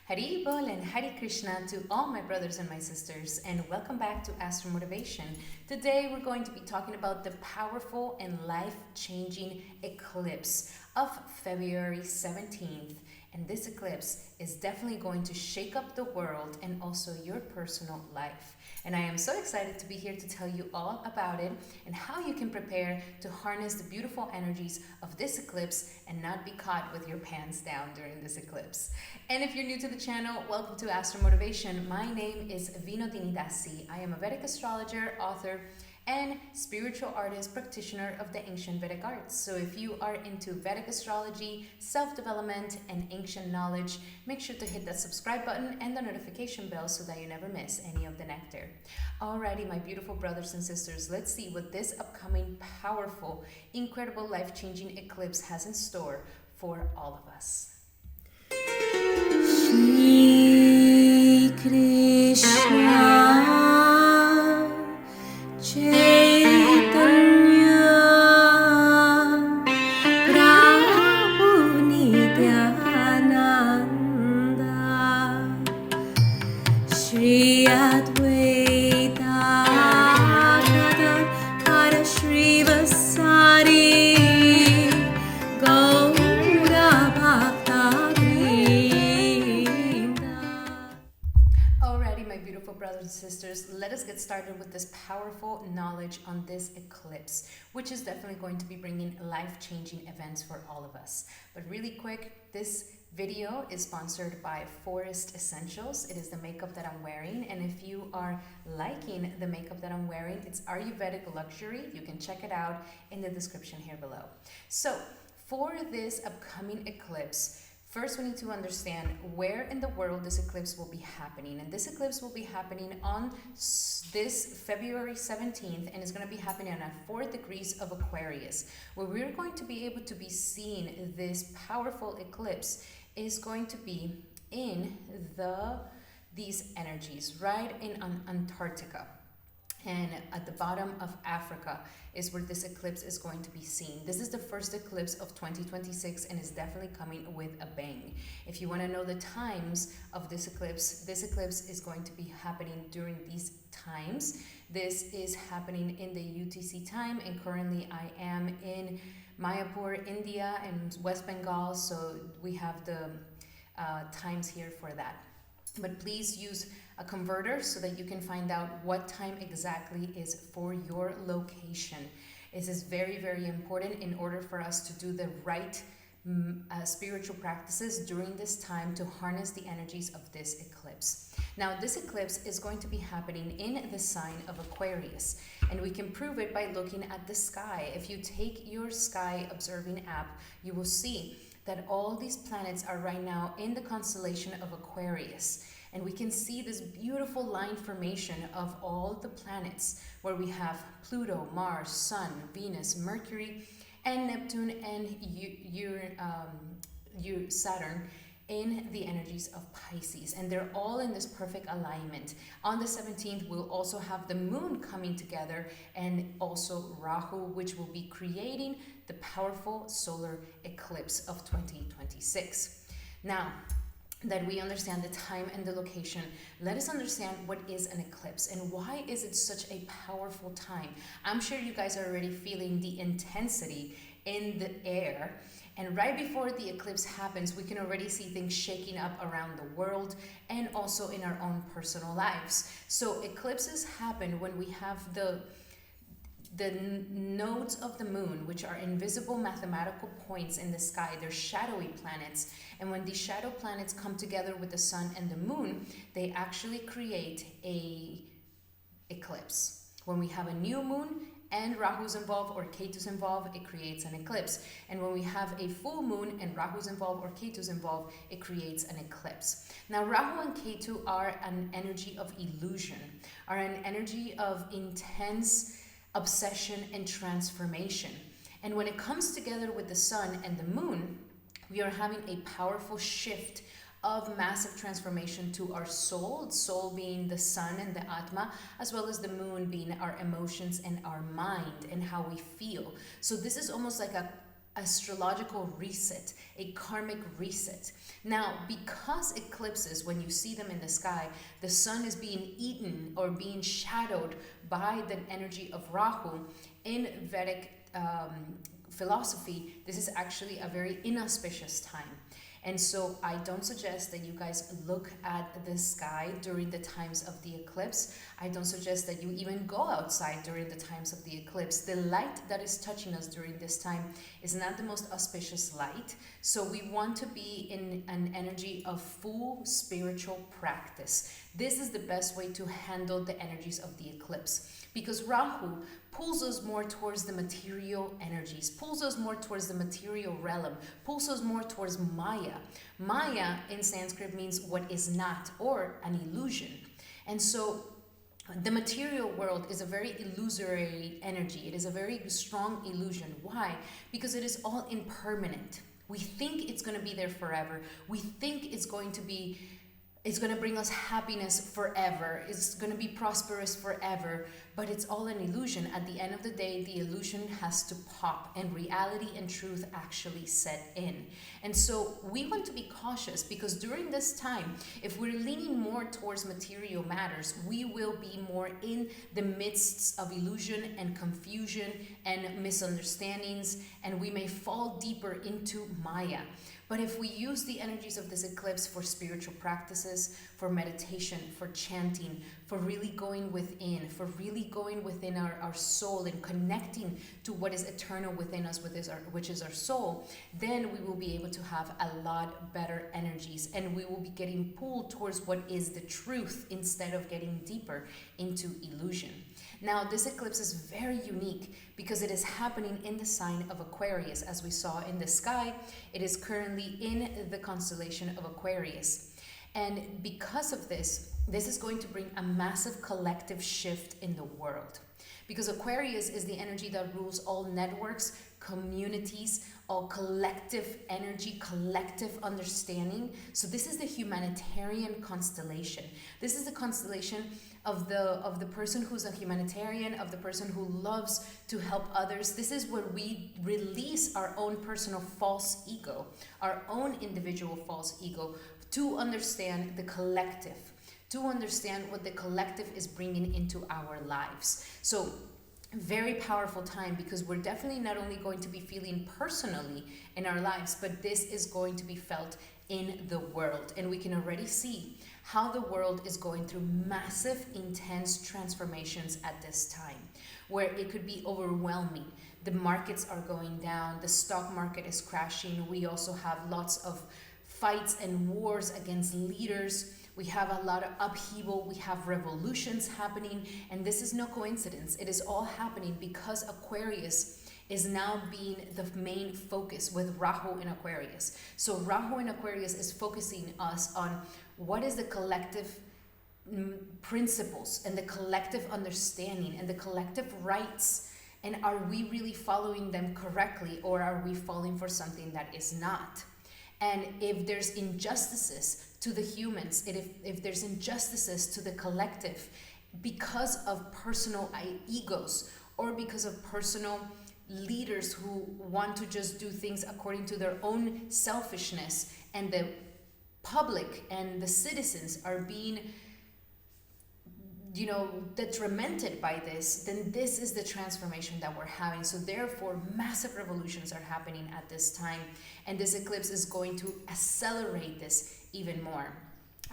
Hari Bol and Hari Krishna to all my brothers and my sisters, and welcome back to Astro Motivation. Today we're going to be talking about the powerful and life-changing eclipse of February 17th. And this eclipse is definitely going to shake up the world and also your personal life. And I am so excited to be here to tell you all about it and how you can prepare to harness the beautiful energies of this eclipse and not be caught with your pants down during this eclipse. And if you're new to the channel, welcome to Astro Motivation. My name is Dhanistha. I am a Vedic astrologer, author, and spiritual artist practitioner of the ancient Vedic arts. So if you are into Vedic astrology, self-development, and ancient knowledge, make sure to hit that subscribe button and the notification bell so that you never miss any of the nectar. Alrighty, my beautiful brothers and sisters, let's see what this upcoming powerful, incredible, life-changing eclipse has in store for all of us. Shri Krishna Chaitanya Prabhu Nityananda Shri Advaita Gadadhara Shrivasari Gaura Bhakta Vrinda. Alrighty, my beautiful brothers and sisters, let us get started with this powerful knowledge on this eclipse, which is definitely going to be bringing life-changing events for all of us. But really quick, this video is sponsored by Forest Essentials. It is the makeup that I'm wearing, and if you are liking the makeup that I'm wearing, it's Ayurvedic luxury. You can check it out in the description here below. So for this upcoming eclipse, first, we need to understand where in the world this eclipse will be happening. And this eclipse will be happening on this February 17th, and it's going to be happening at 4 degrees of Aquarius. Where we're going to be able to be seeing this powerful eclipse is going to be in these energies, right in Antarctica. And at the bottom of Africa is where this eclipse is going to be seen. This is the first eclipse of 2026 and is definitely coming with a bang. If you want to know the times of this eclipse is going to be happening during these times. This is happening in the UTC time, and currently I am in Mayapur, India, and West Bengal, so we have the times here for that. But please use a converter so that you can find out what time exactly is for your location. This is very, very important in order for us to do the right spiritual practices during this time to harness the energies of this eclipse. Now, this eclipse is going to be happening in the sign of Aquarius, and we can prove it by looking at the sky. If you take your sky observing app, you will see that all these planets are right now in the constellation of Aquarius. And we can see this beautiful line formation of all the planets, where we have Pluto, Mars, Sun, Venus, Mercury, and Neptune, and Saturn in the energies of Pisces. And they're all in this perfect alignment. On the 17th, we'll also have the moon coming together, and also Rahu, which will be creating the powerful solar eclipse of 2026. Now, that we understand the time and the location, let us understand what is an eclipse and why is it such a powerful time. I'm sure you guys are already feeling the intensity in the air, and right before the eclipse happens, we can already see things shaking up around the world and also in our own personal lives. So eclipses happen when we have the nodes of the moon, which are invisible mathematical points in the sky. They're shadowy planets, and when these shadow planets come together with the sun and the moon, they actually create a eclipse. When we have a new moon and Rahu's involved or Ketu's involved, it creates an eclipse. And when we have a full moon and Rahu's involved or Ketu's involved, it creates an eclipse. Now, Rahu and Ketu are an energy of illusion, are an energy of intense obsession and transformation. And when it comes together with the sun and the moon, we are having a powerful shift of massive transformation to our soul being the sun and the Atma, as well as the moon being our emotions and our mind and how we feel. So this is almost like a astrological reset, a karmic reset. Now, because eclipses, when you see them in the sky, the sun is being eaten or being shadowed by the energy of Rahu, in Vedic philosophy, this is actually a very inauspicious time. And so I don't suggest that you guys look at the sky during the times of the eclipse. I don't suggest that you even go outside during the times of the eclipse. The light that is touching us during this time is not the most auspicious light. So we want to be in an energy of full spiritual practice. This is the best way to handle the energies of the eclipse, because Rahu pulls us more towards the material energies, pulls us more towards the material realm, pulls us more towards Maya. Maya in Sanskrit means what is not, or an illusion. And so the material world is a very illusory energy. It is a very strong illusion. Why? Because it is all impermanent. We think it's going to be there forever. We think it's going to bring us happiness forever. It's going to be prosperous forever, but it's all an illusion. At the end of the day, the illusion has to pop and reality and truth actually set in. And so we want to be cautious, because during this time, if we're leaning more towards material matters, we will be more in the midst of illusion and confusion and misunderstandings, and we may fall deeper into Maya. But if we use the energies of this eclipse for spiritual practices, for meditation, for chanting, for really going within, our soul and connecting to what is eternal within us, which is our soul, then we will be able to have a lot better energies, and we will be getting pulled towards what is the truth instead of getting deeper into illusion. Now, this eclipse is very unique because it is happening in the sign of Aquarius. As we saw in the sky, it is currently in the constellation of Aquarius. And because of this, this is going to bring a massive collective shift in the world. Because Aquarius is the energy that rules all networks, communities, all collective energy, collective understanding. So this is the humanitarian constellation. This is the constellation of the person who's a humanitarian, of the person who loves to help others. This is where we release our own personal false ego, our own individual false ego, to understand the collective, to understand what the collective is bringing into our lives. So very powerful time, because we're definitely not only going to be feeling personally in our lives, but this is going to be felt in the world. And we can already see how the world is going through massive, intense transformations at this time, where it could be overwhelming. The markets are going down, the stock market is crashing. We also have lots of fights and wars against leaders. We have a lot of upheaval, we have revolutions happening, and this is no coincidence. It is all happening because Aquarius is now being the main focus with Rahu in Aquarius. So Rahu in Aquarius is focusing us on what is the collective principles and the collective understanding and the collective rights, and are we really following them correctly, or are we falling for something that is not? And if there's injustices to the humans, if there's injustices to the collective because of personal egos, or because of personal leaders who want to just do things according to their own selfishness, and the public and the citizens are being detrimented by this, then this is the transformation that we're having. So therefore, massive revolutions are happening at this time, and this eclipse is going to accelerate this even more.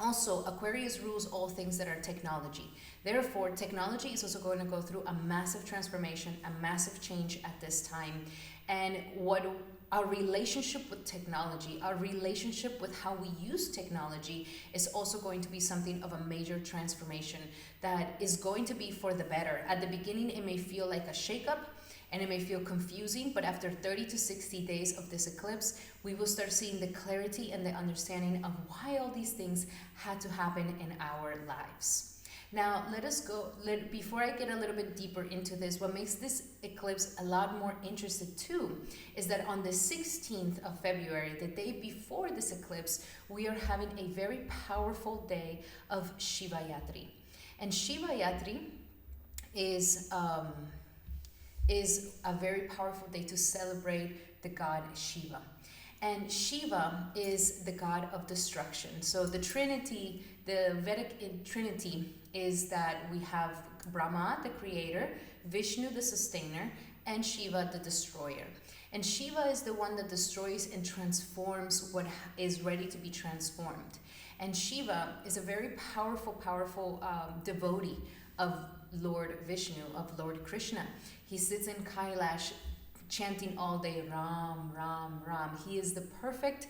Also, Aquarius rules all things that are technology. Therefore, technology is also going to go through a massive transformation, a massive change at this time. And what our relationship with technology, our relationship with how we use technology, is also going to be something of a major transformation that is going to be for the better. At the beginning, it may feel like a shakeup and it may feel confusing, but after 30 to 60 days of this eclipse, we will start seeing the clarity and the understanding of why all these things had to happen in our lives. Now, before I get a little bit deeper into this, what makes this eclipse a lot more interesting too is that on the 16th of February, the day before this eclipse, we are having a very powerful day of Shivarti. And Shivarti is a very powerful day to celebrate the god Shiva. And Shiva is the god of destruction. So the Trinity, the Vedic Trinity, is that we have Brahma, the creator, Vishnu, the sustainer, and Shiva, the destroyer. And Shiva is the one that destroys and transforms what is ready to be transformed. And Shiva is a very powerful devotee of Lord Vishnu, of Lord Krishna. He sits in Kailash chanting all day Ram, Ram, Ram. He is the perfect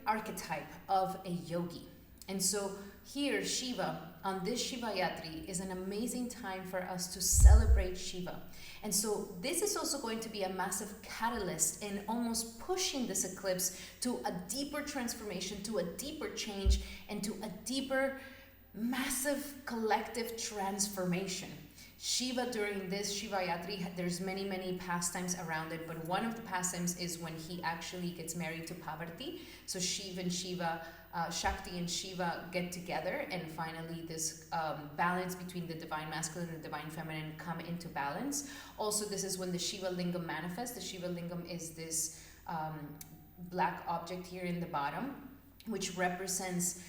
archetype of a yogi. And so here, Shiva, on this Shiva Yatri, is an amazing time for us to celebrate Shiva. And so this is also going to be a massive catalyst in almost pushing this eclipse to a deeper transformation, to a deeper change, and to a deeper, massive collective transformation. Shiva, during this Shiva Yatri, there's many pastimes around it, but one of the pastimes is when he actually gets married to Parvati. So Shiva and Shiva, Shakti and Shiva get together, and finally this balance between the divine masculine and divine feminine come into balance. Also, this is when the Shiva Lingam manifests. The Shiva Lingam is this black object here in the bottom, which represents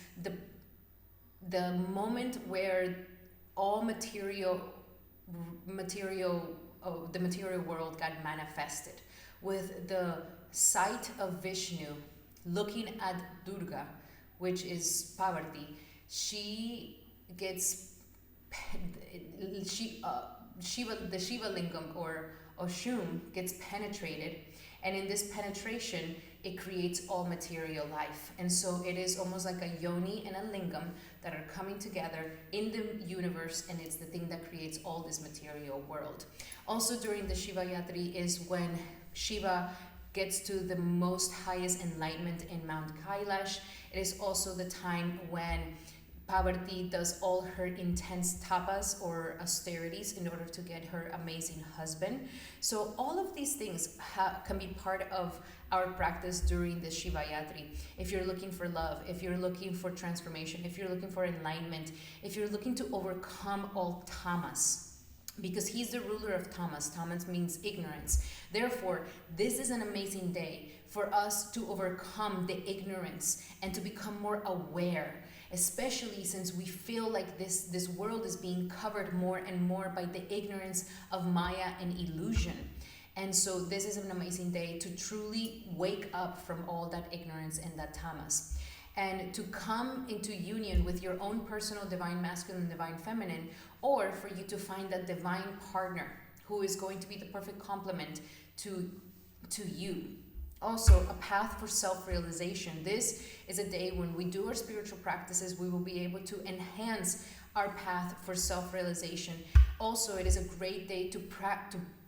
the moment where all the material world got manifested, with the sight of Vishnu looking at Durga, which is Parvati. The Shiva Lingam or Oshun gets penetrated, and in this penetration it creates all material life. And so it is almost like a yoni and a lingam that are coming together in the universe, and it's the thing that creates all this material world. Also during the Shiva Yatri is when Shiva gets to the most highest enlightenment in Mount Kailash. It is also the time when Parvati does all her intense tapas or austerities in order to get her amazing husband. So all of these things can be part of our practice during the Shiva Yatri. If you're looking for love, if you're looking for transformation, if you're looking for enlightenment, if you're looking to overcome all tamas, because he's the ruler of tamas. Tamas means ignorance. Therefore, this is an amazing day for us to overcome the ignorance and to become more aware, especially since we feel like this world is being covered more and more by the ignorance of Maya and illusion. And so this is an amazing day to truly wake up from all that ignorance and that tamas, and to come into union with your own personal divine masculine and divine feminine, or for you to find that divine partner who is going to be the perfect complement to you. Also, a path for self-realization. This is a day when we do our spiritual practices, we will be able to enhance our path for self-realization. Also, it is a great day to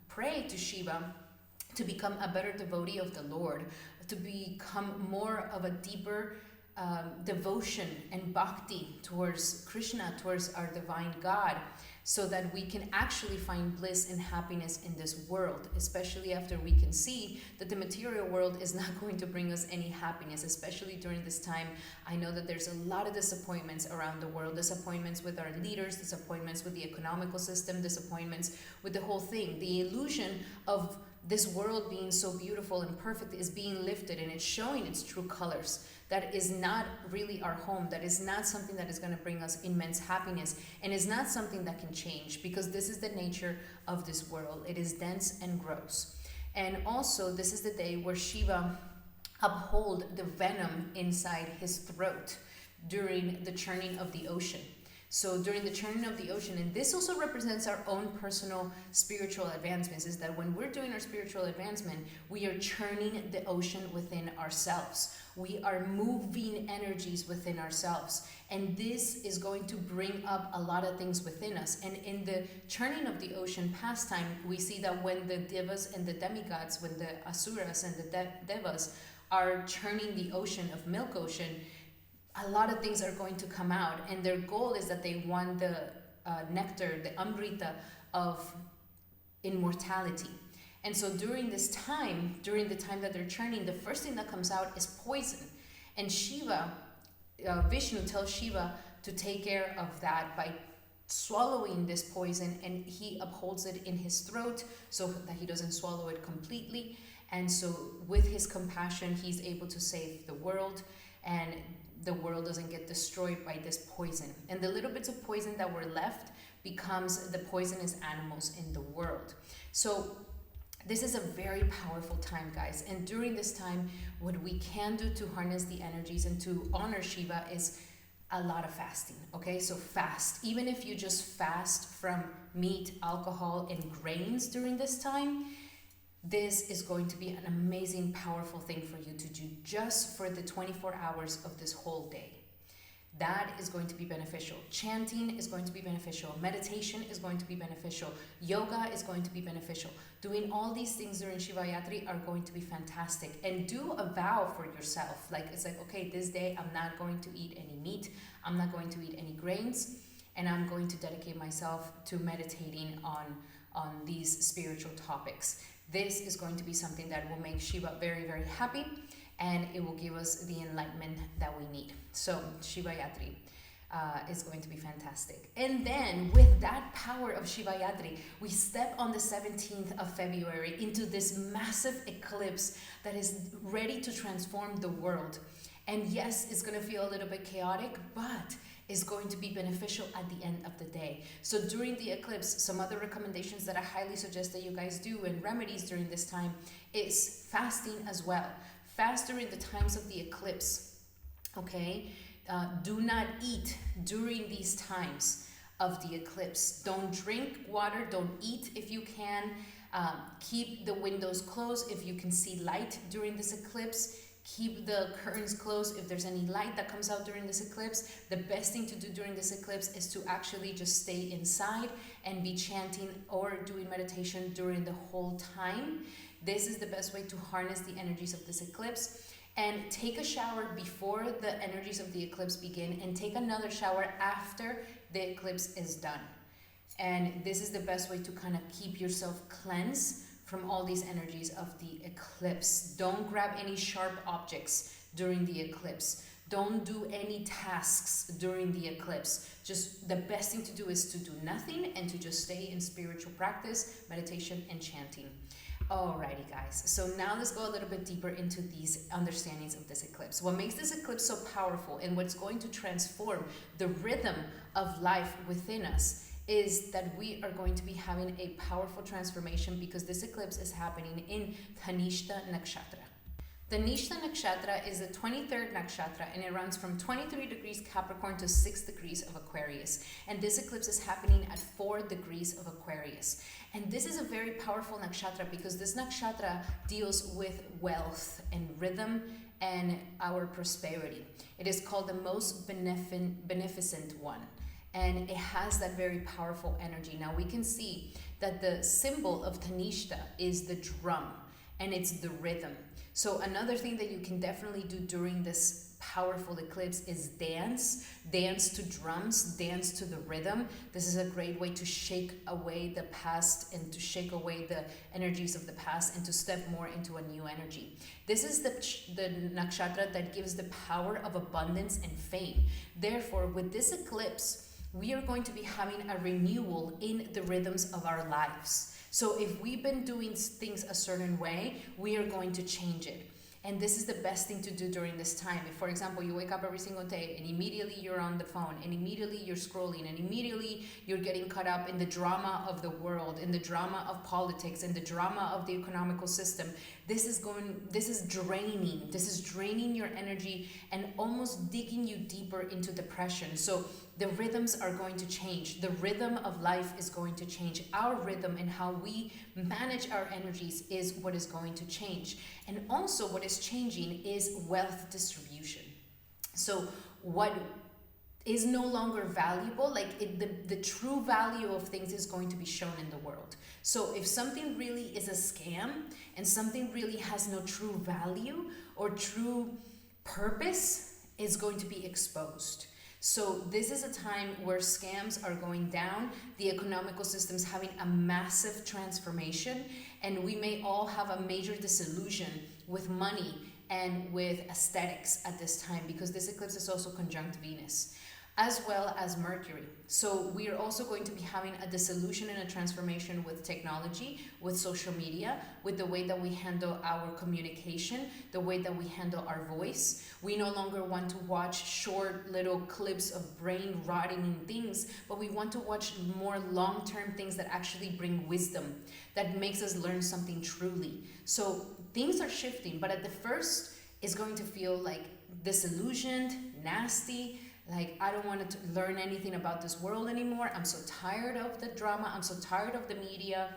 pray to Shiva, to become a better devotee of the Lord, to become more of a deeper devotion and bhakti towards Krishna, towards our divine God, so that we can actually find bliss and happiness in this world, especially after we can see that the material world is not going to bring us any happiness, especially during this time. I know that there's a lot of disappointments around the world, disappointments with our leaders, disappointments with the economical system, disappointments with the whole thing. The illusion of this world being so beautiful and perfect is being lifted, and it's showing its true colors. That is not really our home. That is not something that is going to bring us immense happiness, and is not something that can change, because this is the nature of this world. It is dense and gross. And also, this is the day where Shiva uphold the venom inside his throat during the churning of the ocean. So during the churning of the ocean, and this also represents our own personal spiritual advancements, is that when we're doing our spiritual advancement, we are churning the ocean within ourselves. We are moving energies within ourselves. And this is going to bring up a lot of things within us. And in the churning of the ocean pastime, we see that when the devas and the demigods, when the asuras and the devas are churning the ocean of milk ocean, a lot of things are going to come out, and their goal is that they want the nectar, the amrita of immortality. And so during this time, during the time that they're churning, the first thing that comes out is poison. And Shiva, Vishnu tells Shiva to take care of that by swallowing this poison, and he upholds it in his throat so that he doesn't swallow it completely. And so with his compassion, he's able to save the world, and the world doesn't get destroyed by this poison. And the little bits of poison that were left becomes the poisonous animals in the world. So this is a very powerful time, guys. And during this time, what we can do to harness the energies and to honor Shiva is a lot of fasting. Okay, so fast. Even if you just fast from meat, alcohol, and grains during this time, this is going to be an amazing, powerful thing for you to do just for the 24 hours of this whole day. That is going to be beneficial. Chanting is going to be beneficial. Meditation is going to be beneficial. Yoga is going to be beneficial. Doing all these things during Shivayatri are going to be fantastic. And do a vow for yourself. Like, it's like, okay, this day I'm not going to eat any meat. I'm not going to eat any grains. And I'm going to dedicate myself to meditating on these spiritual topics. This is going to be something that will make Shiva very, very happy, and it will give us the enlightenment that we need. So Shivayatri is going to be fantastic. And then with that power of Shivayatri, we step on the 17th of February into this massive eclipse that is ready to transform the world. And yes, it's going to feel a little bit chaotic, but is going to be beneficial at the end of the day. So during the eclipse, some other recommendations that I highly suggest that you guys do, and remedies during this time, is fasting as well. Fast during the times of the eclipse, okay? Do not eat during these times of the eclipse. Don't drink water, don't eat if you can. Keep the windows closed if you can see light during this eclipse. Keep the curtains closed if there's any light that comes out during this eclipse. The best thing to do during this eclipse is to actually just stay inside and be chanting or doing meditation during the whole time. This is the best way to harness the energies of this eclipse. And take a shower before the energies of the eclipse begin, and take another shower after the eclipse is done. And this is the best way to kind of keep yourself cleansed from all these energies of the eclipse. Don't grab any sharp objects during the eclipse. Don't do any tasks during the eclipse. Just the best thing to do is to do nothing and to just stay in spiritual practice, meditation, and chanting. Alrighty, guys. So now let's go a little bit deeper into these understandings of this eclipse. What makes this eclipse so powerful and what's going to transform the rhythm of life within us is that we are going to be having a powerful transformation, because this eclipse is happening in Dhanishta Nakshatra. Dhanishta Nakshatra is the 23rd nakshatra, and it runs from 23 degrees Capricorn to 6 degrees of Aquarius. And this eclipse is happening at 4 degrees of Aquarius. And this is a very powerful nakshatra because this nakshatra deals with wealth and rhythm and our prosperity. It is called the most beneficent one. And it has that very powerful energy. Now we can see that the symbol of Dhanishta is the drum, and it's the rhythm. So another thing that you can definitely do during this powerful eclipse is dance to drums, dance to the rhythm. This is a great way to shake away the past and to shake away the energies of the past and to step more into a new energy. This is the nakshatra that gives the power of abundance and fame. Therefore, with this eclipse, we are going to be having a renewal in the rhythms of our lives. So if we've been doing things a certain way, we are going to change it. And this is the best thing to do during this time. If, for example, you wake up every single day and immediately you're on the phone and immediately you're scrolling and immediately you're getting caught up in the drama of the world, in the drama of politics, in the drama of the economical system, this is draining your energy and almost digging you deeper into depression. So the rhythms are going to change. The rhythm of life is going to change. Our rhythm and how we manage our energies is what is going to change. And also what is changing is wealth distribution. So what is no longer valuable, the true value of things is going to be shown in the world. So if something really is a scam and something really has no true value or true purpose, is going to be exposed. So this is a time where scams are going down, the economical system's having a massive transformation, and we may all have a major disillusion with money and with aesthetics at this time, because this eclipse is also conjunct Venus. as well as Mercury. So we are also going to be having a dissolution and a transformation with technology, with social media, with the way that we handle our communication, the way that we handle our voice. We no longer want to watch short little clips of brain rotting things, but we want to watch more long-term things that actually bring wisdom, that makes us learn something truly. So things are shifting, but at the first, it's going to feel like disillusioned, nasty, like I don't want to learn anything about this world anymore. I'm so tired of the drama. I'm so tired of the media.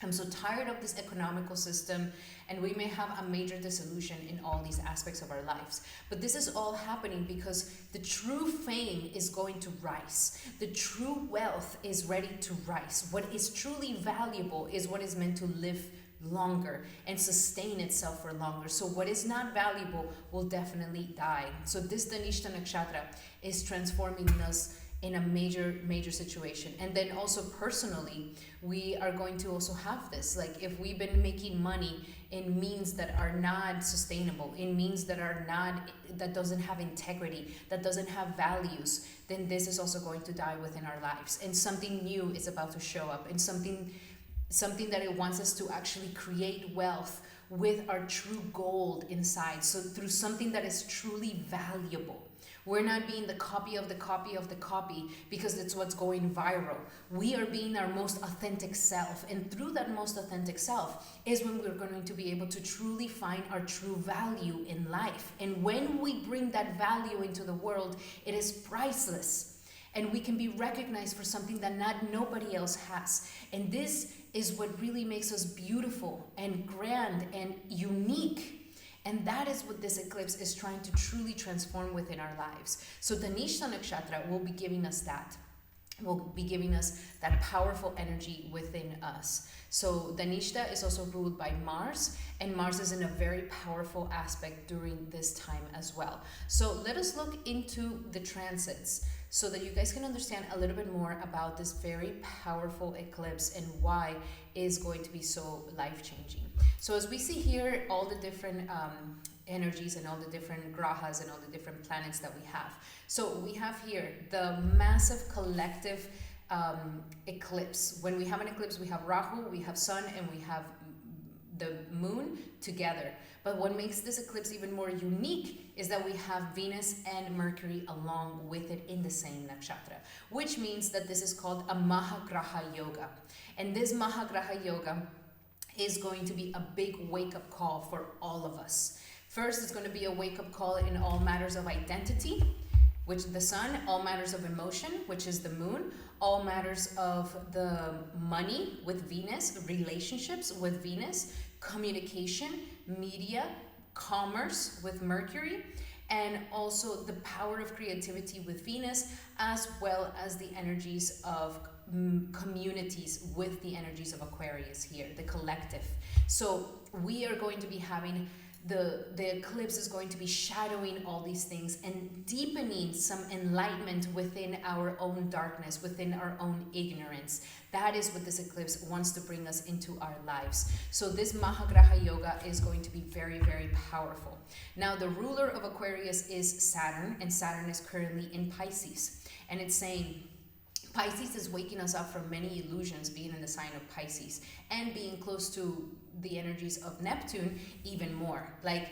I'm so tired of this economical system. And we may have a major disillusion in all these aspects of our lives. But this is all happening because the true fame is going to rise. The true wealth is ready to rise. What is truly valuable is what is meant to live longer and sustain itself for longer. So what is not valuable will definitely die. So this Dhanishta Nakshatra is transforming us in a major situation. And then also personally, we are going to also have this, like if we've been making money in means that are not sustainable, in means that are not, that doesn't have integrity, that doesn't have values, then this is also going to die within our lives. And something new is about to show up, and something that it wants us to actually create wealth with our true gold inside. So through something that is truly valuable. We're not being the copy of the copy of the copy because it's what's going viral. We are being our most authentic self. And through that most authentic self is when we're going to be able to truly find our true value in life. And when we bring that value into the world, it is priceless. And we can be recognized for something that nobody else has. And this is what really makes us beautiful and grand and unique. And that is what this eclipse is trying to truly transform within our lives. So Dhanishta Nakshatra will be giving us that. Will be giving us that powerful energy within us. So Dhanishta is also ruled by Mars, and Mars is in a very powerful aspect during this time as well. So let us look into the transits so that you guys can understand a little bit more about this very powerful eclipse and why it is going to be so life-changing. So as we see here, all the different energies and all the different grahas and all the different planets that we have. So we have here the massive collective eclipse. When we have an eclipse, we have Rahu, we have Sun, and we have the moon together. But what makes this eclipse even more unique is that we have Venus and Mercury along with it in the same nakshatra, which means that this is called a Mahagraha Yoga. And this Mahagraha Yoga is going to be a big wake-up call for all of us. First, it's going to be a wake-up call in all matters of identity, which is the sun, all matters of emotion, which is the moon, all matters of the money with Venus, relationships with Venus, communication, media, commerce with Mercury, and also the power of creativity with Venus, as well as the energies of communities with the energies of Aquarius here, the collective. So we are going to be having the eclipse is going to be shadowing all these things and deepening some enlightenment within our own darkness, within our own ignorance. That is what this eclipse wants to bring us into our lives. So this Mahagraha Yoga is going to be very, very powerful. Now, the ruler of Aquarius is Saturn, and Saturn is currently in Pisces. And it's saying, Pisces is waking us up from many illusions, being in the sign of Pisces and being close to the energies of Neptune even more. Like,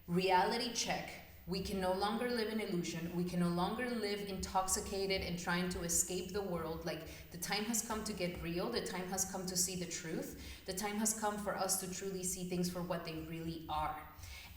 reality check. We can no longer live in illusion. We can no longer live intoxicated and trying to escape the world. Like, the time has come to get real. The time has come to see the truth. The time has come for us to truly see things for what they really are.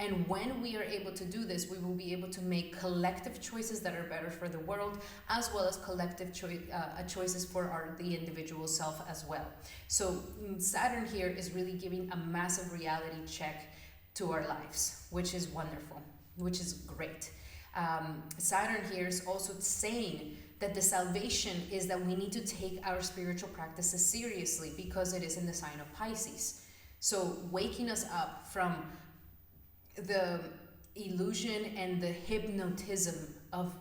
And when we are able to do this, we will be able to make collective choices that are better for the world, as well as collective choices for the individual self as well. So Saturn here is really giving a massive reality check to our lives, which is wonderful, which is great. Saturn here is also saying that the salvation is that we need to take our spiritual practices seriously because it is in the sign of Pisces. So waking us up from the illusion and the hypnotism of,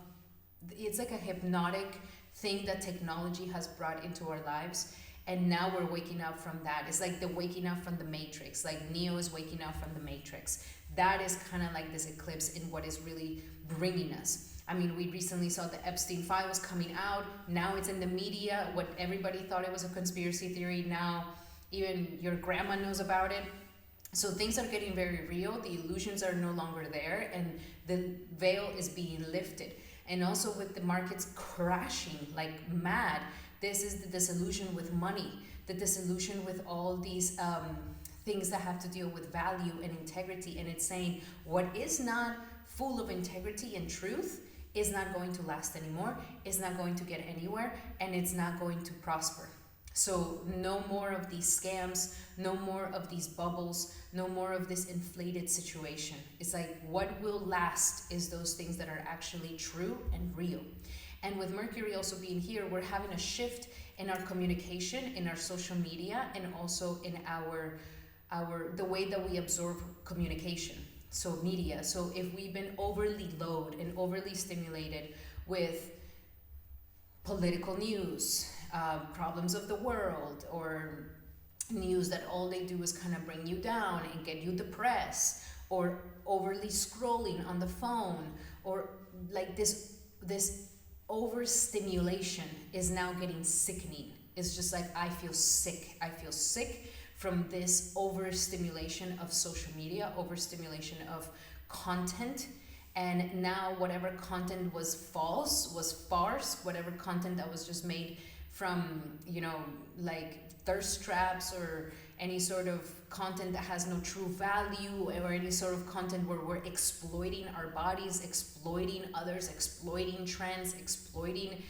it's like a hypnotic thing that technology has brought into our lives, and now we're waking up from that. It's like the waking up from the Matrix, like Neo is waking up from the Matrix. That is kind of like this eclipse in what is really bringing us. I mean, we recently saw the Epstein files coming out. Now it's in the media. What everybody thought it was a conspiracy theory, now even your grandma knows about it. So things are getting very real. The illusions are no longer there, and the veil is being lifted. And also with the markets crashing like mad, this is the disillusion with money, the disillusion with all these things that have to deal with value and integrity. And it's saying what is not full of integrity and truth is not going to last anymore, is not going to get anywhere, and it's not going to prosper. So no more of these scams, no more of these bubbles, no more of this inflated situation. It's like what will last is those things that are actually true and real. And with Mercury also being here, we're having a shift in our communication, in our social media, and also in our the way that we absorb communication. So media. So if we've been overly loaded and overly stimulated with political news, problems of the world, or news that all they do is kind of bring you down and get you depressed, or overly scrolling on the phone, or like this overstimulation is now getting sickening. It's just like I feel sick from this overstimulation of social media, overstimulation of content. And now whatever content was false, was farce, whatever content that was just made from, like thirst traps, or any sort of content that has no true value, or any sort of content where we're exploiting our bodies, exploiting others, exploiting trends, exploiting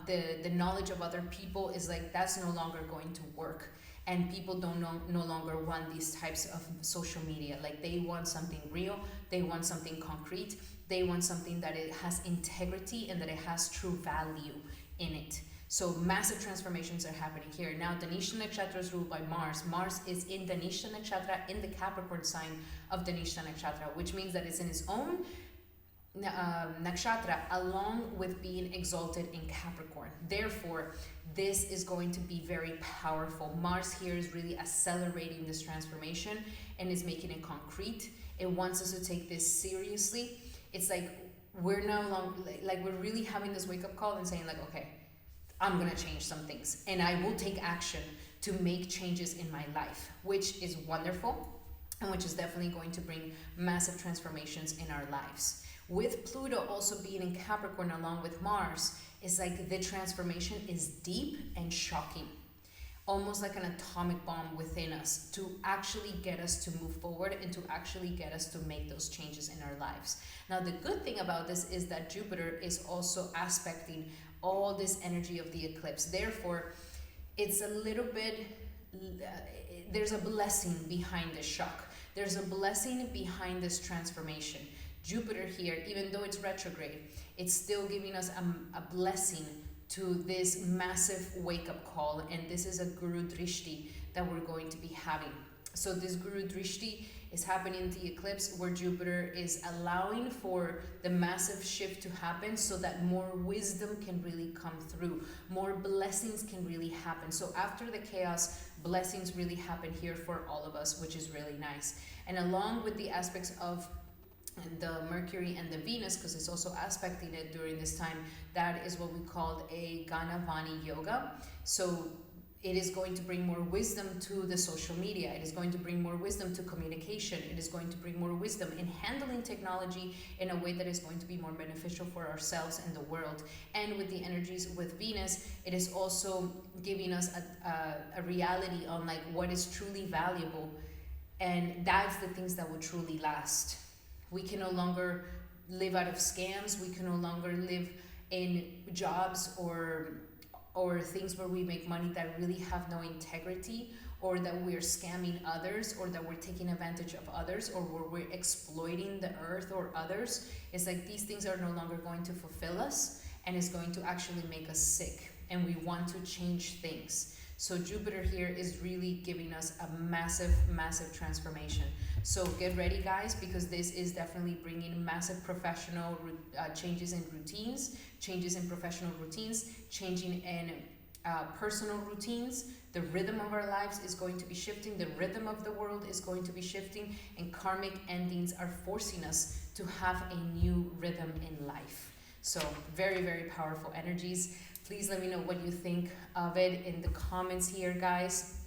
the knowledge of other people, is like that's no longer going to work. And people no longer want these types of social media. Like they want something real, they want something concrete, they want something that it has integrity and that it has true value in it. So massive transformations are happening here. Now Dhanishta Nakshatra is ruled by Mars. Mars is in Dhanishta Nakshatra, in the Capricorn sign of Dhanishta Nakshatra, which means that it's in its own nakshatra, along with being exalted in Capricorn. Therefore, this is going to be very powerful. Mars here is really accelerating this transformation and is making it concrete. It wants us to take this seriously. It's like we're no longer, like we're really having this wake-up call and saying like, okay, I'm gonna change some things and I will take action to make changes in my life, which is wonderful and which is definitely going to bring massive transformations in our lives. With Pluto also being in Capricorn along with Mars, it's like the transformation is deep and shocking, almost like an atomic bomb within us, to actually get us to move forward and to actually get us to make those changes in our lives. Now, the good thing about this is that Jupiter is also aspecting all this energy of the eclipse. Therefore, it's a little bit, there's a blessing behind this shock. There's a blessing behind this transformation. Jupiter here, even though it's retrograde, it's still giving us a blessing to this massive wake-up call, and this is a Guru Drishti that we're going to be having. So this Guru Drishti is happening in the eclipse, where Jupiter is allowing for the massive shift to happen so that more wisdom can really come through, more blessings can really happen. So after the chaos, blessings really happen here for all of us, which is really nice. And along with the aspects of the Mercury and the Venus, because it's also aspecting it during this time, that is what we called a Ganavani Yoga. So it is going to bring more wisdom to the social media. It is going to bring more wisdom to communication. It is going to bring more wisdom in handling technology in a way that is going to be more beneficial for ourselves and the world. And with the energies with Venus, it is also giving us a reality on like what is truly valuable, and that's the things that will truly last. We can no longer live out of scams. We can no longer live in jobs or things where we make money that really have no integrity, or that we're scamming others, or that we're taking advantage of others, or where we're exploiting the earth or others. It's like these things are no longer going to fulfill us, and it's going to actually make us sick, and we want to change things. So Jupiter here is really giving us a massive, massive transformation. So get ready, guys, because this is definitely bringing massive professional changes in routines, changes in professional routines, changing in personal routines. The rhythm of our lives is going to be shifting. The rhythm of the world is going to be shifting. And karmic endings are forcing us to have a new rhythm in life. So very, very powerful energies. Please let me know what you think of it in the comments here, guys.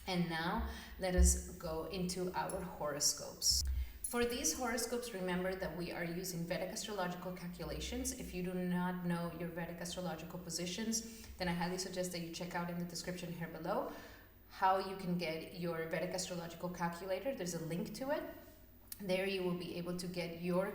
And now let us go into our horoscopes. For these horoscopes, remember that we are using Vedic astrological calculations. If you do not know your Vedic astrological positions, then I highly suggest that you check out in the description here below how you can get your Vedic astrological calculator. There's a link to it. There you will be able to get your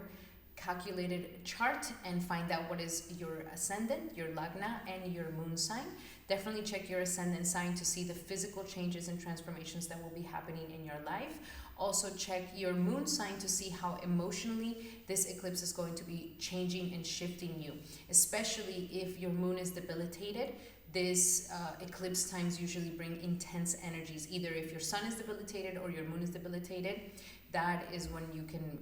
calculated chart and find out what is your ascendant, your lagna, and your moon sign. Definitely check your ascendant sign to see the physical changes and transformations that will be happening in your life. Also check your moon sign to see how emotionally this eclipse is going to be changing and shifting you, especially if your moon is debilitated. This eclipse times usually bring intense energies. Either if your sun is debilitated or your moon is debilitated, that is when you can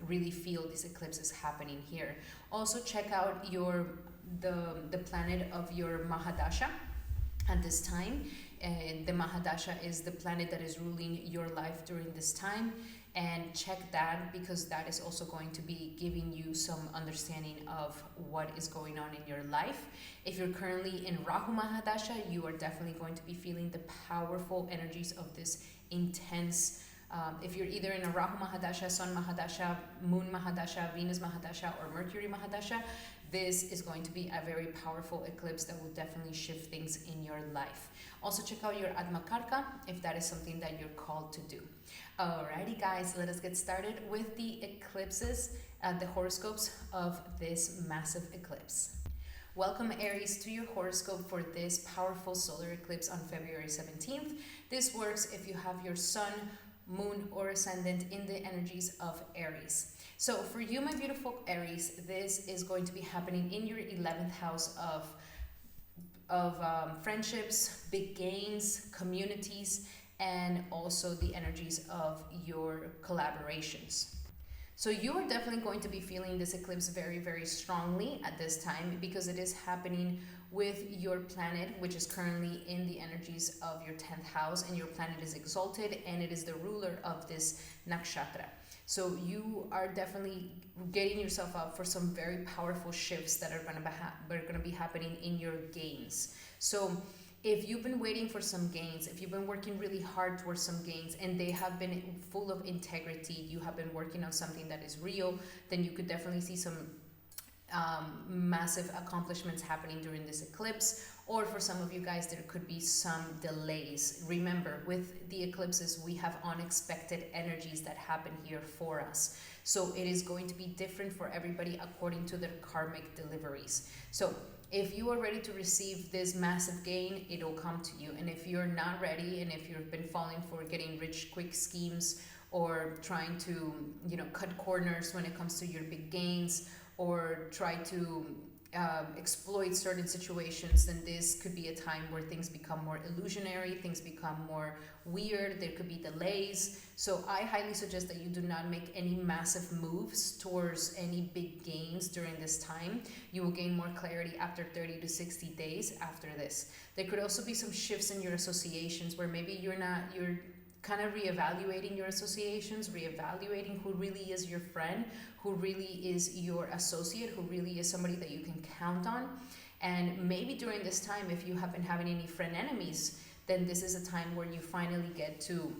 really feel this eclipse is happening here. Also check out the planet of your Mahadasha at this time. The Mahadasha is the planet that is ruling your life during this time, and check that because that is also going to be giving you some understanding of what is going on in your life. If you're currently in Rahu Mahadasha, you are definitely going to be feeling the powerful energies of this intense if you're either in a Rahu Mahadasha, Sun Mahadasha, Moon Mahadasha, Venus Mahadasha, or Mercury Mahadasha, this is going to be a very powerful eclipse that will definitely shift things in your life. Also check out your Atmakarka if that is something that you're called to do. Alrighty guys, let us get started with the eclipses, the horoscopes of this massive eclipse. Welcome Aries to your horoscope for this powerful solar eclipse on February 17th. This works if you have your sun, moon, or ascendant in the energies of Aries. So for you, my beautiful Aries, this is going to be happening in your 11th house of friendships, big gains, communities, and also the energies of your collaborations. So you are definitely going to be feeling this eclipse very, very strongly at this time because it is happening with your planet, which is currently in the energies of your 10th house, and your planet is exalted and it is the ruler of this nakshatra. So you are definitely getting yourself up for some very powerful shifts that are going to be happening in your gains. So if you've been waiting for some gains, if you've been working really hard towards some gains and they have been full of integrity, you have been working on something that is real, then you could definitely see some massive accomplishments happening during this eclipse. Or for some of you guys, there could be some delays. Remember, with the eclipses, we have unexpected energies that happen here for us. So it is going to be different for everybody according to their karmic deliveries. So if you are ready to receive this massive gain, it'll come to you. And if you're not ready, and if you've been falling for getting rich quick schemes or trying to, cut corners when it comes to your big gains, or try to exploit certain situations, then this could be a time where things become more illusionary, things become more weird, there could be delays. So I highly suggest that you do not make any massive moves towards any big gains during this time. You will gain more clarity after 30 to 60 days after this. There could also be some shifts in your associations where maybe you're kind of reevaluating your associations, reevaluating who really is your friend, who really is your associate, who really is somebody that you can count on. And maybe during this time, if you have been having any friend enemies, then this is a time where you finally get to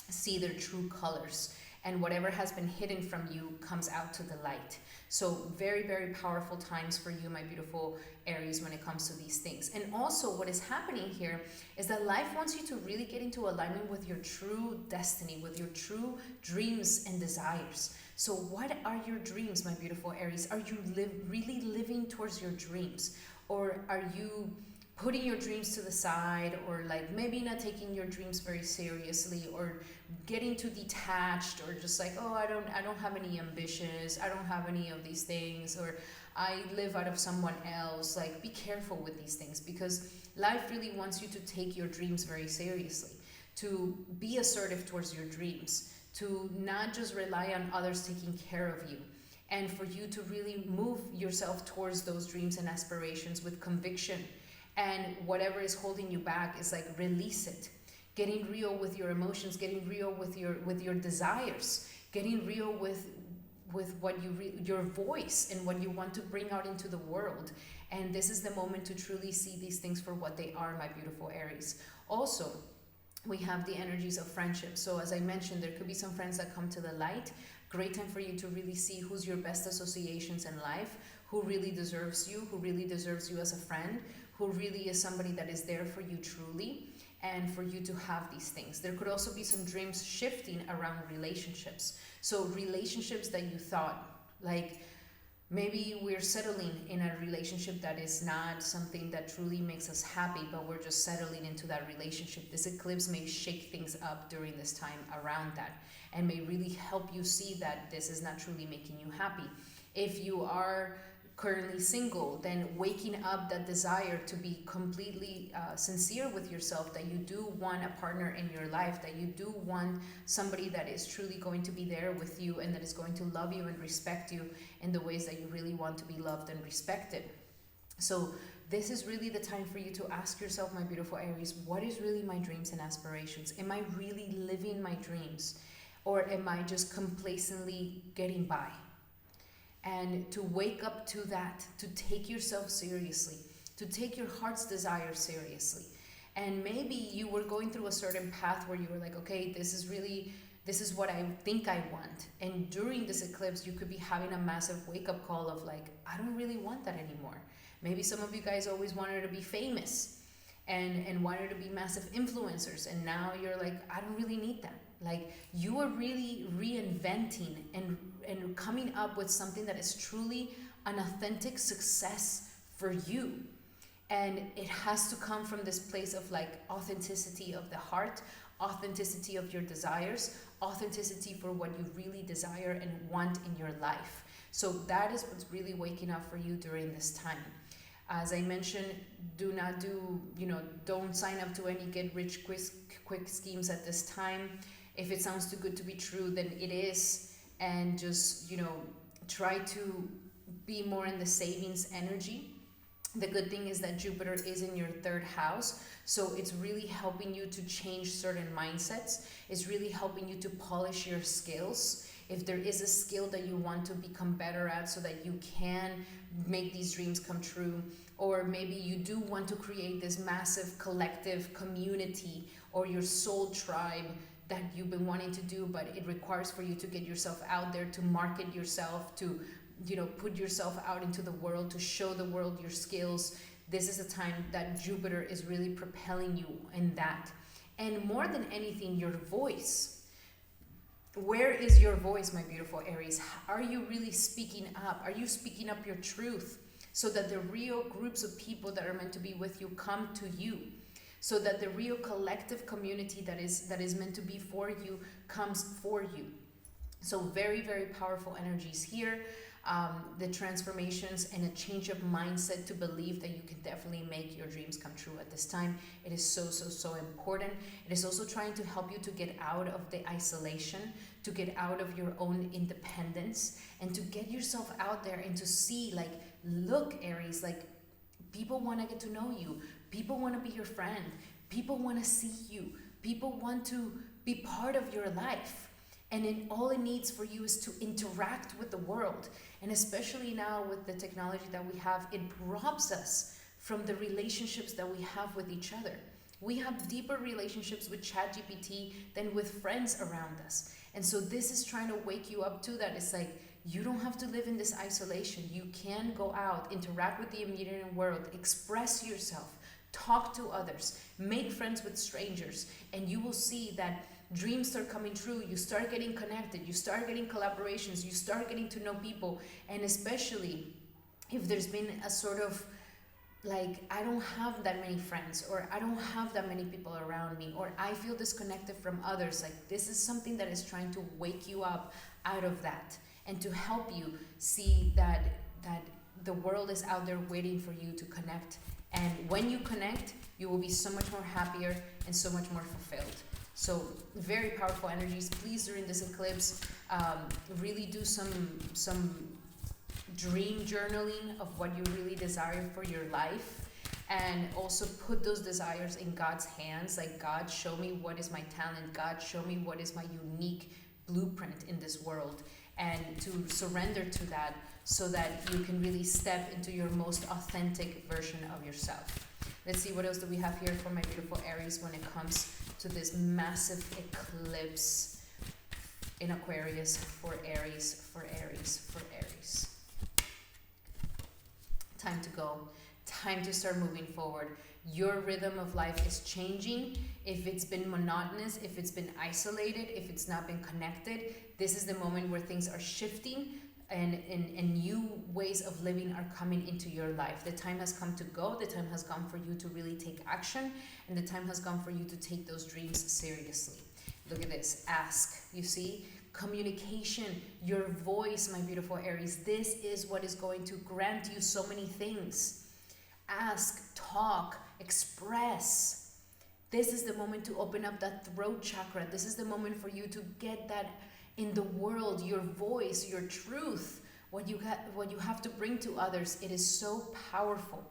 see their true colors, and whatever has been hidden from you comes out to the light. So very, very powerful times for you, my beautiful Aries, when it comes to these things. And also what is happening here is that life wants you to really get into alignment with your true destiny, with your true dreams and desires. So what are your dreams, my beautiful Aries? Are you really living towards your dreams? Or are you putting your dreams to the side, or like maybe not taking your dreams very seriously, or getting too detached, or just like, oh, I don't have any ambitions, I don't have any of these things, or I live out of someone else. Like, be careful with these things, because life really wants you to take your dreams very seriously, to be assertive towards your dreams, to not just rely on others taking care of you, and for you to really move yourself towards those dreams and aspirations with conviction. And whatever is holding you back is like, release it. Getting real with your emotions, getting real with your desires, getting real with what your voice and what you want to bring out into the world. And this is the moment to truly see these things for what they are, my beautiful Aries. Also, we have the energies of friendship. So as I mentioned, there could be some friends that come to the light. Great time for you to really see who's your best associations in life, who really deserves you as a friend, who really is somebody that is there for you truly, and for you to have these things. There could also be some dreams shifting around relationships. So relationships that you thought, like maybe we're settling in a relationship that is not something that truly makes us happy, but we're just settling into that relationship. This eclipse may shake things up during this time around that, and may really help you see that this is not truly making you happy. If you are currently single, then waking up that desire to be completely sincere with yourself, that you do want a partner in your life, that you do want somebody that is truly going to be there with you and that is going to love you and respect you in the ways that you really want to be loved and respected. So this is really the time for you to ask yourself, my beautiful Aries, what is really my dreams and aspirations? Am I really living my dreams, or am I just complacently getting by? And to wake up to that, to take yourself seriously, to take your heart's desire seriously. And maybe you were going through a certain path where you were like, okay, this is what I think I want. And during this eclipse, you could be having a massive wake-up call of like, I don't really want that anymore. Maybe some of you guys always wanted to be famous and wanted to be massive influencers. And now you're like, I don't really need that. Like, you are really reinventing and coming up with something that is truly an authentic success for you. And it has to come from this place of like authenticity of the heart, authenticity of your desires, authenticity for what you really desire and want in your life. So that is what's really waking up for you during this time. As I mentioned, don't sign up to any get rich quick schemes at this time. If it sounds too good to be true, then it is. And just, try to be more in the savings energy. The good thing is that Jupiter is in your third house. So it's really helping you to change certain mindsets. It's really helping you to polish your skills. If there is a skill that you want to become better at so that you can make these dreams come true, or maybe you do want to create this massive collective community or your soul tribe that you've been wanting to do, but it requires for you to get yourself out there, to market yourself, to put yourself out into the world, to show the world your skills. This is a time that Jupiter is really propelling you in that. And more than anything, your voice. Where is your voice, my beautiful Aries? Are you really speaking up? Are you speaking up your truth so that the real groups of people that are meant to be with you come to you? So that the real collective community that is meant to be for you comes for you. So very, very powerful energies here. The transformations and a change of mindset to believe that you can definitely make your dreams come true at this time. It is so important. It is also trying to help you to get out of the isolation, to get out of your own independence, and to get yourself out there and to see, like, look, Aries, like, people want to get to know you. People want to be your friend. People want to see you. People want to be part of your life. And all it needs for you is to interact with the world. And especially now with the technology that we have, it robs us from the relationships that we have with each other. We have deeper relationships with ChatGPT than with friends around us. And so this is trying to wake you up to that. It's like, you don't have to live in this isolation. You can go out, interact with the immediate world, express yourself, talk to others, make friends with strangers, and you will see that dreams start coming true. You start getting connected, you start getting collaborations, you start getting to know people. And especially if there's been a sort of like, I don't have that many friends, or I don't have that many people around me, or I feel disconnected from others, like, this is something that is trying to wake you up out of that and to help you see that the world is out there waiting for you to connect. And when you connect, you will be so much more happier and so much more fulfilled. So very powerful energies. Please, during this eclipse, really do some dream journaling of what you really desire for your life, and also put those desires in God's hands. Like, God, show me what is my talent. God, show me what is my unique blueprint in this world. and to surrender to that so that you can really step into your most authentic version of yourself. Let's see what else do we have here for my beautiful Aries when it comes to this massive eclipse in Aquarius for Aries, for Aries, for Aries. Time to go. Time to start moving forward. Your rhythm of life is changing. If it's been monotonous, if it's been isolated, if it's not been connected, this is the moment where things are shifting and new ways of living are coming into your life. The time has come to go. The time has come for you to really take action, and the time has come for you to take those dreams seriously. Look at this. Ask. You see? Communication, your voice, my beautiful Aries. This is what is going to grant you so many things. Ask, talk, express. This is the moment to open up that throat chakra. This is the moment for you to get that in the world, your voice, your truth, what you have to bring to others. It is so powerful.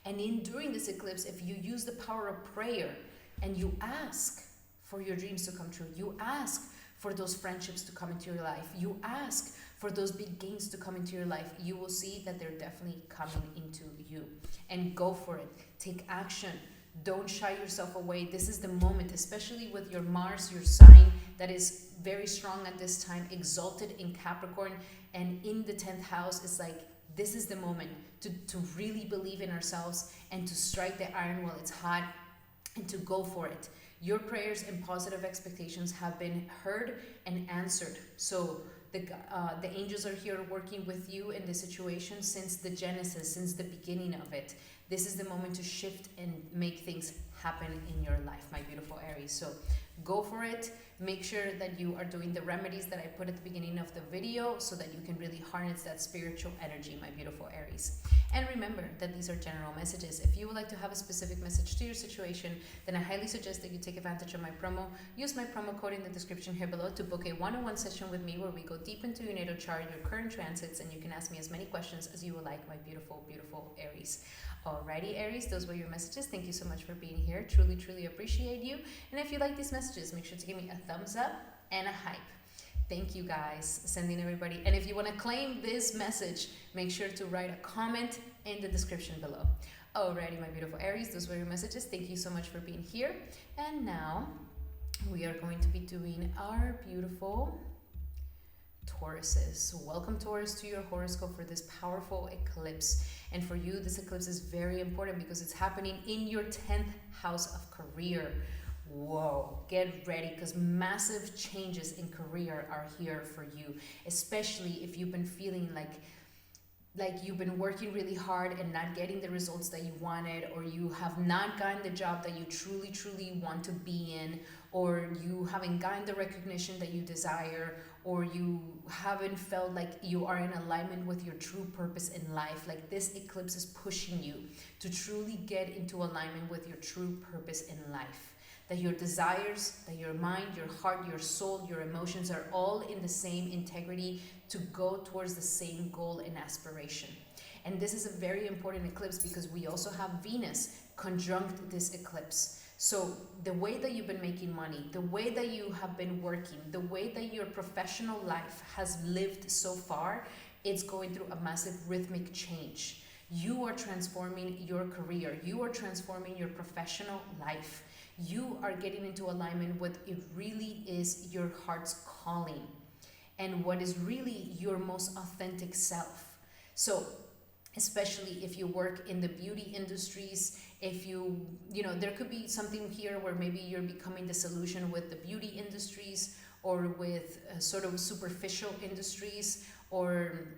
And during this eclipse, if you use the power of prayer and you ask for your dreams to come true, you ask for those friendships to come into your life, you ask for those big gains to come into your life, you will see that they're definitely coming into you. And go for it. Take action. Don't shy yourself away. This is the moment, especially with your Mars, your sign that is very strong at this time, exalted in Capricorn and in the 10th house. It's like, this is the moment to really believe in ourselves and to strike the iron while it's hot and to go for it. Your prayers and positive expectations have been heard and answered. So the angels are here working with you in this situation since the genesis, since the beginning of it. This is the moment to shift and make things happen in your life, my beautiful Aries. So go for it. Make sure that you are doing the remedies that I put at the beginning of the video so that you can really harness that spiritual energy, my beautiful Aries. And remember that these are general messages. If you would like to have a specific message to your situation, then I highly suggest that you take advantage of my promo. Use my promo code in the description here below to book a one-on-one session with me where we go deep into your natal chart, your current transits, and you can ask me as many questions as you would like, my beautiful, beautiful Aries. Alrighty, Aries, those were your messages. Thank you so much for being here. Truly, truly appreciate you. And if you like these messages, make sure to give me a thumbs up and a hype. Thank you guys, sending everybody. And if you want to claim this message, make sure to write a comment in the description below. Alrighty, my beautiful Aries, those were your messages. Thank you so much for being here. And now we are going to be doing our beautiful Tauruses. So welcome, Taurus, to your horoscope for this powerful eclipse. And for you, this eclipse is very important because it's happening in your 10th house of career. Whoa, get ready, because massive changes in career are here for you, especially if you've been feeling like you've been working really hard and not getting the results that you wanted, or you have not gotten the job that you truly, truly want to be in, or you haven't gotten the recognition that you desire, or you haven't felt like you are in alignment with your true purpose in life. Like, this eclipse is pushing you to truly get into alignment with your true purpose in life. That your desires, that your mind, your heart, your soul, your emotions are all in the same integrity to go towards the same goal and aspiration. And this is a very important eclipse because we also have Venus conjunct this eclipse. So the way that you've been making money, the way that you have been working, the way that your professional life has lived so far, it's going through a massive rhythmic change. You are transforming your career. You are transforming your professional life. You are getting into alignment with it really is your heart's calling and what is really your most authentic self. So especially if you work in the beauty industries, if you know, there could be something here where maybe you're becoming the solution with the beauty industries or with sort of superficial industries or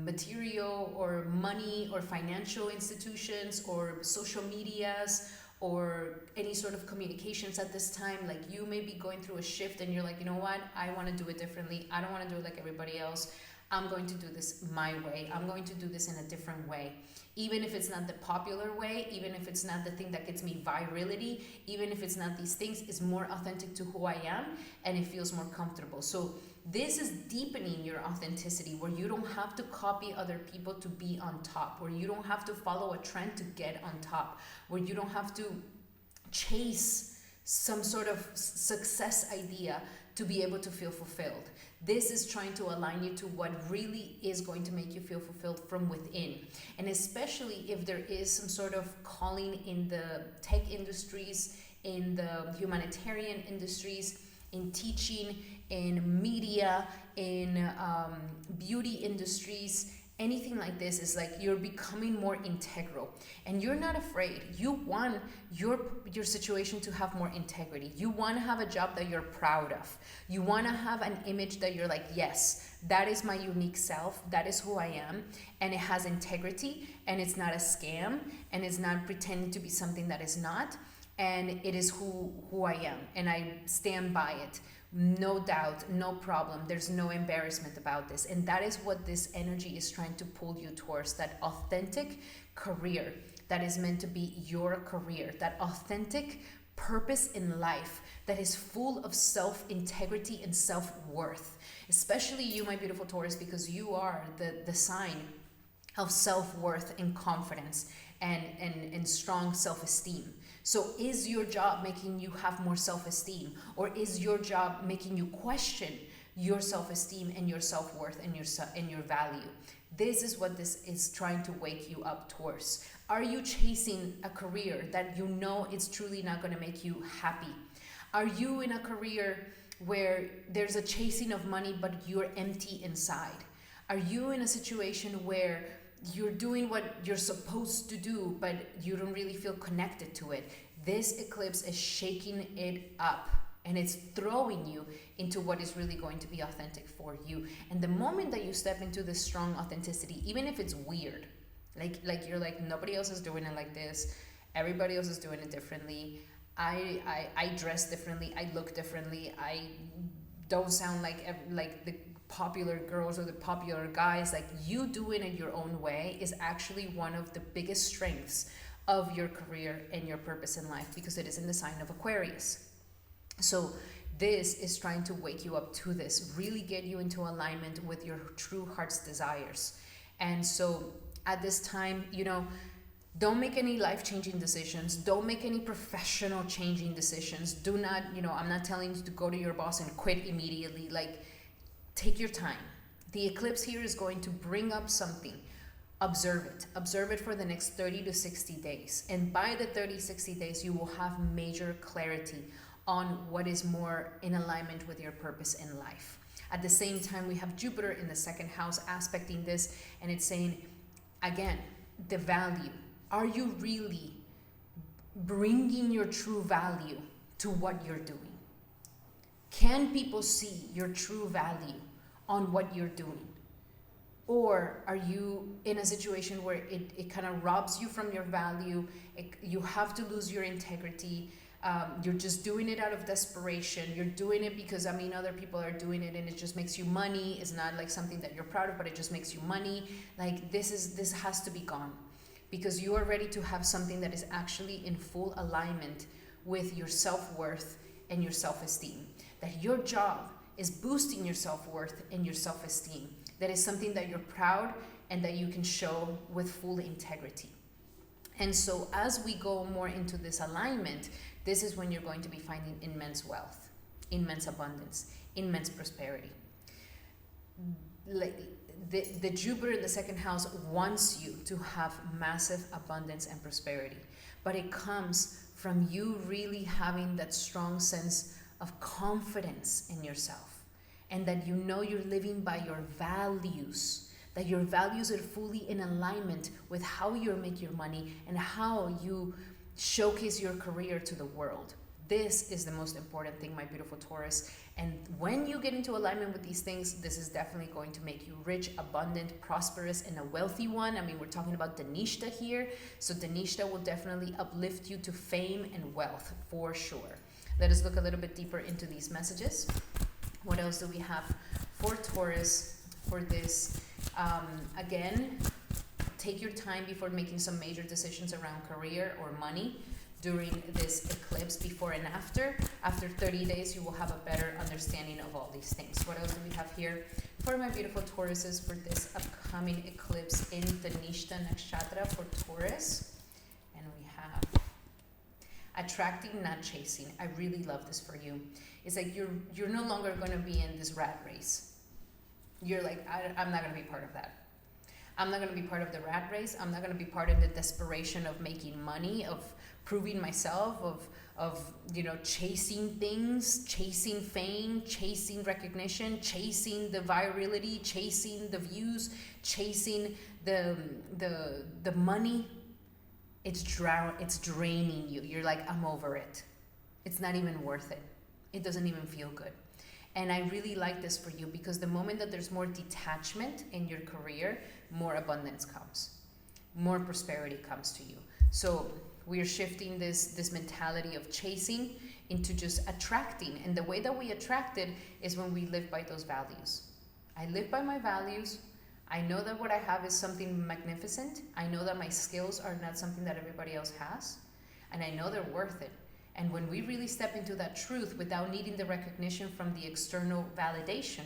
material or money or financial institutions or social medias or any sort of communications at this time. Like, you may be going through a shift and you're like, you know what, I want to do it differently. I don't want to do it like everybody else. I'm going to do this my way. I'm going to do this in a different way. Even if it's not the popular way, even if it's not the thing that gets me virality, even if it's not these things, it's more authentic to who I am and it feels more comfortable. So this is deepening your authenticity, where you don't have to copy other people to be on top, where you don't have to follow a trend to get on top, where you don't have to chase some sort of success idea to be able to feel fulfilled. This is trying to align you to what really is going to make you feel fulfilled from within. And especially if there is some sort of calling in the tech industries, in the humanitarian industries, in teaching, in media, in beauty industries, anything like this is like you're becoming more integral and you're not afraid. You want your situation to have more integrity. You want to have a job that you're proud of. You want to have an image that you're like, yes, that is my unique self. That is who I am. And it has integrity and it's not a scam and it's not pretending to be something that is not. And it is who I am. And I stand by it. No doubt, no problem. There's no embarrassment about this. And that is what this energy is trying to pull you towards, that authentic career that is meant to be your career, that authentic purpose in life that is full of self-integrity and self-worth. Especially you, my beautiful Taurus, because you are the sign of self-worth and confidence and strong self-esteem. So is your job making you have more self-esteem, or is your job making you question your self-esteem and your self-worth and your value? This is what this is trying to wake you up towards. Are you chasing a career that you know is truly not going to make you happy? Are you in a career where there's a chasing of money but you're empty inside? Are you in a situation where you're doing what you're supposed to do, but you don't really feel connected to it? This eclipse is shaking it up and it's throwing you into what is really going to be authentic for you. And the moment that you step into this strong authenticity, even if it's weird, like you're like, nobody else is doing it like this, everybody else is doing it differently, I dress differently, I look differently, I don't sound like the popular girls or the popular guys. Like, you doing it your own way is actually one of the biggest strengths of your career and your purpose in life, because it is in the sign of Aquarius. So this is trying to wake you up to this, really get you into alignment with your true heart's desires. And so at this time, don't make any life-changing decisions. Don't make any professional changing decisions. Do not, I'm not telling you to go to your boss and quit immediately. Like, take your time. The eclipse here is going to bring up something. Observe it. Observe it for the next 30 to 60 days. And by the 30, 60 days, you will have major clarity on what is more in alignment with your purpose in life. At the same time, we have Jupiter in the second house aspecting this, and it's saying, again, the value. Are you really bringing your true value to what you're doing? Can people see your true value on what you're doing? Or are you in a situation where it kind of robs you from your value? You have to lose your integrity. You're just doing it out of desperation. You're doing it because, other people are doing it and it just makes you money. It's not like something that you're proud of, but it just makes you money. Like, this has to be gone, because you are ready to have something that is actually in full alignment with your self-worth and your self-esteem. That your job is boosting your self-worth and your self-esteem. That is something that you're proud and that you can show with full integrity. And so as we go more into this alignment, this is when you're going to be finding immense wealth, immense abundance, immense prosperity. Like the Jupiter in the second house wants you to have massive abundance and prosperity, but it comes from you really having that strong sense of confidence in yourself, and that you're living by your values, that your values are fully in alignment with how you make your money and how you showcase your career to the world. This is the most important thing, my beautiful Taurus. And when you get into alignment with these things, this is definitely going to make you rich, abundant, prosperous, and a wealthy one. We're talking about Dhanishta here. So Dhanishta will definitely uplift you to fame and wealth for sure. Let us look a little bit deeper into these messages. What else do we have for Taurus for this? Again, take your time before making some major decisions around career or money during this eclipse, before and after. After 30 days, you will have a better understanding of all these things. What else do we have here for my beautiful Tauruses for this upcoming eclipse in Dhanishta Nakshatra for Taurus? And we have Attracting, not chasing. I really love this for you. It's like you're no longer going to be in this rat race. You're like, I'm not going to be part of that. I'm not going to be part of the rat race. I'm not going to be part of the desperation of making money, of proving myself, of chasing things, chasing fame, chasing recognition, chasing the virality, chasing the views, chasing the money. It's draining you. You're like, I'm over it. It's not even worth it. It doesn't even feel good. And I really like this for you because the moment that there's more detachment in your career, more abundance comes, more prosperity comes to you. So we're shifting this mentality of chasing into just attracting. And the way that we attract it is when we live by those values. I live by my values. I know that what I have is something magnificent. I know that my skills are not something that everybody else has. And I know they're worth it. And when we really step into that truth without needing the recognition from the external validation,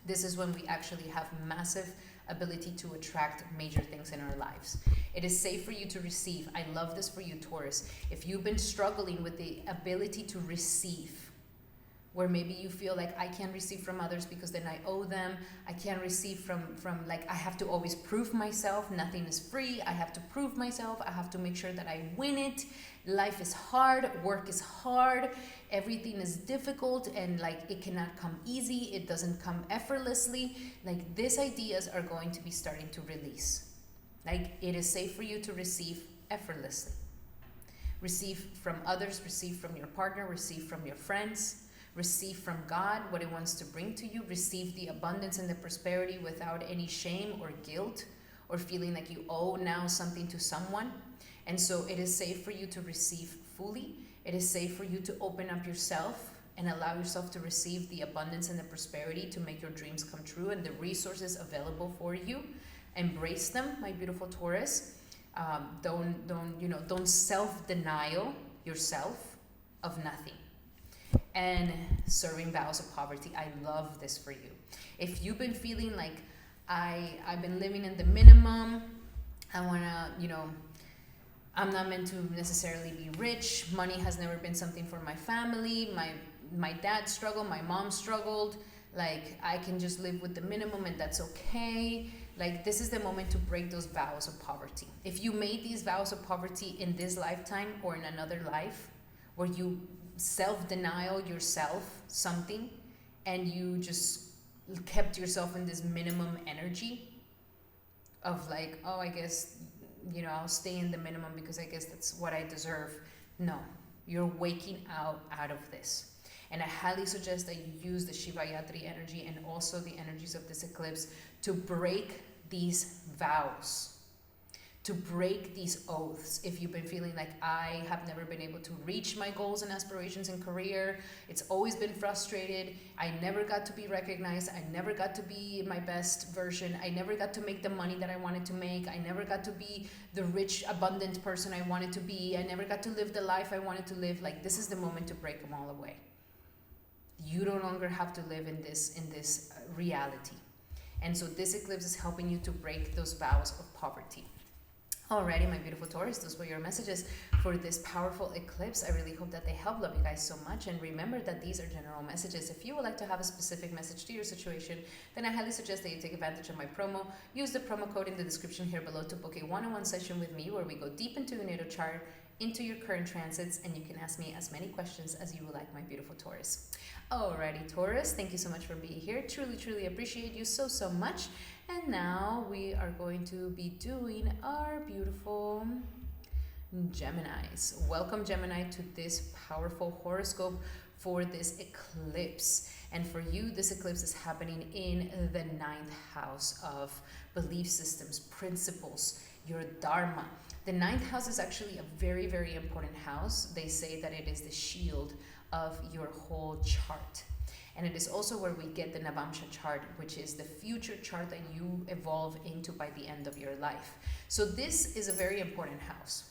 this is when we actually have massive ability to attract major things in our lives. It is safe for you to receive. I love this for you, Taurus. If you've been struggling with the ability to receive, where maybe you feel like I can't receive from others because then I owe them. I can't receive from like I have to always prove myself. Nothing is free. I have to prove myself. I have to make sure that I win it. Life is hard. Work is hard. Everything is difficult and like it cannot come easy. It doesn't come effortlessly. Like these ideas are going to be starting to release. Like it is safe for you to receive effortlessly. Receive from others. Receive from your partner. Receive from your friends. Receive from God what it wants to bring to you. Receive the abundance and the prosperity without any shame or guilt or feeling like you owe now something to someone. And so it is safe for you to receive fully. It is safe for you to open up yourself and allow yourself to receive the abundance and the prosperity to make your dreams come true and the resources available for you. Embrace them, my beautiful Taurus. Don't self-denial yourself of nothing. And serving vows of poverty. I love this for you. If you've been feeling like I've been living in the minimum, I want to, I'm not meant to necessarily be rich. Money has never been something for my family. My dad struggled, my mom struggled. Like I can just live with the minimum and that's okay. Like this is the moment to break those vows of poverty. If you made these vows of poverty in this lifetime or in another life, where you self-denial yourself something and you just kept yourself in this minimum energy of like, oh, I guess, I'll stay in the minimum because I guess that's what I deserve. No, you're waking out of this. And I highly suggest that you use the Shivarti energy and also the energies of this eclipse to break these vows, to break these oaths. If you've been feeling like I have never been able to reach my goals and aspirations in career, it's always been frustrated, I never got to be recognized, I never got to be my best version, I never got to make the money that I wanted to make, I never got to be the rich, abundant person I wanted to be, I never got to live the life I wanted to live, like this is the moment to break them all away. You no longer have to live in this reality. And so this eclipse is helping you to break those vows of poverty. Alrighty, my beautiful Taurus, those were your messages for this powerful eclipse. I really hope that they help. Love you guys so much. And remember that these are general messages. If you would like to have a specific message to your situation, then I highly suggest that you take advantage of my promo. Use the promo code in the description here below to book a one-on-one session with me where we go deep into your natal chart, into your current transits, and you can ask me as many questions as you would like, my beautiful Taurus. Alrighty, Taurus, thank you so much for being here. Truly, truly appreciate you so, so much. And now we are going to be doing our beautiful Geminis. Welcome, Gemini, to this powerful horoscope for this eclipse. And for you, this eclipse is happening in the 9th house of belief systems, principles, your dharma. The 9th house is actually a very, very important house. They say that it is the shield of your whole chart. And it is also where we get the Navamsha chart, which is the future chart that you evolve into by the end of your life. So this is a very important house.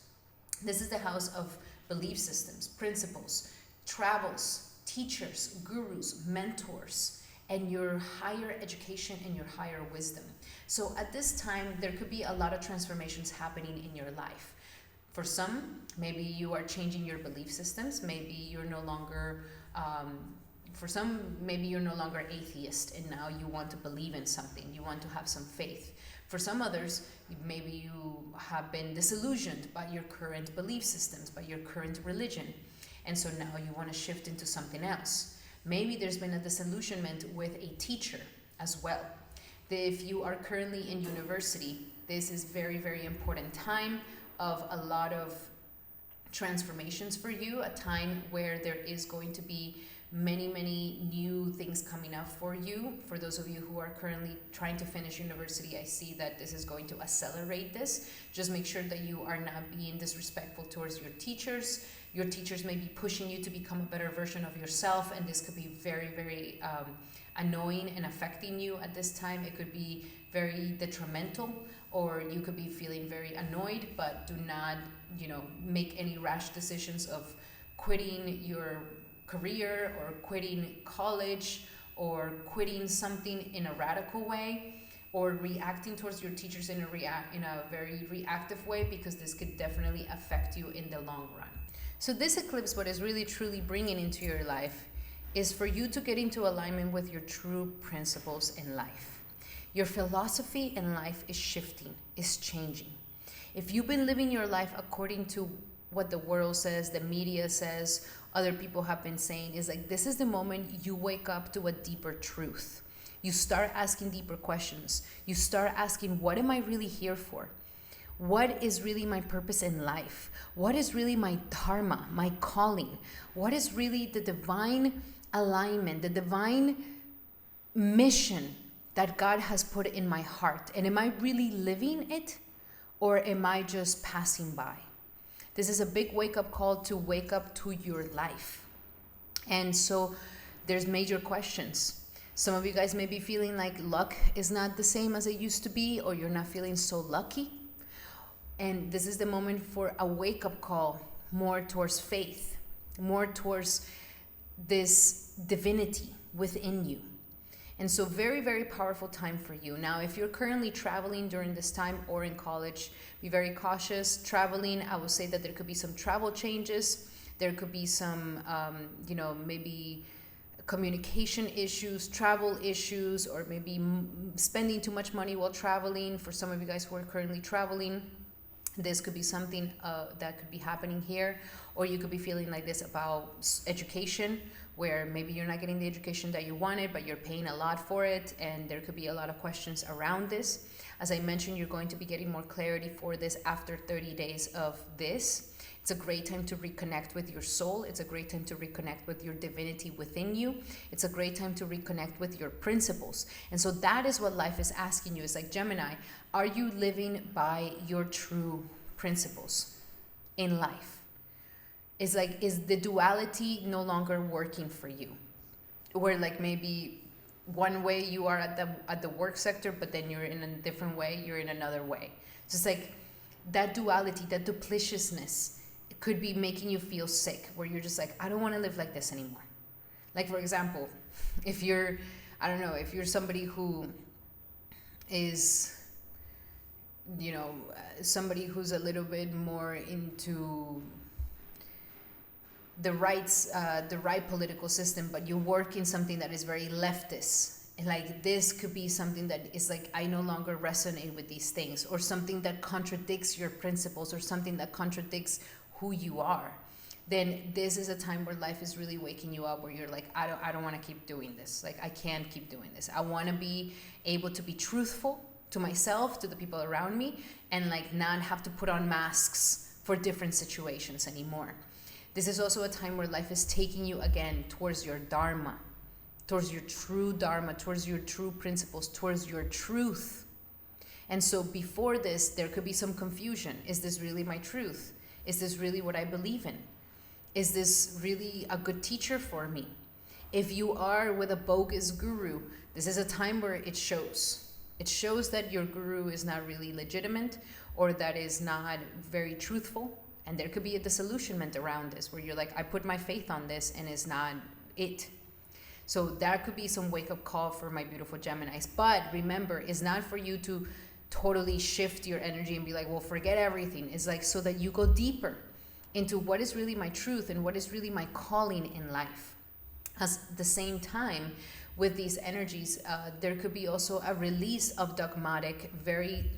This is the house of belief systems, principles, travels, teachers, gurus, mentors, and your higher education and your higher wisdom. So at this time, there could be a lot of transformations happening in your life. For some, maybe you are changing your belief systems. Maybe you're no longer, for some, maybe you're no longer atheist and now you want to believe in something. You want to have some faith. For some others, maybe you have been disillusioned by your current belief systems, by your current religion. And so now you want to shift into something else. Maybe there's been a disillusionment with a teacher as well. If you are currently in university, this is very, very important time of a lot of transformations for you, a time where there is going to be many, many new things coming up for you. For those of you who are currently trying to finish university, I see that this is going to accelerate this. Just make sure that you are not being disrespectful towards your teachers. Your teachers may be pushing you to become a better version of yourself, and this could be very, very annoying and affecting you at this time. It could be very detrimental, or you could be feeling very annoyed, but do not, make any rash decisions of quitting your career or quitting college or quitting something in a radical way, or reacting towards your teachers in a very reactive way, because this could definitely affect you in the long run. So this eclipse, what is really truly bringing into your life is for you to get into alignment with your true principles in life. Your philosophy in life is shifting, is changing. If you've been living your life according to what the world says, the media says, other people have been saying, is like, this is the moment you wake up to a deeper truth. You start asking deeper questions. You start asking, what am I really here for? What is really my purpose in life? What is really my dharma, my calling? What is really the divine alignment, the divine mission that God has put in my heart? And am I really living it, or am I just passing by? This is a big wake-up call to wake up to your life. And so there's major questions. Some of you guys may be feeling like luck is not the same as it used to be, or you're not feeling so lucky. And this is the moment for a wake-up call, more towards faith, more towards this divinity within you. And so very, very powerful time for you. Now, if you're currently traveling during this time or in college, be very cautious. Traveling, I would say that there could be some travel changes. There could be some, maybe communication issues, travel issues, or maybe spending too much money while traveling. For some of you guys who are currently traveling, this could be something that could be happening here. Or you could be feeling like this about education, where maybe you're not getting the education that you wanted, but you're paying a lot for it, and there could be a lot of questions around this. As I mentioned, you're going to be getting more clarity for this after 30 days of this. It's a great time to reconnect with your soul. It's a great time to reconnect with your divinity within you. It's a great time to reconnect with your principles. And so that is what life is asking you. It's like, Gemini, are you living by your true principles in life? It's like, is the duality no longer working for you? Where like maybe one way you are at the work sector, but then you're in a different way, you're in another way. So it's like that duality, that dupliciousness, it could be making you feel sick, where you're just like, I don't want to live like this anymore. Like, for example, if you're somebody who is, somebody who's a little bit more into the right political system, but you work in something that is very leftist. And like, this could be something that is like, I no longer resonate with these things, or something that contradicts your principles, or something that contradicts who you are. Then this is a time where life is really waking you up, where you're like, I don't want to keep doing this. Like, I can't keep doing this. I want to be able to be truthful to myself, to the people around me, and like not have to put on masks for different situations anymore. This is also a time where life is taking you again towards your dharma, towards your true dharma, towards your true principles, towards your truth. And so before this, there could be some confusion. Is this really my truth? Is this really what I believe in? Is this really a good teacher for me? If you are with a bogus guru, this is a time where it shows. It shows that your guru is not really legitimate, or that is not very truthful. And there could be a disillusionment around this, where you're like, I put my faith on this and it's not it. So that could be some wake-up call for my beautiful Geminis. But remember, it's not for you to totally shift your energy and be like, well, forget everything. It's like so that you go deeper into what is really my truth and what is really my calling in life. At the same time, with these energies, there could be also a release of dogmatic, very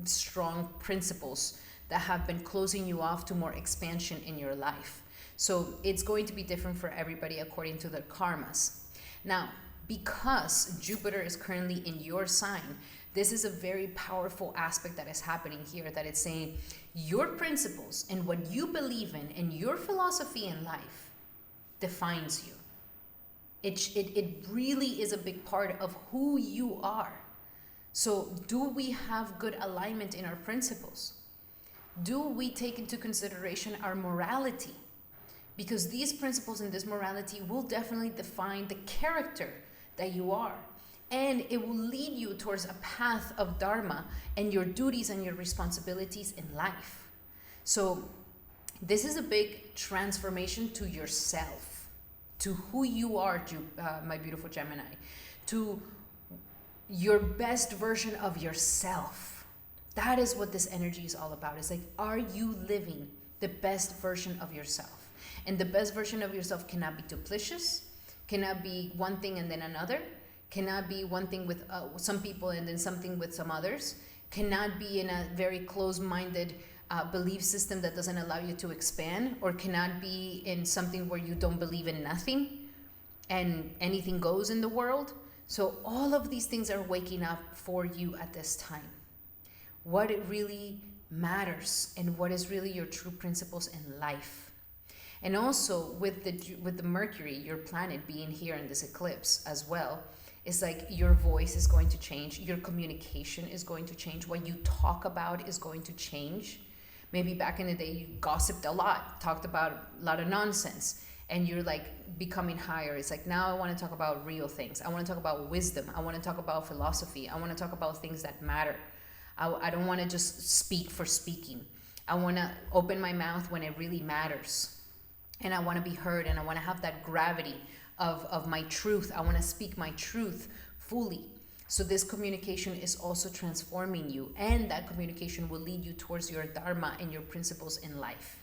strong principles that have been closing you off to more expansion in your life. So it's going to be different for everybody according to their karmas. Now, because Jupiter is currently in your sign, this is a very powerful aspect that is happening here, that it's saying your principles and what you believe in and your philosophy in life defines you. It really is a big part of who you are. So do we have good alignment in our principles? Do we take into consideration our morality? Because these principles and this morality will definitely define the character that you are. And it will lead you towards a path of dharma and your duties and your responsibilities in life. So this is a big transformation to yourself, to who you are, my beautiful Gemini, to your best version of yourself. That is what this energy is all about. It's like, are you living the best version of yourself? And the best version of yourself cannot be duplicitous, cannot be one thing and then another, cannot be one thing with some people and then something with some others, cannot be in a very closed-minded belief system that doesn't allow you to expand, or cannot be in something where you don't believe in nothing and anything goes in the world. So all of these things are waking up for you at this time. What it really matters and what is really your true principles in life. And also with the Mercury, your planet, being here in this eclipse as well, it's like your voice is going to change, your communication is going to change, what you talk about is going to change. Maybe back in the day you gossiped a lot, talked about a lot of nonsense, and you're like becoming higher. It's like, now I want to talk about real things. I want to talk about wisdom. I want to talk about philosophy. I want to talk about things that matter. I don't want to just speak for speaking. I want to open my mouth when it really matters. And I want to be heard, and I want to have that gravity of my truth. I want to speak my truth fully. So this communication is also transforming you, and that communication will lead you towards your dharma and your principles in life.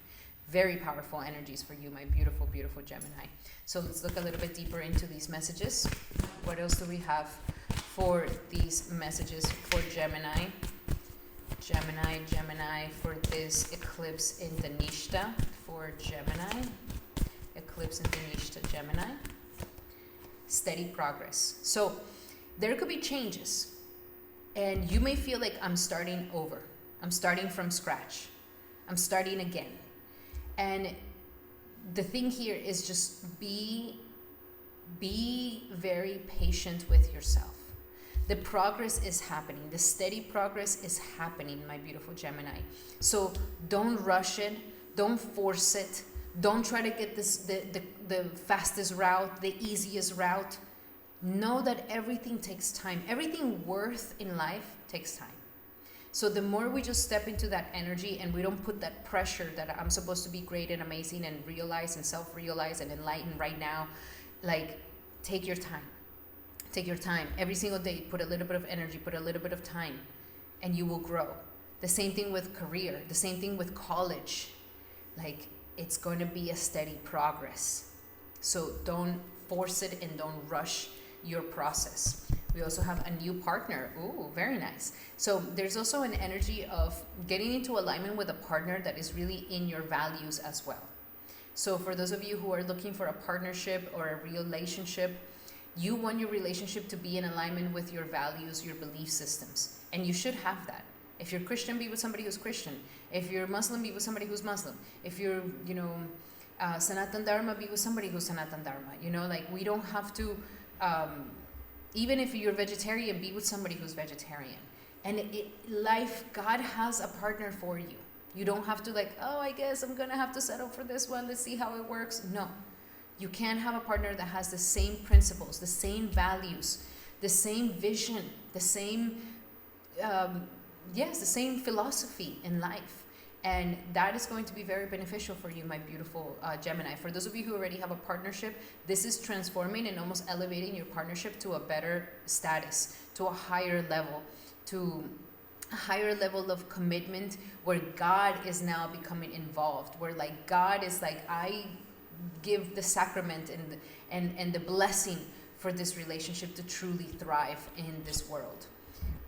Very powerful energies for you, my beautiful, beautiful Gemini. So let's look a little bit deeper into these messages. What else do we have for these messages for Gemini? Gemini for this eclipse in Dhanishta for Gemini. Eclipse in Dhanishta, Gemini. Steady progress. So there could be changes, and you may feel like, I'm starting over. I'm starting from scratch. I'm starting again. And the thing here is just be very patient with yourself. The progress is happening. The steady progress is happening, my beautiful Gemini. So don't rush it. Don't force it. Don't try to get the fastest route, the easiest route. Know that everything takes time. Everything worth in life takes time. So the more we just step into that energy and we don't put that pressure that I'm supposed to be great and amazing and realize and self-realize and enlighten right now, like, take your time. Take your time. Every single day, put a little bit of energy, put a little bit of time, and you will grow. The same thing with career, the same thing with college. Like, it's going to be a steady progress. So don't force it and don't rush your process. We also have a new partner. Ooh, very nice. So there's also an energy of getting into alignment with a partner that is really in your values as well. So for those of you who are looking for a partnership or a relationship, you want your relationship to be in alignment with your values, your belief systems. And you should have that. If you're Christian, be with somebody who's Christian. If you're Muslim, be with somebody who's Muslim. If you're, Sanatan Dharma, be with somebody who's Sanatan Dharma. Like, we don't have to, even if you're vegetarian, be with somebody who's vegetarian. And life, God has a partner for you. You don't have to I guess I'm going to have to settle for this one. Let's see how it works. No. You can have a partner that has the same principles, the same values, the same vision, the same, the same philosophy in life. And that is going to be very beneficial for you, my beautiful Gemini. For those of you who already have a partnership, this is transforming and almost elevating your partnership to a better status, to a higher level, to a higher level of commitment where God is now becoming involved, where like God is like, I give the sacrament and the blessing for this relationship to truly thrive in this world.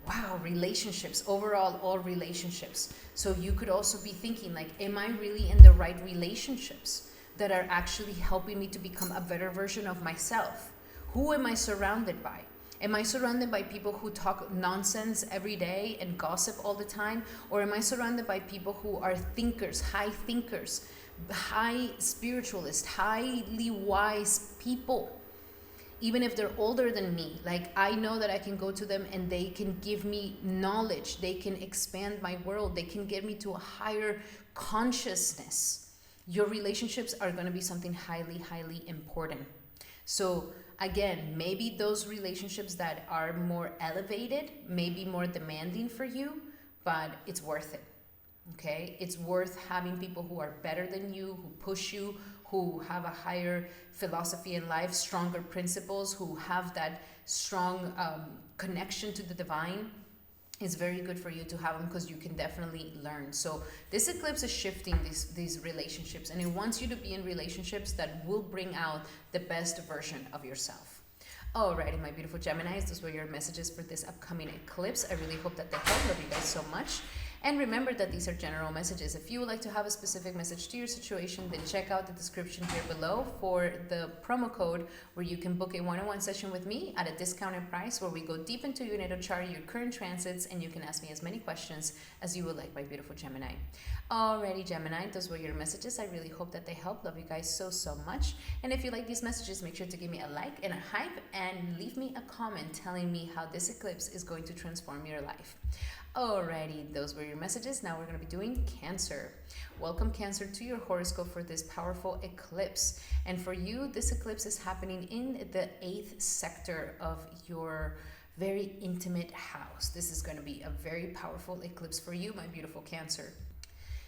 Wow, relationships, overall, all relationships. So you could also be thinking like, am I really in the right relationships that are actually helping me to become a better version of myself? Who am I surrounded by? Am I surrounded by people who talk nonsense every day and gossip all the time? Or am I surrounded by people who are thinkers, high spiritualists, highly wise people? Even if they're older than me, like I know that I can go to them and they can give me knowledge. They can expand my world. They can get me to a higher consciousness. Your relationships are going to be something highly, highly important. So again, maybe those relationships that are more elevated, maybe more demanding for you, but it's worth it. Okay? It's worth having people who are better than you, who push you, who have a higher philosophy in life, stronger principles, who have that strong connection to the divine. It's very good for you to have them because you can definitely learn. So this eclipse is shifting these relationships, and it wants you to be in relationships that will bring out the best version of yourself. Alrighty, my beautiful Geminis, those were your messages for this upcoming eclipse. I really hope that they help. Love you guys so much. And remember that these are general messages. If you would like to have a specific message to your situation, then check out the description here below for the promo code where you can book a one-on-one session with me at a discounted price where we go deep into your natal chart, your current transits, and you can ask me as many questions as you would like, my beautiful Gemini. Alrighty, Gemini, those were your messages. I really hope that they help. Love you guys so, so much. And if you like these messages, make sure to give me a like and a hype and leave me a comment telling me how this eclipse is going to transform your life. Alrighty, those were your messages. Now we're going to be doing Cancer. Welcome, Cancer, to your horoscope for this powerful eclipse. And for you, this eclipse is happening in the 8th sector of your very intimate house. This is going to be a very powerful eclipse for you, my beautiful Cancer.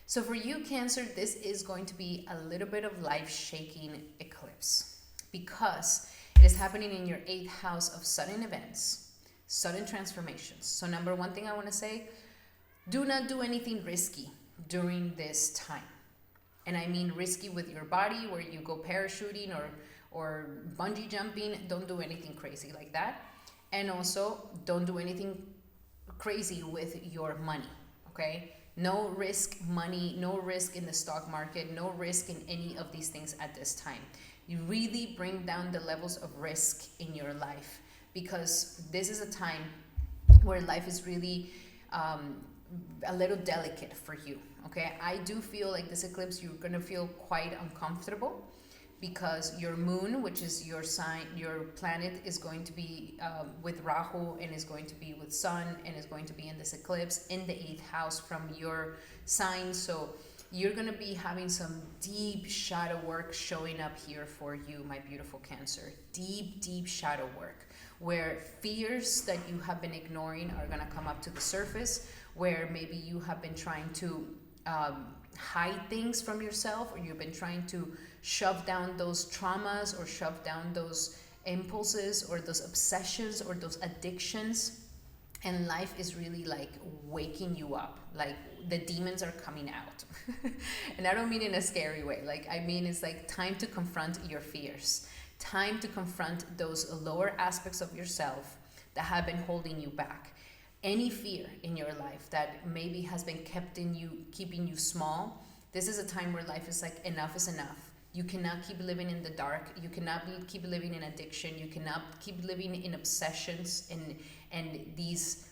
So for you, Cancer, this is going to be a little bit of life-shaking eclipse because it is happening in your 8th house of sudden events, sudden transformations. So number one thing I want to say, do not do anything risky during this time. And I mean risky with your body, where you go parachuting or bungee jumping. Don't do anything crazy like that. And also don't do anything crazy with your money, okay? No risk money, no risk in the stock market, no risk in any of these things at this time. You really bring down the levels of risk in your life, because this is a time where life is really a little delicate for you, okay? I do feel like this eclipse, you're going to feel quite uncomfortable because your moon, which is your sign, your planet, is going to be with Rahu and is going to be with Sun and is going to be in this eclipse in the 8th house from your sign. So you're going to be having some deep shadow work showing up here for you, my beautiful Cancer. Deep, deep shadow work, where fears that you have been ignoring are going to come up to the surface, where maybe you have been trying to hide things from yourself, or you've been trying to shove down those traumas or shove down those impulses or those obsessions or those addictions. And life is really like waking you up, like the demons are coming out. And I don't mean in a scary way. Like, I mean, it's like time to confront your fears, time to confront those lower aspects of yourself that have been holding you back. Any fear in your life that maybe has been kept in you, keeping you small, this is a time where life is like, enough is enough. You cannot keep living in the dark. You cannot keep living in addiction. You cannot keep living in obsessions and these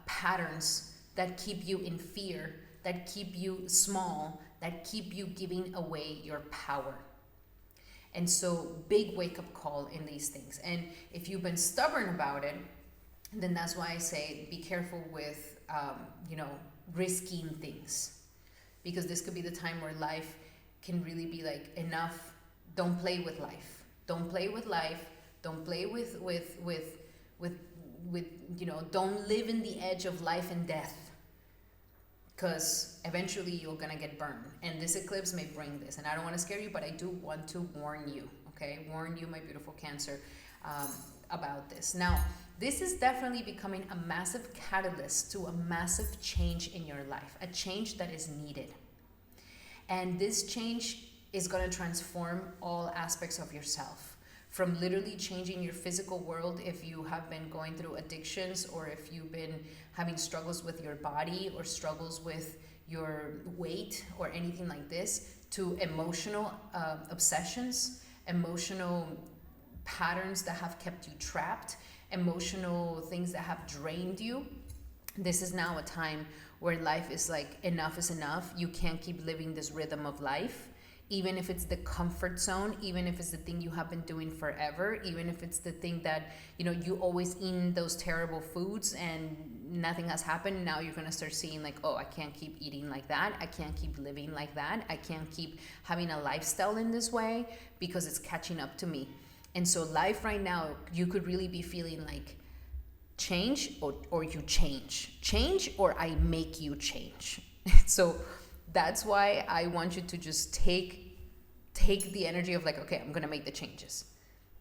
patterns that keep you in fear, that keep you small, that keep you giving away your power. And so big wake-up call in these things. And if you've been stubborn about it, then that's why I say be careful with, risking things. Because this could be the time where life can really be like, enough, don't play with life. Don't play with life. Don't play with don't live in the edge of life and death. Because eventually you're going to get burned. And this eclipse may bring this. And I don't want to scare you, but I do want to warn you, okay? Warn you, my beautiful Cancer, about this. Now, This is definitely becoming a massive catalyst to a massive change in your life, a change that is needed. And this change is going to transform all aspects of yourself, from literally changing your physical world if you have been going through addictions, or if you've been having struggles with your body or struggles with your weight or anything like this, to emotional obsessions, emotional patterns that have kept you trapped, emotional things that have drained you. This is now a time where life is like, enough is enough. You can't keep living this rhythm of life, even if it's the comfort zone, even if it's the thing you have been doing forever, even if it's the thing that, you know, you always eat those terrible foods and nothing has happened. Now you're going to start seeing like, oh, I can't keep eating like that. I can't keep living like that. I can't keep having a lifestyle in this way because it's catching up to me. And so life right now, you could really be feeling like, change or you change or I make you change. So that's why I want you to just take the energy of like, okay, I'm gonna make the changes.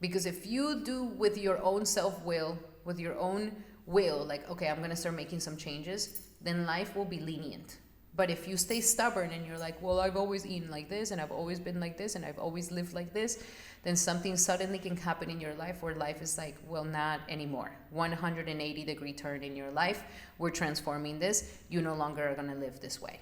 Because if you do with your own self-will, with your own will, like, okay, I'm gonna start making some changes, then life will be lenient. But if you stay stubborn and you're like, well, I've always eaten like this and I've always been like this and I've always lived like this, then something suddenly can happen in your life where life is like, well, not anymore. 180-degree turn in your life. We're transforming this. You no longer are going to live this way.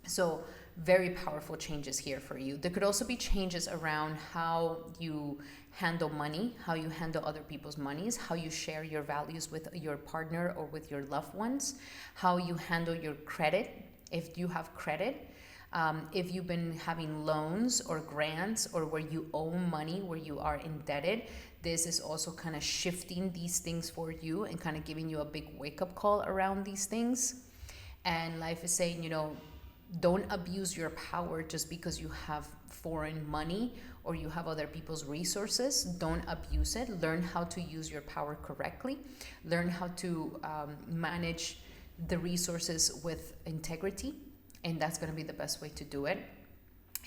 So very powerful changes here for you. There could also be changes around how you handle money, how you handle other people's monies, how you share your values with your partner or with your loved ones, how you handle your credit, if you have credit. If you've been having loans or grants, or where you owe money, where you are indebted, this is also kind of shifting these things for you and kind of giving you a big wake-up call around these things. And life is saying, you know, don't abuse your power just because you have foreign money or you have other people's resources. Don't abuse it. Learn how to use your power correctly. Learn how to manage the resources with integrity. And that's going to be the best way to do it.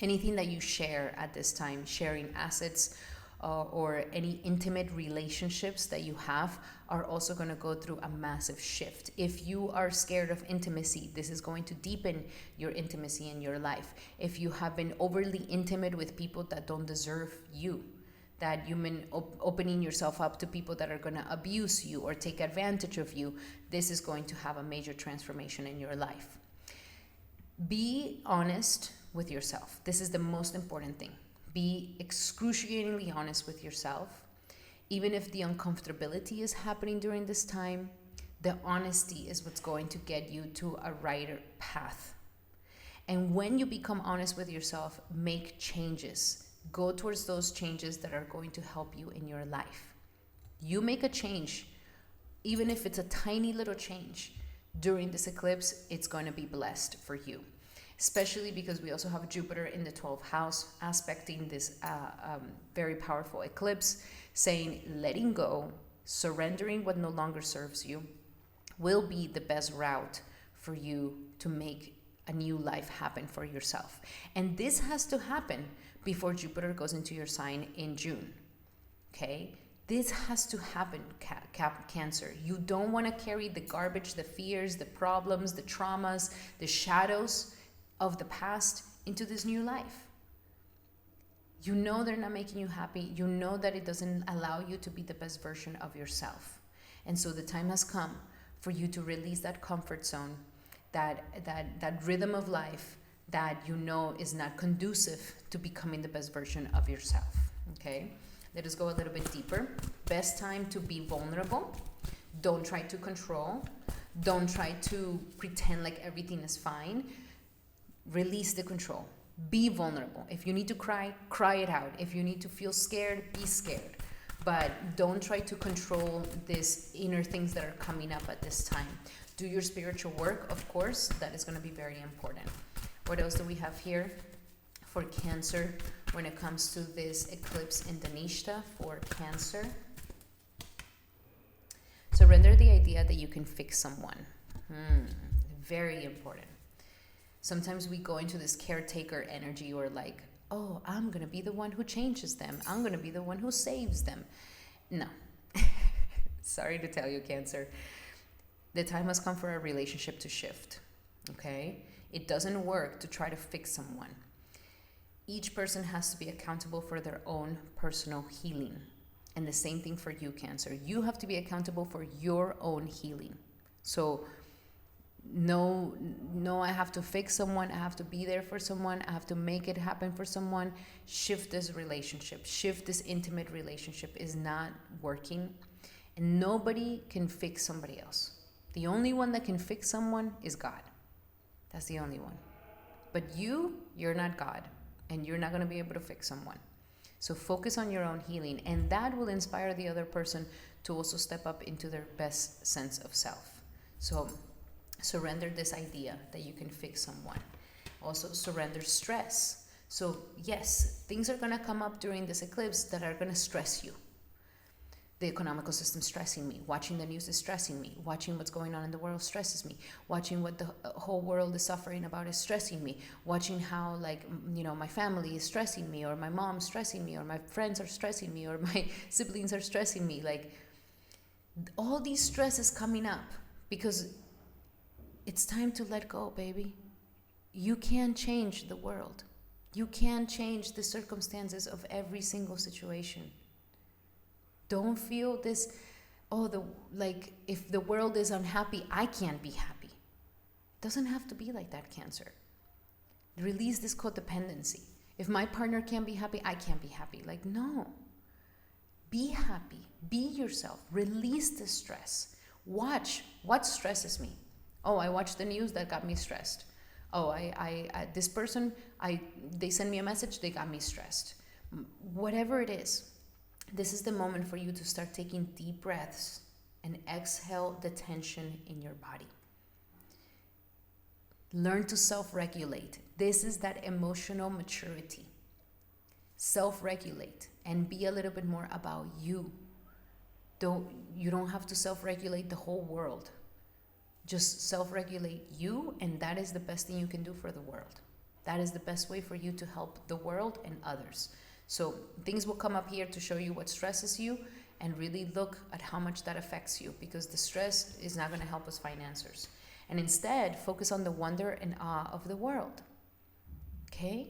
Anything that you share at this time, sharing assets or any intimate relationships that you have, are also going to go through a massive shift. If you are scared of intimacy, this is going to deepen your intimacy in your life. If you have been overly intimate with people that don't deserve you, that you've been opening yourself up to people that are going to abuse you or take advantage of you, this is going to have a major transformation in your life. Be honest with yourself. This is the most important thing. Be excruciatingly honest with yourself. Even if the uncomfortability is happening during this time, the honesty is what's going to get you to a righter path. And when you become honest with yourself, make changes. Go towards those changes that are going to help you in your life. You make a change, even if it's a tiny little change, during this eclipse, it's going to be blessed for you. Especially because we also have Jupiter in the 12th house aspecting this very powerful eclipse, saying letting go, surrendering what no longer serves you, will be the best route for you to make a new life happen for yourself. And this has to happen before Jupiter goes into your sign in June. Okay? This has to happen, Cancer. You don't want to carry the garbage, the fears, the problems, the traumas, the shadows of the past into this new life. You know they're not making you happy. You know that it doesn't allow you to be the best version of yourself. And so the time has come for you to release that comfort zone, that rhythm of life that you know is not conducive to becoming the best version of yourself. Okay? Let us go a little bit deeper. Best time to be vulnerable. Don't try to control. Don't try to pretend like everything is fine. Release the control. Be vulnerable. If you need to cry, cry it out. If you need to feel scared, be scared. But don't try to control these inner things that are coming up at this time. Do your spiritual work, of course. That is going to be very important. What else do we have here for Cancer when it comes to this eclipse in Dhanishta for Cancer? Surrender the idea that you can fix someone. Very important. Sometimes we go into this caretaker energy, or like, oh, I'm going to be the one who changes them. I'm going to be the one who saves them. No. Sorry to tell you, Cancer. The time has come for a relationship to shift, okay? It doesn't work to try to fix someone. Each person has to be accountable for their own personal healing. And the same thing for you, Cancer. You have to be accountable for your own healing. So no, I have to fix someone. I have to be there for someone. I have to make it happen for someone. Shift this relationship. Shift this intimate relationship is not working. And nobody can fix somebody else. The only one that can fix someone is God. That's the only one. But you're not God. And you're not going to be able to fix someone. So focus on your own healing. And that will inspire the other person to also step up into their best sense of self. So surrender this idea that you can fix someone. Also surrender stress. So yes, things are going to come up during this eclipse that are going to stress you. The economical system stressing me. Watching the news is stressing me. Watching what's going on in the world stresses me. Watching what the whole world is suffering about is stressing me. Watching how, my family is stressing me, or my mom's stressing me, or my friends are stressing me, or my siblings are stressing me. All these stress is coming up because it's time to let go, baby. You can't change the world. You can't change the circumstances of every single situation. Don't feel this, if the world is unhappy, I can't be happy. Doesn't have to be like that, Cancer. Release this codependency. If my partner can't be happy, I can't be happy. No. Be happy. Be yourself. Release the stress. Watch what stresses me. Oh, I watched the news, that got me stressed. Oh, this person, they send me a message, they got me stressed. Whatever it is. This is the moment for you to start taking deep breaths and exhale the tension in your body. Learn to self-regulate. This is that emotional maturity. Self-regulate and be a little bit more about you. You don't have to self-regulate the whole world. Just self-regulate you, and that is the best thing you can do for the world. That is the best way for you to help the world and others. So things will come up here to show you what stresses you, and really look at how much that affects you, because the stress is not going to help us find answers. And instead, focus on the wonder and awe of the world. Okay?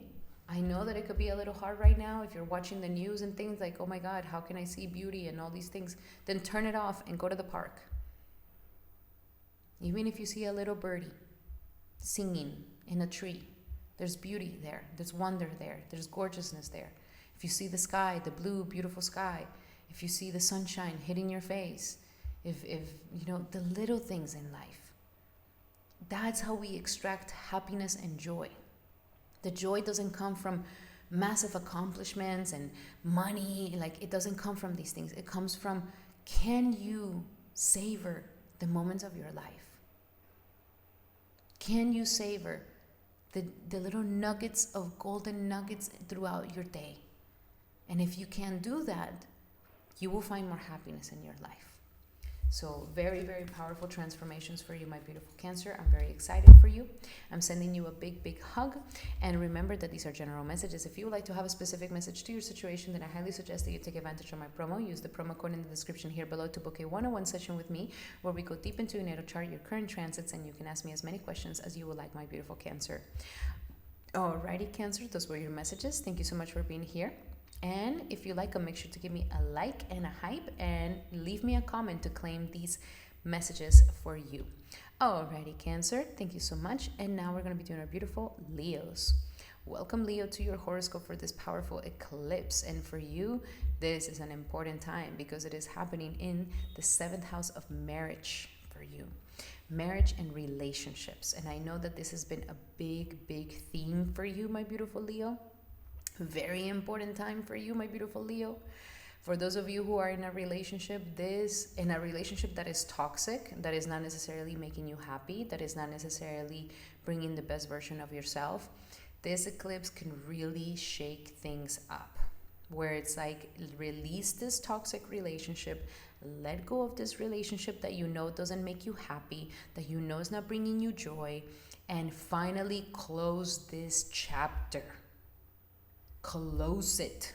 I know that it could be a little hard right now if you're watching the news and things like, oh my God, how can I see beauty and all these things? Then turn it off and go to the park. Even if you see a little birdie singing in a tree, there's beauty there. There's wonder there. There's gorgeousness there. If you see the sky, the blue, beautiful sky, if you see the sunshine hitting your face, if the little things in life, that's how we extract happiness and joy. The joy doesn't come from massive accomplishments and money. It doesn't come from these things. It comes from, can you savor the moments of your life? Can you savor the little nuggets of golden nuggets throughout your day? And if you can do that, you will find more happiness in your life. So very, very powerful transformations for you, my beautiful Cancer. I'm very excited for you. I'm sending you a big, big hug. And remember that these are general messages. If you would like to have a specific message to your situation, then I highly suggest that you take advantage of my promo. Use the promo code in the description here below to book a one-on-one session with me, where we go deep into your natal chart, your current transits, and you can ask me as many questions as you would like, my beautiful Cancer. Alrighty, Cancer, those were your messages. Thank you so much for being here. And if you like them, make sure to give me a like and a hype, and leave me a comment to claim these messages for you. Alrighty, Cancer, thank you so much. And now we're going to be doing our beautiful Leos. Welcome, Leo, to your horoscope for this powerful eclipse. And for you, this is an important time because it is happening in the 7th house of marriage for you. Marriage and relationships. And I know that this has been a big, big theme for you, my beautiful Leo. Very important time for you, my beautiful Leo. For those of you who are in a relationship, that is toxic, that is not necessarily making you happy, that is not necessarily bringing the best version of yourself, this eclipse can really shake things up. Where it's release this toxic relationship, let go of this relationship that you know doesn't make you happy, that you know is not bringing you joy, and finally close this chapter. Close it.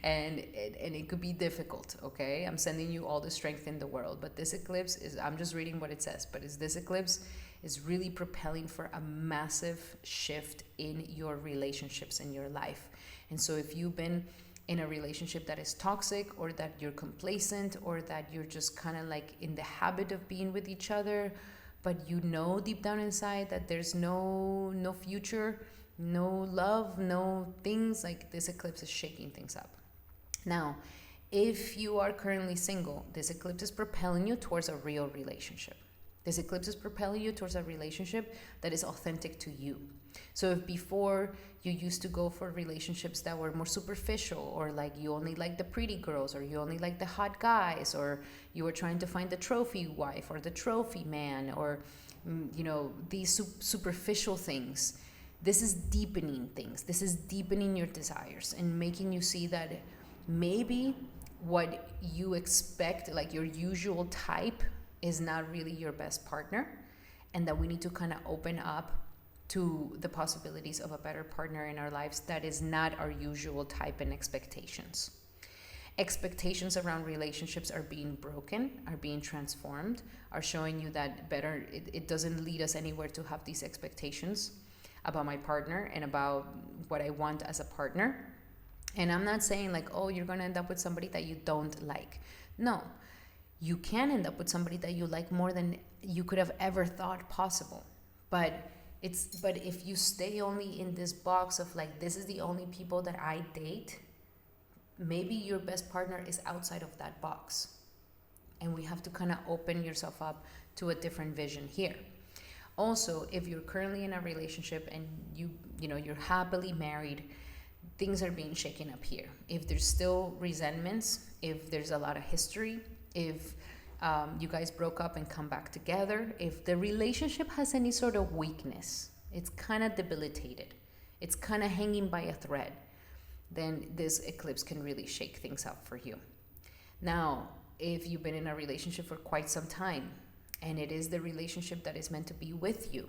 and it could be difficult. Okay, I'm sending you all the strength in the world, but this eclipse is, I'm just reading what it says, but this eclipse is really propelling for a massive shift in your relationships in your life. And so if you've been in a relationship that is toxic, or that you're complacent, or that you're just kind of like in the habit of being with each other, but you know deep down inside that there's no future, no love, no things, like this eclipse is shaking things up. Now, if you are currently single, this eclipse is propelling you towards a real relationship. This eclipse is propelling you towards a relationship that is authentic to you. So if before you used to go for relationships that were more superficial, or like you only like the pretty girls, or you only like the hot guys, or you were trying to find the trophy wife or the trophy man, or these superficial things, this is deepening things. This is deepening your desires and making you see that maybe what you expect, like your usual type, is not really your best partner, and that we need to kind of open up to the possibilities of a better partner in our lives that is not our usual type and expectations. Expectations around relationships are being broken, are being transformed, are showing you that better, it doesn't lead us anywhere to have these expectations about my partner and about what I want as a partner. And I'm not saying like, oh, you're going to end up with somebody that you don't like. No, you can end up with somebody that you like more than you could have ever thought possible. But if you stay only in this box of like, this is the only people that I date, maybe your best partner is outside of that box. And we have to kind of open yourself up to a different vision here. Also, if you're currently in a relationship and you're happily married, things are being shaken up here. If there's still resentments, if there's a lot of history, if you guys broke up and come back together, if the relationship has any sort of weakness, it's kind of debilitated, it's kind of hanging by a thread, then this eclipse can really shake things up for you. Now, if you've been in a relationship for quite some time, and it is the relationship that is meant to be with you,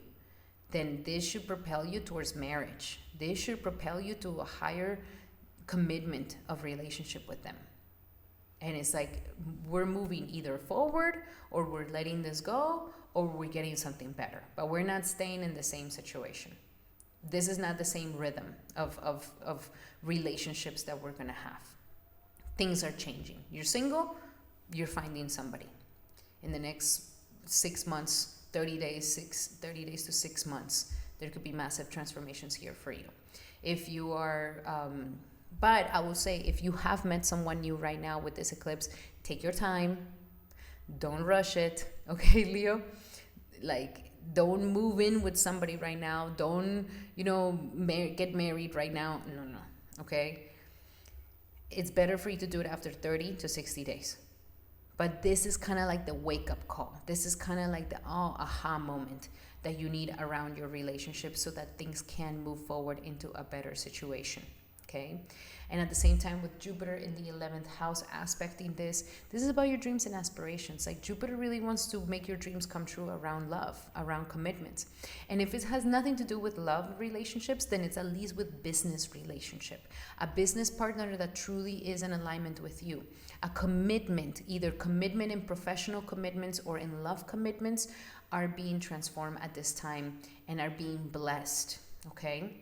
then this should propel you towards marriage. This should propel you to a higher commitment of relationship with them. And it's like we're moving either forward, or we're letting this go, or we're getting something better. But we're not staying in the same situation. This is not the same rhythm of relationships that we're going to have. Things are changing. You're single, you're finding somebody. In the next 6 months, 30 days to 6 months, there could be massive transformations here for you. If you are, but I will say, if you have met someone new right now with this eclipse, take your time. Don't rush it. Okay, Leo? Like, don't move in with somebody right now. Don't, get married right now. No. Okay? It's better for you to do it after 30 to 60 days. But this is kind of like the wake-up call. This is kind of like the aha moment that you need around your relationship so that things can move forward into a better situation, okay? And at the same time, with Jupiter in the 11th house aspecting this is about your dreams and aspirations. Like, Jupiter really wants to make your dreams come true around love, around commitments. And if it has nothing to do with love relationships, then it's at least with business relationship. A business partner that truly is in alignment with you. A commitment, either commitment in professional commitments or in love commitments, are being transformed at this time and are being blessed, okay?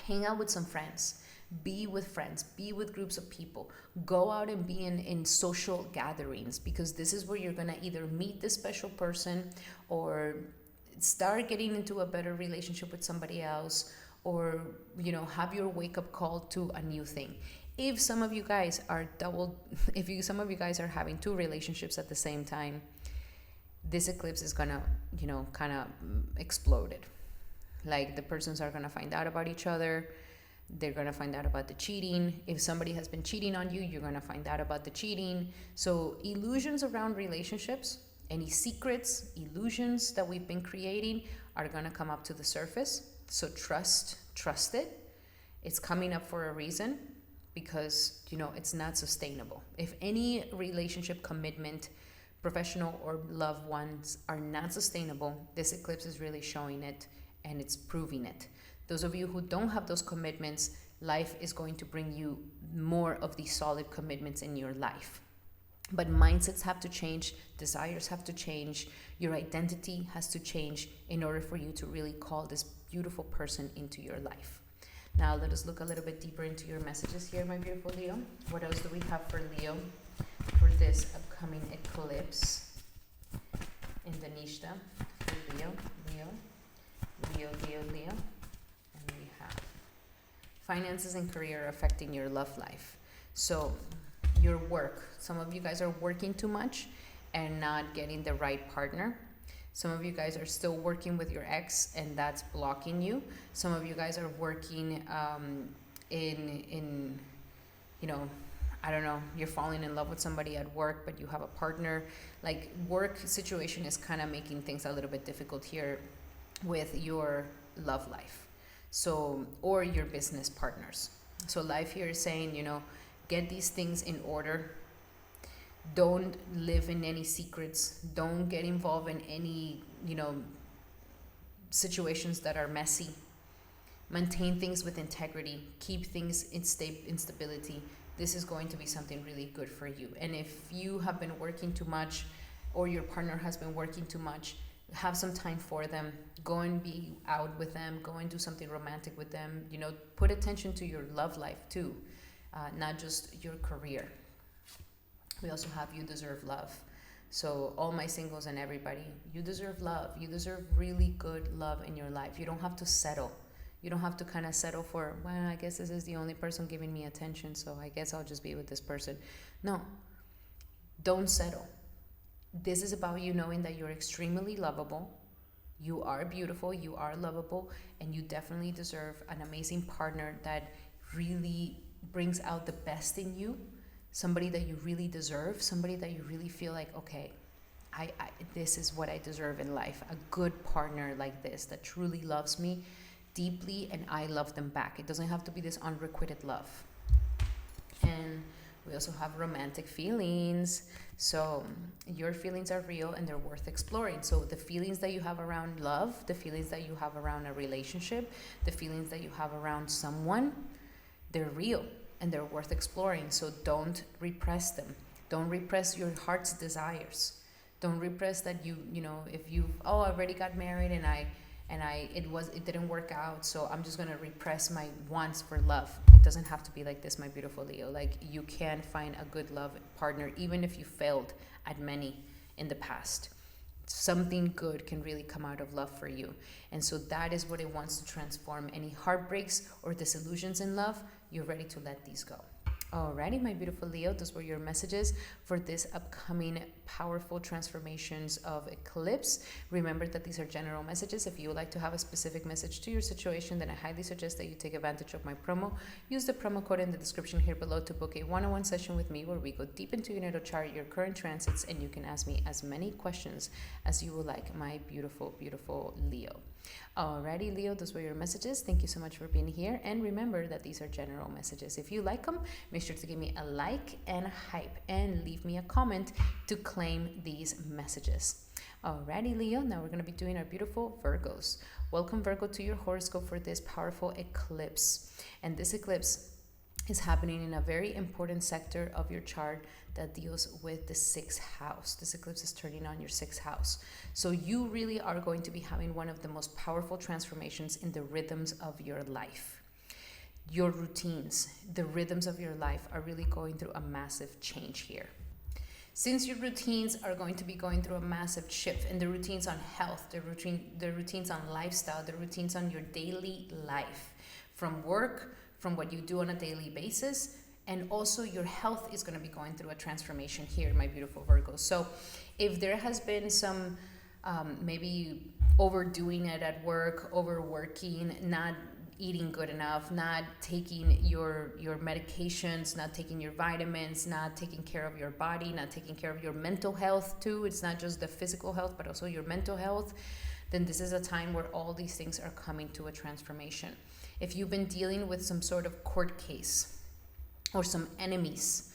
Hang out with some friends. Be with friends, be with groups of people, go out and be in social gatherings, because this is where you're going to either meet this special person or start getting into a better relationship with somebody else, or, have your wake-up call to a new thing. If some of you guys are some of you guys are having two relationships at the same time, this eclipse is going to, kind of explode it. Like, the persons are going to find out about each other. They're going to find out about the cheating. If somebody has been cheating on you, you're going to find out about the cheating. So illusions around relationships, any secrets, illusions that we've been creating are going to come up to the surface. So trust it. It's coming up for a reason, because, it's not sustainable. If any relationship commitment, professional or loved ones, are not sustainable, this eclipse is really showing it, and it's proving it. Those of you who don't have those commitments, life is going to bring you more of these solid commitments in your life. But mindsets have to change, desires have to change, your identity has to change in order for you to really call this beautiful person into your life. Now let us look a little bit deeper into your messages here, my beautiful Leo. What else do we have for Leo for this upcoming eclipse in Dhanishta? For Leo. And we have finances and career affecting your love life. So your work, some of you guys are working too much and not getting the right partner. Some of you guys are still working with your ex and that's blocking you. Some of you guys are working in I don't know, you're falling in love with somebody at work, but you have a partner. Like, work situation is kind of making things a little bit difficult here with your love life. So, or your business partners. So life here is saying, get these things in order. Don't live in any secrets. Don't get involved in any, situations that are messy. Maintain things with integrity. Keep things in stability. This is going to be something really good for you. And if you have been working too much, or your partner has been working too much, have some time for them. Go and be out with them. Go and do something romantic with them. Put attention to your love life too, not just your career. We also have you deserve love. So all my singles and everybody, you deserve love. You deserve really good love in your life. You don't have to settle. You don't have to kind of settle for, well, I guess this is the only person giving me attention, so I guess I'll just be with this person. No, don't settle. This is about you knowing that you're extremely lovable. You are beautiful, you are lovable, and you definitely deserve an amazing partner that really brings out the best in you. Somebody that you really deserve, somebody that you really feel like, okay, I this is what I deserve in life. A good partner like this that truly loves me deeply and I love them back. It doesn't have to be this unrequited love. And we also have romantic feelings. So your feelings are real and they're worth exploring. So the feelings that you have around love, the feelings that you have around a relationship, the feelings that you have around someone, they're real and they're worth exploring. So don't repress them. Don't repress your heart's desires. Don't repress that if you I already got married and it didn't work out, so I'm just gonna repress my wants for love. It doesn't have to be like this, my beautiful Leo. Like, you can find a good love partner even if you failed at many in the past. Something good can really come out of love for you. And so that is what it wants to transform. Any heartbreaks or disillusions in love, you're ready to let these go. Alrighty, my beautiful Leo, those were your messages for this upcoming powerful transformations of eclipse. Remember that these are general messages. If you would like to have a specific message to your situation, then I highly suggest that you take advantage of my promo. Use the promo code in the description here below to book a one-on-one session with me where we go deep into your natal chart, your current transits, and you can ask me as many questions as you would like, my beautiful, beautiful Leo. Alrighty, Leo, those were your messages. Thank you so much for being here. And remember that these are general messages. If you like them, make sure to give me a like and a hype and leave me a comment to claim these messages. Alrighty, Leo, now we're going to be doing our beautiful Virgos. Welcome, Virgo, to your horoscope for this powerful eclipse. And this eclipse is happening in a very important sector of your chart that deals with the 6th house. This eclipse is turning on your 6th house. So you really are going to be having one of the most powerful transformations in the rhythms of your life. Your routines, the rhythms of your life are really going through a massive change here. Since your routines are going to be going through a massive shift, and the routines on health, the routines on lifestyle, the routines on your daily life, from work, from what you do on a daily basis, and also your health is going to be going through a transformation here, my beautiful Virgos. So if there has been some maybe overdoing it at work, overworking, not eating good enough, not taking your medications, not taking your vitamins, not taking care of your body, not taking care of your mental health too, it's not just the physical health but also your mental health, then this is a time where all these things are coming to a transformation. If you've been dealing with some sort of court case or some enemies,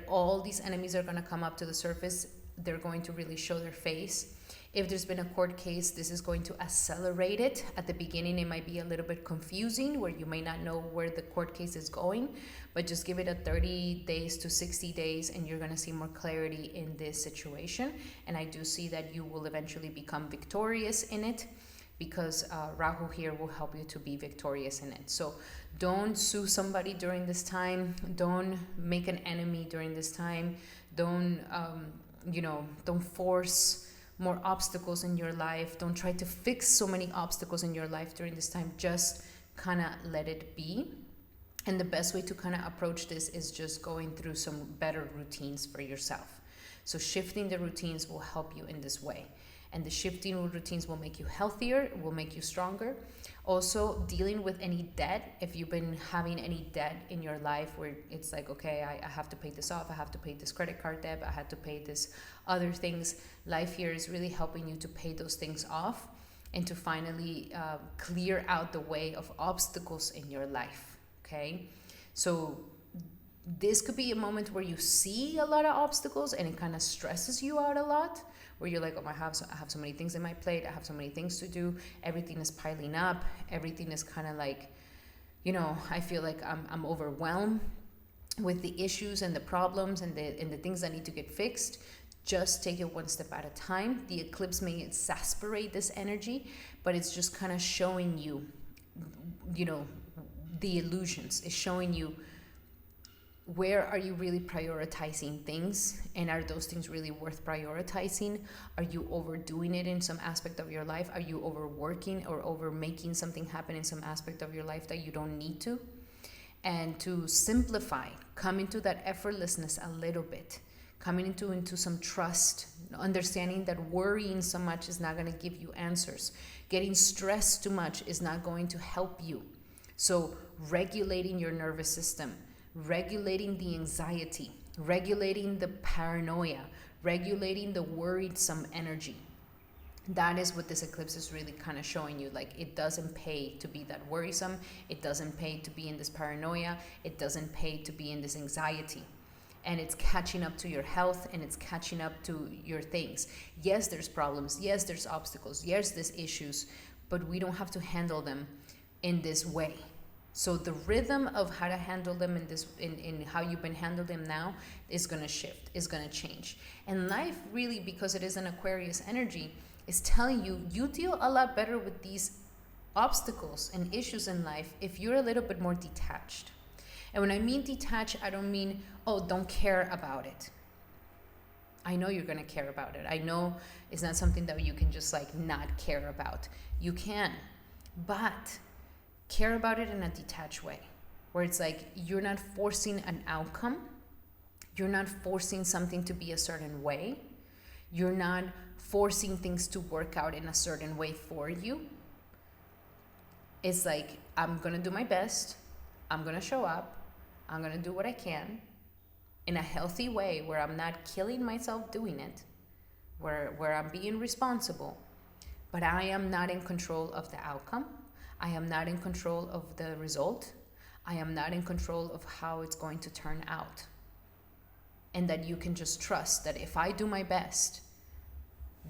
all these enemies are going to come up to the surface. They're going to really show their face. If there's been a court case, this is going to accelerate it. At the beginning, it might be a little bit confusing where you may not know where the court case is going, but just give it a 30 days to 60 days and you're going to see more clarity in this situation. And I do see that you will eventually become victorious in it, because Rahu here will help you to be victorious in it. So don't sue somebody during this time. Don't make an enemy during this time. Don't force more obstacles in your life. Don't try to fix so many obstacles in your life during this time. Just kind of let it be. And the best way to kind of approach this is just going through some better routines for yourself. So shifting the routines will help you in this way. And the shifting routines will make you healthier, will make you stronger. Also, dealing with any debt. If you've been having any debt in your life where it's like, okay, I have to pay this off, I have to pay this credit card debt, I had to pay this other things. Life here is really helping you to pay those things off and to finally clear out the way of obstacles in your life, okay? So this could be a moment where you see a lot of obstacles and it kind of stresses you out a lot, where you're like, oh, I have so many things in my plate, I have so many things to do, everything is piling up, everything is kind of like, I feel like I'm overwhelmed with the issues and the problems and the things that need to get fixed. Just take it one step at a time. The eclipse may exasperate this energy, but it's just kind of showing you, the illusions. It's showing you, where are you really prioritizing things, and are those things really worth prioritizing? Are you overdoing it in some aspect of your life? Are you overworking or over making something happen in some aspect of your life that you don't need to? And to simplify, come into that effortlessness a little bit, coming into some trust, understanding that worrying so much is not going to give you answers. Getting stressed too much is not going to help you. So regulating your nervous system, regulating the anxiety, regulating the paranoia, regulating the worrisome energy. That is what this eclipse is really kind of showing you. Like, it doesn't pay to be that worrisome. It doesn't pay to be in this paranoia. It doesn't pay to be in this anxiety. And it's catching up to your health, and it's catching up to your things. Yes, there's problems. Yes, there's obstacles. Yes, there's issues, but we don't have to handle them in this way. So the rhythm of how to handle them in how you've been handling them now is going to shift, is going to change. And life really, because it is an Aquarius energy, is telling you, you deal a lot better with these obstacles and issues in life if you're a little bit more detached. And when I mean detached, I don't mean, don't care about it. I know you're going to care about it. I know it's not something that you can just not care about. You can, but care about it in a detached way, where it's like you're not forcing an outcome. You're not forcing something to be a certain way. You're not forcing things to work out in a certain way for you. It's like, I'm going to do my best. I'm going to show up. I'm going to do what I can in a healthy way, where I'm not killing myself doing it, where I'm being responsible, but I am not in control of the outcome. I am not in control of the result. I am not in control of how it's going to turn out. And that you can just trust that if I do my best,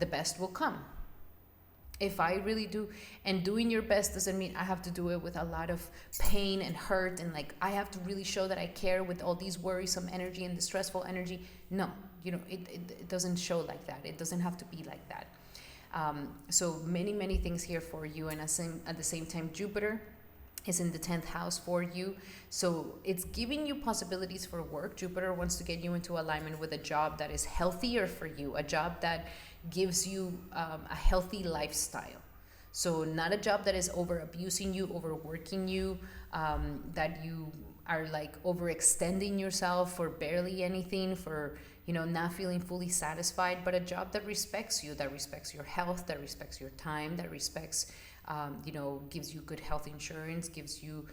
the best will come. If I really do, and doing your best doesn't mean I have to do it with a lot of pain and hurt, and I have to really show that I care with all these worrisome energy and the stressful energy. No, it doesn't show like that. It doesn't have to be like that. So many things here for you, and at the same time, Jupiter is in the 10th house for you. So it's giving you possibilities for work. Jupiter wants to get you into alignment with a job that is healthier for you, a job that gives you a healthy lifestyle. So not a job that is over abusing you, overworking you, that you are overextending yourself for barely anything, for not feeling fully satisfied, but a job that respects you, that respects your health, that respects your time, that respects, gives you good health insurance, gives you,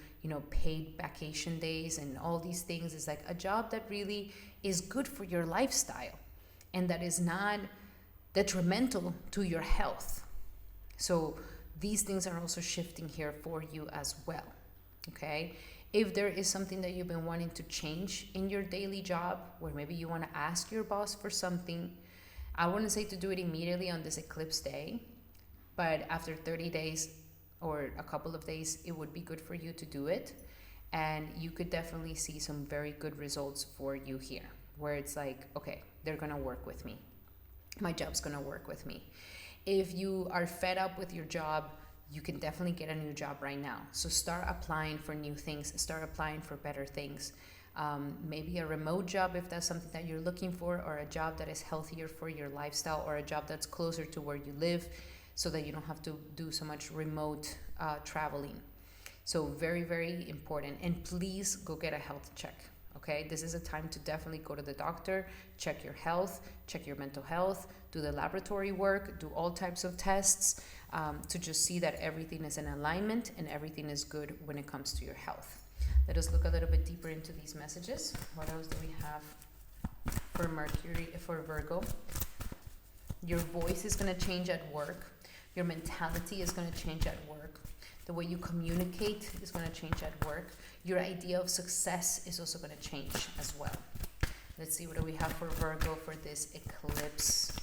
paid vacation days and all these things. Is a job that really is good for your lifestyle and that is not detrimental to your health. So these things are also shifting here for you as well, okay? If there is something that you've been wanting to change in your daily job, where maybe you want to ask your boss for something, I wouldn't say to do it immediately on this eclipse day, but after 30 days or a couple of days, it would be good for you to do it. And you could definitely see some very good results for you here, where it's like, okay, they're going to work with me. My job's going to work with me. If you are fed up with your job, you can definitely get a new job right now. So start applying for new things, start applying for better things. Maybe a remote job if that's something that you're looking for, or a job that is healthier for your lifestyle, or a job that's closer to where you live so that you don't have to do so much remote traveling. So very, very important. And please go get a health check. Okay, this is a time to definitely go to the doctor, check your health, check your mental health, do the laboratory work, do all types of tests to just see that everything is in alignment and everything is good when it comes to your health. Let us look a little bit deeper into these messages. What else do we have for Mercury, for Virgo? Your voice is going to change at work. Your mentality is going to change at work. The way you communicate is going to change at work. Your idea of success is also going to change as well. Let's see, what do we have for Virgo for this eclipse?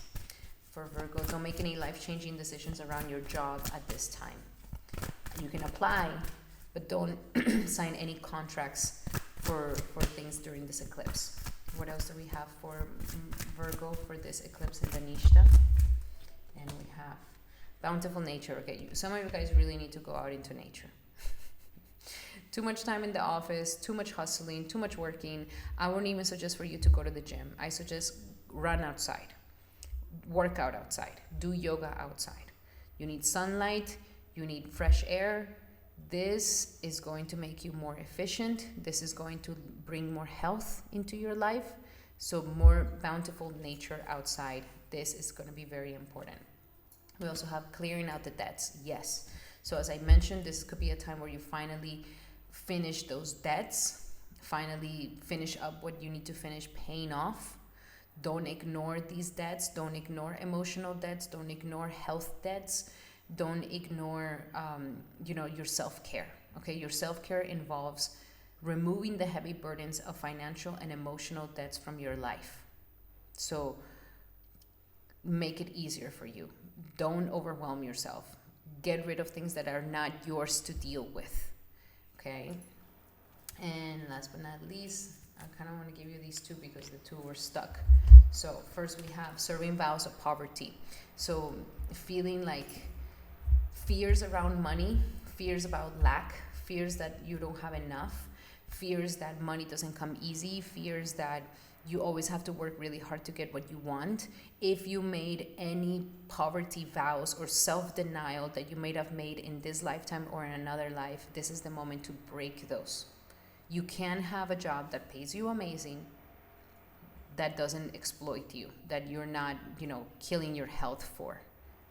For Virgo, don't make any life-changing decisions around your job at this time. You can apply, but don't sign any contracts for things during this eclipse. What else do we have for Virgo for this eclipse in Dhanishta? And we have bountiful nature. Okay, some of you guys really need to go out into nature. Too much time in the office, too much hustling, too much working. I won't even suggest for you to go to the gym. I suggest run outside, work out outside, do yoga outside. You need sunlight, you need fresh air. This is going to make you more efficient. This is going to bring more health into your life. So more bountiful nature outside. This is going to be very important. We also have clearing out the debts. Yes. So as I mentioned, this could be a time where you finally finish those debts, finally finish up what you need to finish paying off. Don't ignore these debts. Don't ignore emotional debts. Don't ignore health debts. Don't ignore, your self-care. Okay, your self-care involves removing the heavy burdens of financial and emotional debts from your life. So make it easier for you. Don't overwhelm yourself. Get rid of things that are not yours to deal with. Okay. And last but not least, I kind of want to give you these two because the two were stuck. So first we have serving vows of poverty. So feeling like fears around money, fears about lack, fears that you don't have enough, fears that money doesn't come easy, fears that you always have to work really hard to get what you want. If you made any poverty vows or self-denial that you may have made in this lifetime or in another life, this is the moment to break those. You can have a job that pays you amazing, that doesn't exploit you, that you're not, killing your health for.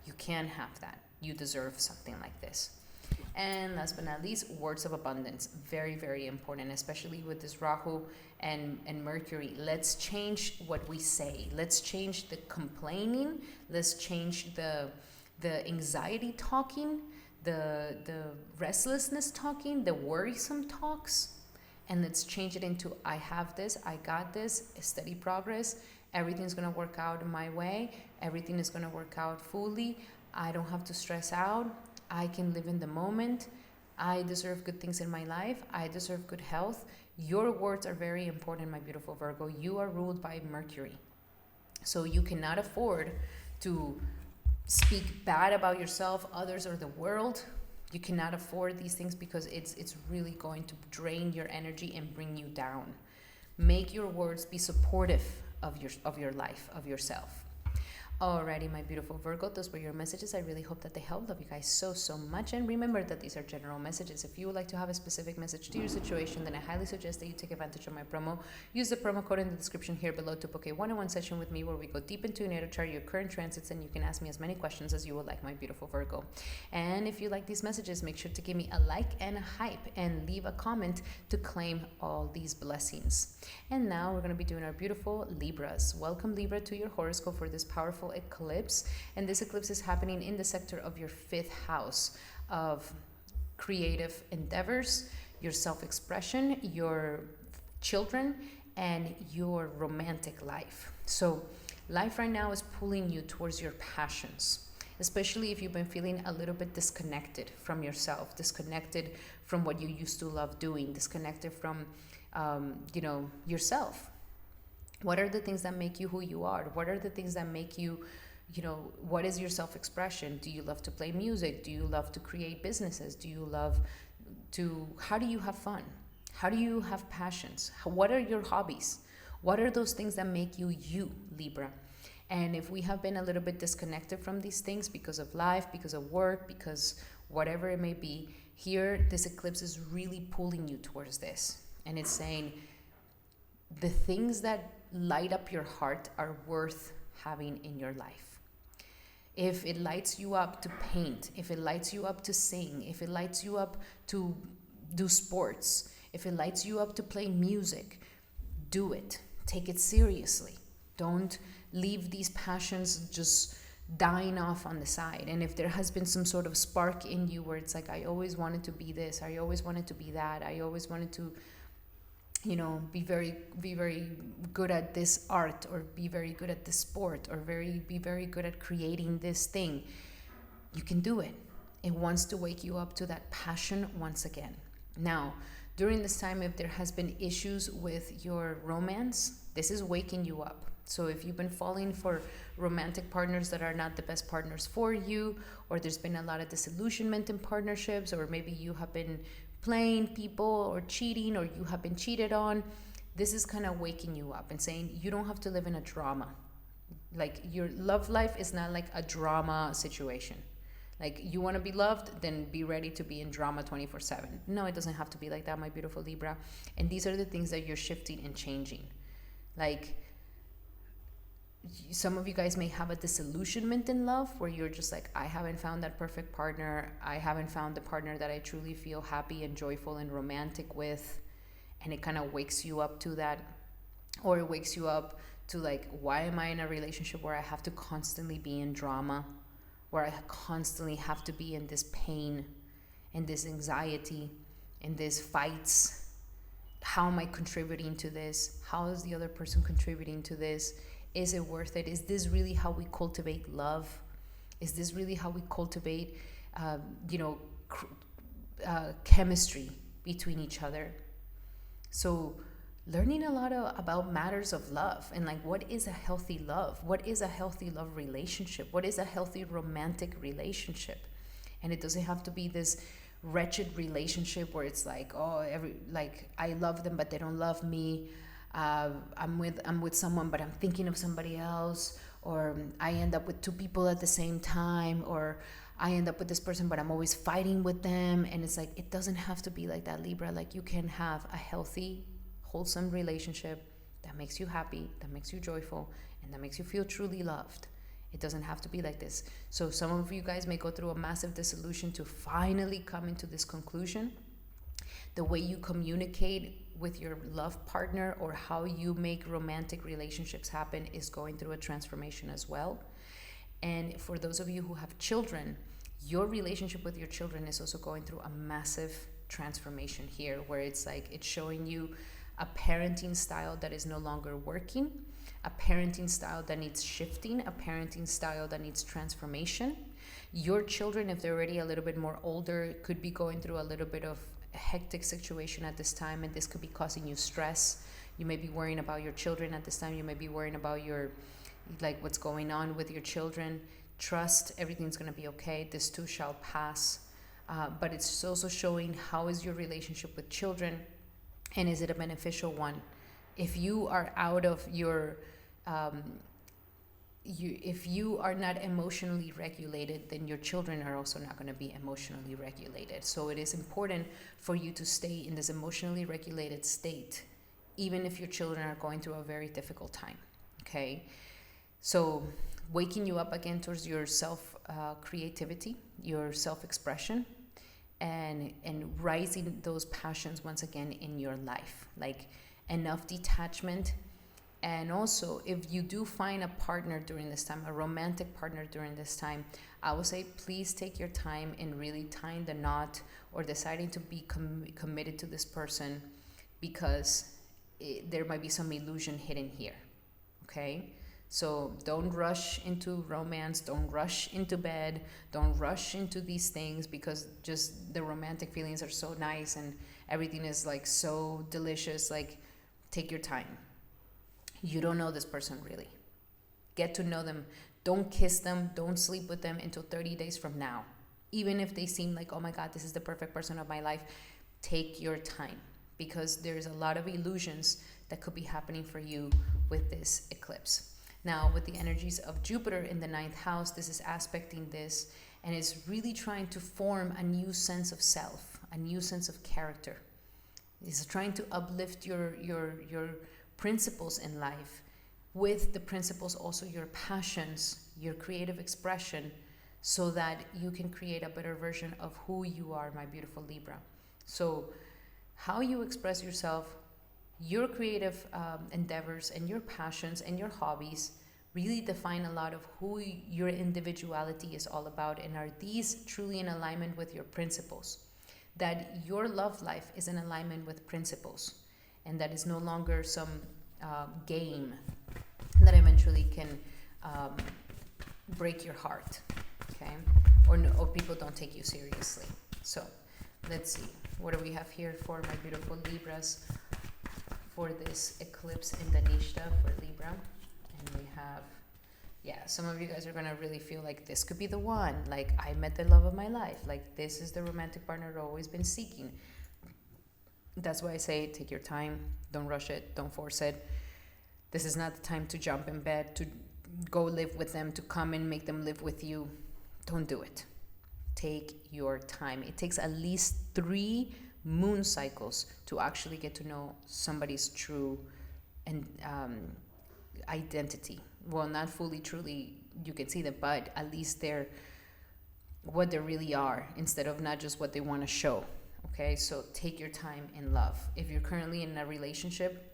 You can have that. You deserve something like this. And last but not least, words of abundance. Very, very important, especially with this Rahu and Mercury. Let's change what we say. Let's change the complaining. Let's change the anxiety talking, the restlessness talking, the worrisome talks. And let's change it into, I have this, I got this, steady progress. Everything's going to work out my way. Everything is going to work out fully. I don't have to stress out. I can live in the moment. I deserve good things in my life. I deserve good health. Your words are very important, my beautiful Virgo. You are ruled by Mercury. So you cannot afford to speak bad about yourself, others, or the world. You cannot afford these things because it's really going to drain your energy and bring you down. Make your words be supportive of your life, of yourself. Alrighty, my beautiful Virgo, those were your messages. I really hope that they helped. Love you guys so much. And remember that these are general messages. If you would like to have a specific message to your situation, then I highly suggest that you take advantage of my promo. Use the promo code in the description here below to book a one-on-one session with me where we go deep into your natal chart, your current transits, and you can ask me as many questions as you would like, my beautiful Virgo. And if you like these messages, make sure to give me a like and a hype and leave a comment to claim all these blessings. And now we're going to be doing our beautiful Libras. Welcome, Libra, to your horoscope for this powerful eclipse. And this eclipse is happening in the sector of your 5th house of creative endeavors, your self-expression, your children, and your romantic life. So Life right now is pulling you towards your passions, especially if you've been feeling a little bit disconnected from yourself, disconnected from what you used to love doing, disconnected from, yourself. What are the things that make you who you are? What are the things that make you, what is your self-expression? Do you love to play music? Do you love to create businesses? How do you have fun? How do you have passions? What are your hobbies? What are those things that make you, Libra? And if we have been a little bit disconnected from these things because of life, because of work, because whatever it may be, here this eclipse is really pulling you towards this. And it's saying the things that light up your heart are worth having in your life. If it lights you up to paint, if it lights you up to sing, if it lights you up to do sports, if it lights you up to play music, do it. Take it seriously. Don't leave these passions just dying off on the side. And if there has been some sort of spark in you where it's like, I always wanted to be this, I always wanted to be that, I always wanted to, be very good at this art, or be very good at this sport, or be very good at creating this thing, you can do it. It wants to wake you up to that passion once again. Now, during this time, if there has been issues with your romance, this is waking you up. So if you've been falling for romantic partners that are not the best partners for you, or there's been a lot of disillusionment in partnerships, or maybe you have been playing people or cheating, or you have been cheated on, this is kind of waking you up and saying you don't have to live in a drama. Like, your love life is not like a drama situation. Like, you want to be loved, then be ready to be in drama 24/7. No, it doesn't have to be like that, my beautiful Libra. And these are the things that you're shifting and changing. Like, some of you guys may have a disillusionment in love where you're just like, I haven't found that perfect partner. I haven't found the partner that I truly feel happy and joyful and romantic with. And it kind of wakes you up to that. Or it wakes you up to like, why am I in a relationship where I have to constantly be in drama? Where I constantly have to be in this pain and this anxiety and these fights. How am I contributing to this? How is the other person contributing to this? Is it worth it? Is this really how we cultivate love? Is this really how we cultivate, chemistry between each other? So learning a lot about matters of love, and like, what is a healthy love? What is a healthy love relationship? What is a healthy romantic relationship? And it doesn't have to be this wretched relationship where it's like, I love them but they don't love me. I'm with someone but I'm thinking of somebody else, or I end up with two people at the same time, or I end up with this person but I'm always fighting with them. And it's like, it doesn't have to be like that, Libra. Like, you can have a healthy, wholesome relationship that makes you happy, that makes you joyful, and that makes you feel truly loved. It doesn't have to be like this. So some of you guys may go through a massive disillusion to finally come into this conclusion. The way you communicate with your love partner, or how you make romantic relationships happen, is going through a transformation as well. And for those of you who have children, your relationship with your children is also going through a massive transformation here, where it's like, it's showing you a parenting style that is no longer working, a parenting style that needs shifting, a parenting style that needs transformation. Your children, if they're already a little bit more older, could be going through a little bit of a hectic situation at this time, and this could be causing you stress. You may be worrying about your children at this time. You may be worrying about what's going on with your children. Trust, everything's going to be okay. This too shall pass. But it's also showing, how is your relationship with children, and is it a beneficial one? If you are out of your if you are not emotionally regulated, then your children are also not going to be emotionally regulated. So it is important for you to stay in this emotionally regulated state, even if your children are going through a very difficult time. Okay, so waking you up again towards your self creativity, your self-expression, and rising those passions once again in your life, like enough detachment. And also, if you do find a partner during this time, a romantic partner during this time, I would say please take your time in really tying the knot, or deciding to be committed to this person, because there might be some illusion hidden here. Okay, So don't rush into romance, don't rush into bed, don't rush into these things because just the romantic feelings are so nice and everything is like so delicious. Like, take your time. You don't know this person really. Get to know them. Don't kiss them, don't sleep with them until 30 days from now. Even if they seem like, oh my God, this is the perfect person of my life, take your time, because there's a lot of illusions that could be happening for you with this eclipse. Now, with the energies of Jupiter in the 9th house, this is aspecting this and is really trying to form a new sense of self, a new sense of character. It's trying to uplift your principles in life, with the principles also your passions, your creative expression, so that you can create a better version of who you are, my beautiful Libra. So how you express yourself, your creative endeavors and your passions and your hobbies really define a lot of who your individuality is all about, and are these truly in alignment with your principles, that your love life is in alignment with principles, and that is no longer some game that eventually can break your heart, okay? Or people don't take you seriously. So let's see, what do we have here for my beautiful Libras for this eclipse in Dhanishta for Libra? And we have, yeah, some of you guys are gonna really feel like this could be the one. Like, I met the love of my life. Like, this is the romantic partner I've always been seeking. That's why I say take your time, don't rush it, don't force it. This is not the time to jump in bed, to go live with them, to come and make them live with you. Don't do it. Take your time. It takes at least 3 moon cycles to actually get to know somebody's true and identity. Well, not fully, truly, you can see them, but at least they're what they really are, instead of not just what they want to show. Okay, so take your time in love. If you're currently in a relationship,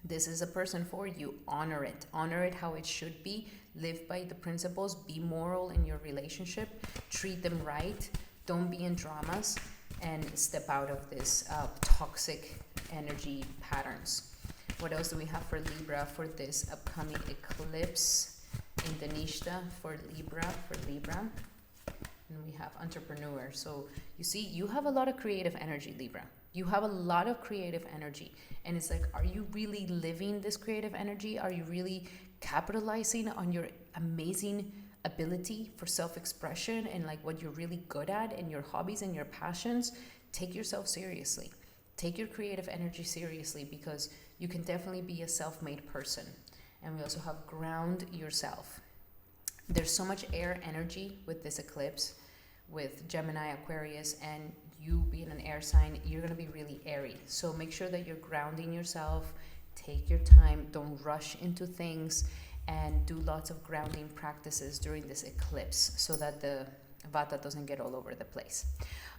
this is a person for you. Honor it. Honor it how it should be. Live by the principles. Be moral in your relationship. Treat them right. Don't be in dramas. And step out of this toxic energy patterns. What else do we have for Libra for this upcoming eclipse in Dhanishta for Libra? And we have entrepreneur. So you see, you have a lot of creative energy, Libra. You have a lot of creative energy. And it's like, are you really living this creative energy? Are you really capitalizing on your amazing ability for self-expression and like what you're really good at and your hobbies and your passions? Take yourself seriously. Take your creative energy seriously, because you can definitely be a self-made person. And we also have ground yourself. There's so much air energy with this eclipse, with Gemini, Aquarius, and you being an air sign, you're going to be really airy. So make sure that you're grounding yourself. Take your time. Don't rush into things, and do lots of grounding practices during this eclipse so that the vata doesn't get all over the place.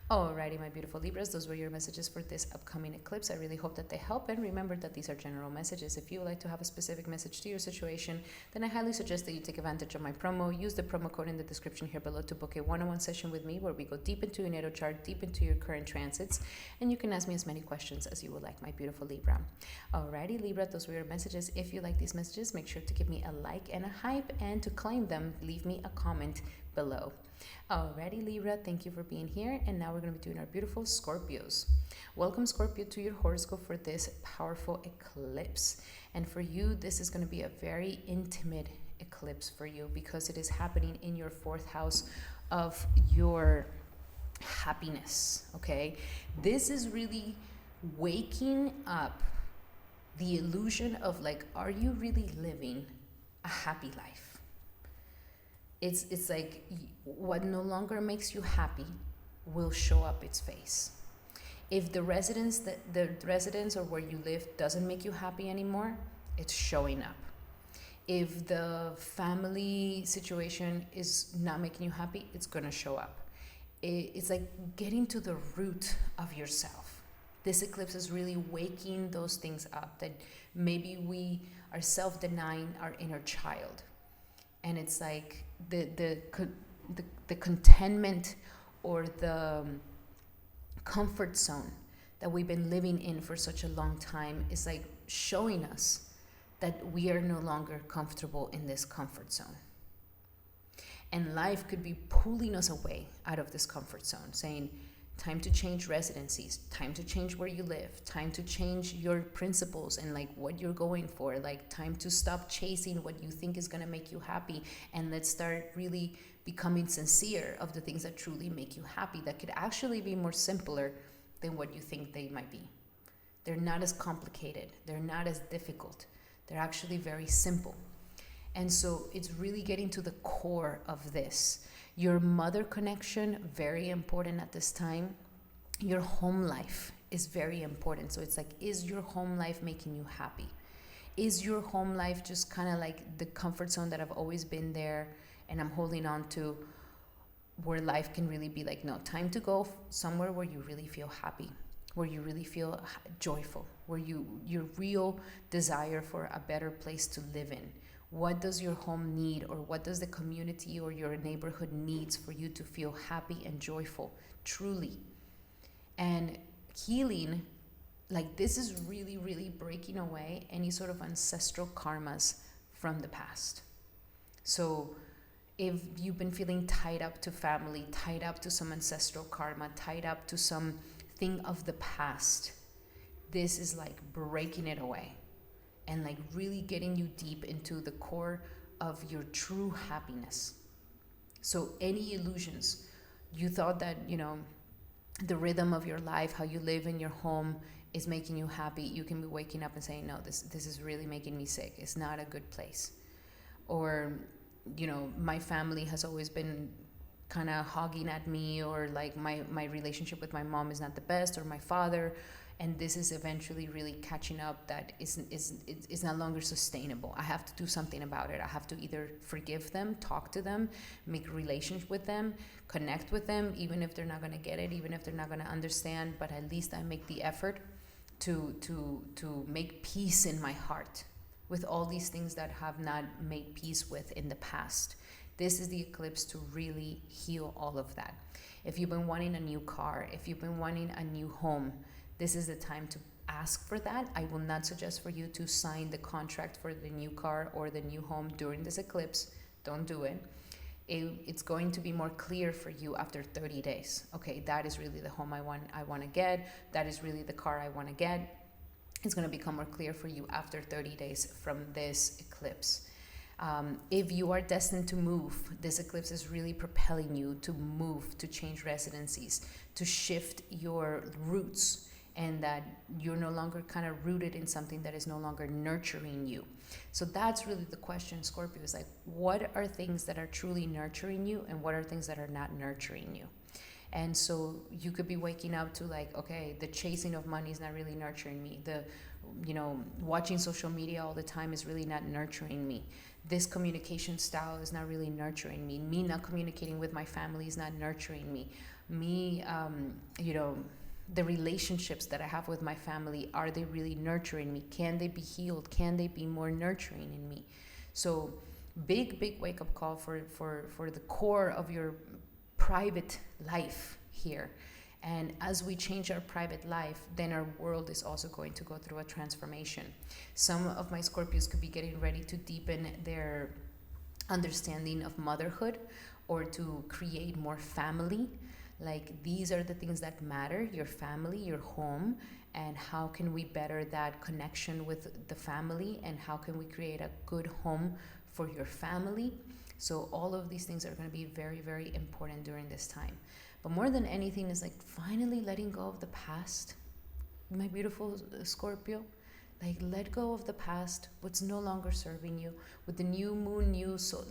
Alrighty, my beautiful Libras, those were your messages for this upcoming eclipse. I really hope that they help, and remember that these are general messages. If you would like to have a specific message to your situation, then I highly suggest that you take advantage of my promo. Use the promo code in the description here below to book a one-on-one session with me, where we go deep into your natal chart, deep into your current transits, and you can ask me as many questions as you would like, my beautiful Libra. Alrighty, Libra, those were your messages. If you like these messages, make sure to give me a like and a hype, and to claim them, leave me a comment below. Alrighty, Libra, thank you for being here. And now we're going to be doing our beautiful Scorpios. Welcome, Scorpio, to your horoscope for this powerful eclipse. And for you, this is going to be a very intimate eclipse for you, because it is happening in your 4th house of your happiness. Okay, this is really waking up the illusion of like, are you really living a happy life? It's like what no longer makes you happy will show up its face. If the residence or where you live doesn't make you happy anymore, it's showing up. If the family situation is not making you happy, it's gonna show up. It's like getting to the root of yourself. This eclipse is really waking those things up, that maybe we are self-denying our inner child. And it's like the contentment or the comfort zone that we've been living in for such a long time is like showing us that we are no longer comfortable in this comfort zone. And life could be pulling us away out of this comfort zone, saying, time to change residencies, time to change where you live, time to change your principles and like what you're going for, like time to stop chasing what you think is going to make you happy, and let's start really becoming sincere of the things that truly make you happy, that could actually be more simpler than what you think they might be. They're not as complicated, they're not as difficult, they're actually very simple. And so it's really getting to the core of this. Your mother connection, very important at this time. Your home life is very important. So it's like, is your home life making you happy? Is your home life just kind of like the comfort zone that I've always been there and I'm holding on to, where life can really be like, no, time to go somewhere where you really feel happy, where you really feel joyful, where your real desire for a better place to live in. What does your home need, or what does the community or your neighborhood needs for you to feel happy and joyful, truly? And healing, like this is really, really breaking away any sort of ancestral karmas from the past. So if you've been feeling tied up to family, tied up to some ancestral karma, tied up to some thing of the past, this is like breaking it away. And like really getting you deep into the core of your true happiness. So any illusions, you thought that, the rhythm of your life, how you live in your home is making you happy, you can be waking up and saying, no, this is really making me sick. It's not a good place. Or, my family has always been kind of hogging at me, or like my relationship with my mom is not the best, or my father. And this is eventually really catching up, that is no longer sustainable. I have to do something about it. I have to either forgive them, talk to them, make relations with them, connect with them, even if they're not going to get it, even if they're not going to understand, but at least I make the effort to make peace in my heart with all these things that have not made peace with in the past. This is the eclipse to really heal all of that. If you've been wanting a new car, if you've been wanting a new home, this is the time to ask for that. I will not suggest for you to sign the contract for the new car or the new home during this eclipse. Don't do it. It's going to be more clear for you after 30 days. Okay, that is really the home I want to get. That is really the car I want to get. It's going to become more clear for you after 30 days from this eclipse. If you are destined to move, this eclipse is really propelling you to move, to change residencies, to shift your roots, and that you're no longer kind of rooted in something that is no longer nurturing you. So that's really the question, Scorpio, is like, what are things that are truly nurturing you, and what are things that are not nurturing you? And so you could be waking up to like, okay, the chasing of money is not really nurturing me. The, watching social media all the time is really not nurturing me. This communication style is not really nurturing me. Me not communicating with my family is not nurturing me. The relationships that I have with my family, are they really nurturing me? Can they be healed? Can they be more nurturing in me? So big wake-up call for the core of your private life here. And as we change our private life, then our world is also going to go through a transformation. Some of my Scorpios could be getting ready to deepen their understanding of motherhood, or to create more family. Like, these are the things that matter: your family, your home, and how can we better that connection with the family, and how can we create a good home for your family. So all of these things are going to be very, very important during this time. But more than anything is like finally letting go of the past, my beautiful Scorpio. Like, let go of the past, what's no longer serving you. With the new moon,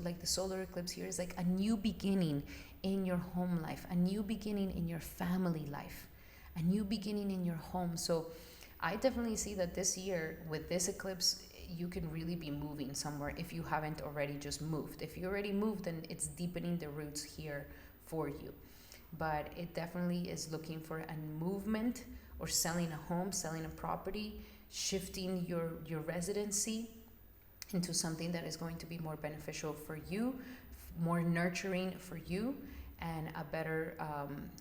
like the solar eclipse here, is like a new beginning in your home life, a new beginning in your family life, a new beginning in your home. So I definitely see that this year with this eclipse, you can really be moving somewhere if you haven't already just moved. If you already moved, then it's deepening the roots here for you. But it definitely is looking for a movement, or selling a home, selling a property, shifting your residency into something that is going to be more beneficial for you, more nurturing for you, and a better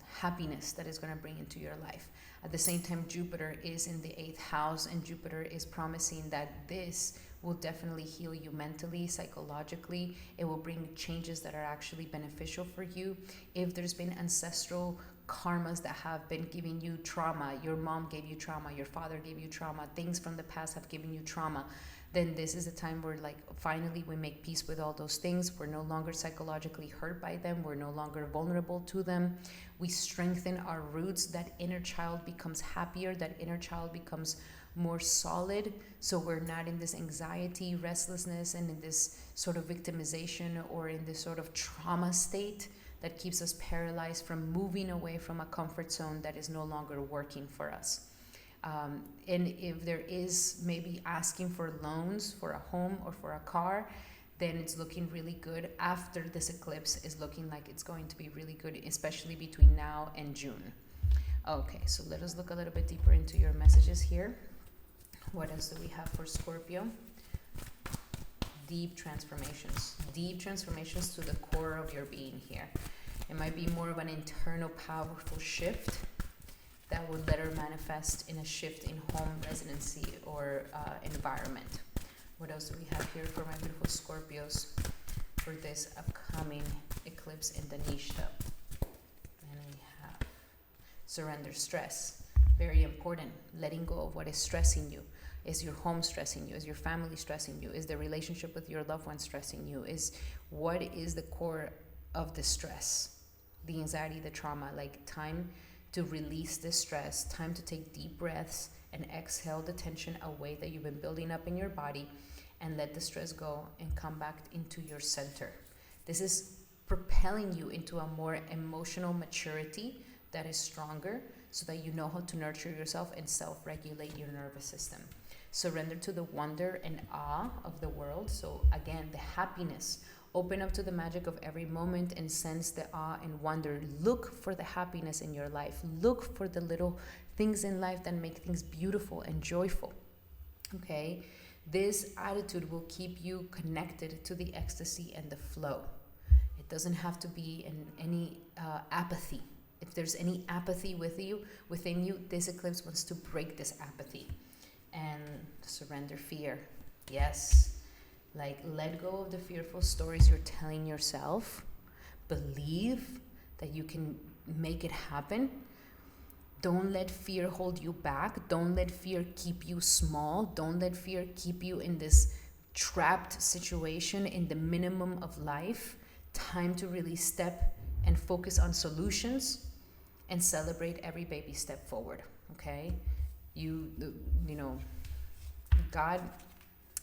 happiness that is going to bring into your life. At the same time, Jupiter is in the 8th house, and Jupiter is promising that this will definitely heal you mentally, psychologically. It will bring changes that are actually beneficial for you. If there's been ancestral karmas that have been giving you trauma, your mom gave you trauma, your father gave you trauma, things from the past have given you trauma, then this is a time where like finally we make peace with all those things. We're no longer psychologically hurt by them. We're no longer vulnerable to them. We strengthen our roots. That inner child becomes happier. That inner child becomes more solid. So we're not in this anxiety, restlessness, and in this sort of victimization or in this sort of trauma state that keeps us paralyzed from moving away from a comfort zone that is no longer working for us. And if there is maybe asking for loans for a home or for a car, then it's looking really good. After this eclipse is looking like it's going to be really good, especially between now and June. Okay, so let us look a little bit deeper into your messages here. What else do we have for Scorpio? Deep transformations to the core of your being here. It might be more of an internal powerful shift that would later manifest in a shift in home residency or environment. What else do we have here for my beautiful Scorpios for this upcoming eclipse in Dhanishta? And we have surrender stress. Very important. Letting go of what is stressing you. Is your home stressing you? Is your family stressing you? Is the relationship with your loved one stressing you? What is the core of the stress? The anxiety, the trauma. Like time to release the stress, time to take deep breaths and exhale the tension away that you've been building up in your body, and let the stress go and come back into your center. This is propelling you into a more emotional maturity that is stronger, so that you know how to nurture yourself and self-regulate your nervous system. Surrender to the wonder and awe of the world. So again, the happiness. Open up to the magic of every moment and sense the awe and wonder. Look for the happiness in your life. Look for the little things in life that make things beautiful and joyful. Okay? This attitude will keep you connected to the ecstasy and the flow. It doesn't have to be in any apathy. If there's any apathy within you, this eclipse wants to break this apathy and surrender fear. Yes. Like, let go of the fearful stories you're telling yourself. Believe that you can make it happen. Don't let fear hold you back. Don't let fear keep you small. Don't let fear keep you in this trapped situation in the minimum of life. Time to really step and focus on solutions and celebrate every baby step forward. Okay? You know, God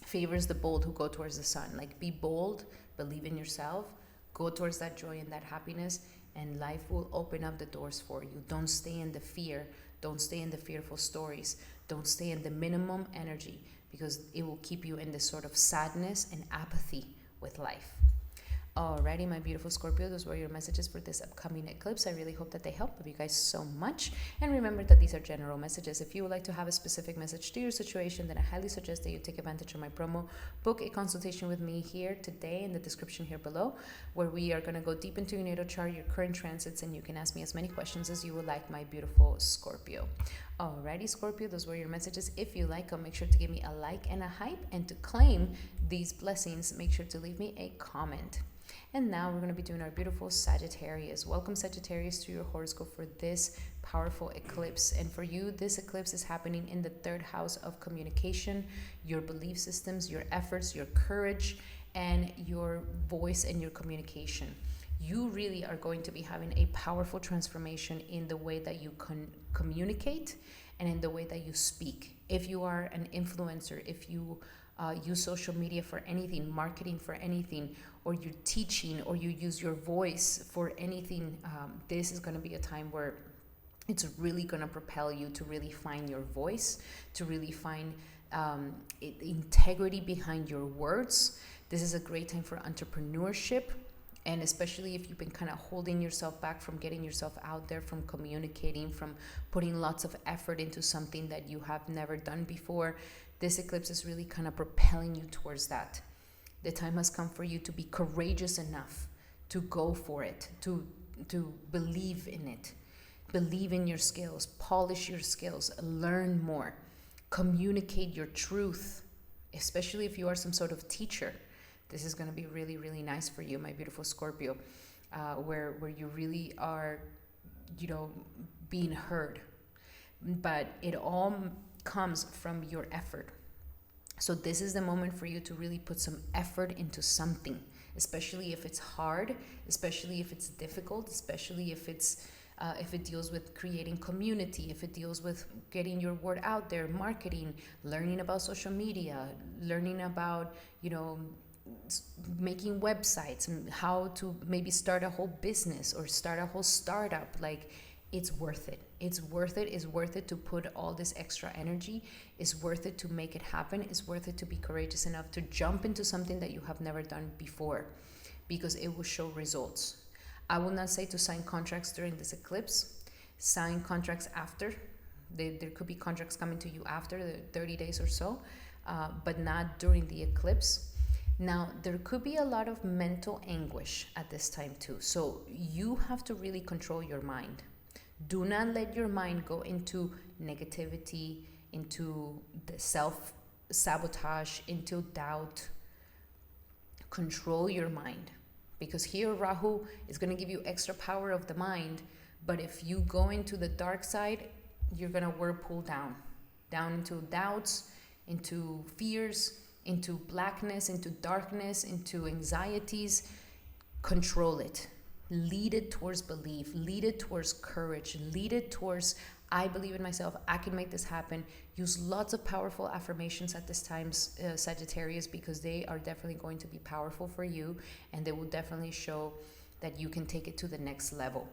favors the bold who go towards the sun. Like, be bold, believe in yourself, go towards that joy and that happiness, and life will open up the doors for you. Don't stay in the fear. Don't stay in the fearful stories. Don't stay in the minimum energy, because it will keep you in this sort of sadness and apathy with life. Alrighty, my beautiful Scorpio, those were your messages for this upcoming eclipse. I really hope that they help. Love you guys so much. And remember that these are general messages. If you would like to have a specific message to your situation, then I highly suggest that you take advantage of my promo. Book a consultation with me here today in the description here below, where we are going to go deep into your natal chart, your current transits, and you can ask me as many questions as you would like, my beautiful Scorpio. Alrighty, Scorpio, those were your messages. If you like them, make sure to give me a like and a hype. And to claim these blessings, make sure to leave me a comment. And now we're going to be doing our beautiful Sagittarius. Welcome, Sagittarius, to your horoscope for this powerful eclipse. And for you, this eclipse is happening in the 3rd house of communication, your belief systems, your efforts, your courage, and your voice and your communication. You really are going to be having a powerful transformation in the way that you communicate and in the way that you speak. If you are an influencer, if you use social media for anything, marketing for anything, or you're teaching, or you use your voice for anything, this is going to be a time where it's really going to propel you to really find your voice, to really find integrity behind your words. This is a great time for entrepreneurship. And especially if you've been kind of holding yourself back from getting yourself out there, from communicating, from putting lots of effort into something that you have never done before, this eclipse is really kind of propelling you towards that. The time has come for you to be courageous enough to go for it, to believe in it. Believe in your skills, polish your skills, learn more, communicate your truth, especially if you are some sort of teacher. This is going to be really, really nice for you, my beautiful Scorpio, where you really are, being heard. But it all comes from your effort. So this is the moment for you to really put some effort into something, especially if it's hard, especially if it's difficult, especially if it deals with creating community, if it deals with getting your word out there, marketing, learning about social media, learning about, making websites and how to maybe start a whole business or start a whole startup. Like, it's worth it. It's worth it. It's worth it to put all this extra energy. It's worth it to make it happen. It's worth it to be courageous enough to jump into something that you have never done before, because it will show results. I will not say to sign contracts during this eclipse. Sign contracts after. There could be contracts coming to you after the 30 days or so, but not during the eclipse. Now, there could be a lot of mental anguish at this time too. So you have to really control your mind. Do not let your mind go into negativity, into the self-sabotage, into doubt. Control your mind. Because here Rahu is going to give you extra power of the mind. But if you go into the dark side, you're going to whirlpool down into doubts, into fears, into blackness, into darkness, into anxieties. Control it. Lead it towards belief. Lead it towards courage. Lead it towards, I believe in myself. I can make this happen. Use lots of powerful affirmations at this time, Sagittarius, because they are definitely going to be powerful for you, and they will definitely show that you can take it to the next level.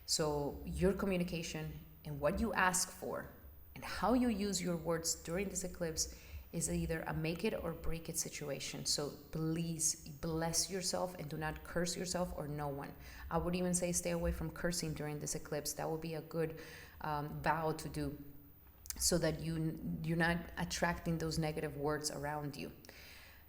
So your communication and what you ask for and how you use your words during this eclipse is either a make it or break it situation. So please bless yourself and do not curse yourself or no one. I would even say stay away from cursing during this eclipse. That would be a good vow to do, so that you're not attracting those negative words around you.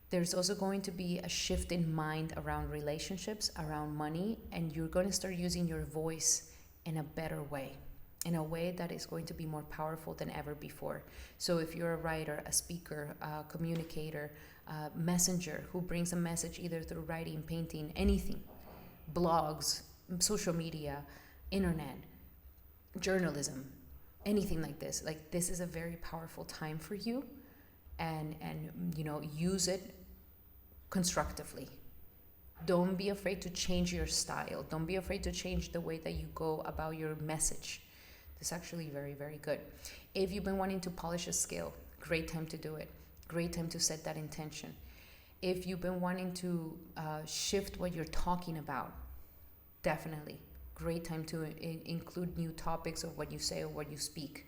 There's also going to be a shift in mind around relationships, around money, and you're going to start using your voice in a better way, in a way that is going to be more powerful than ever before. So if you're a writer, a speaker, a communicator, a messenger who brings a message either through writing, painting, anything, blogs, social media, internet, journalism, anything like this is a very powerful time for you, and use it constructively. Don't be afraid to change your style. Don't be afraid to change the way that you go about your message. It's actually very, very good. If you've been wanting to polish a skill, great time to do it. Great time to set that intention. If you've been wanting to shift what you're talking about, definitely great time to include new topics of what you say or what you speak.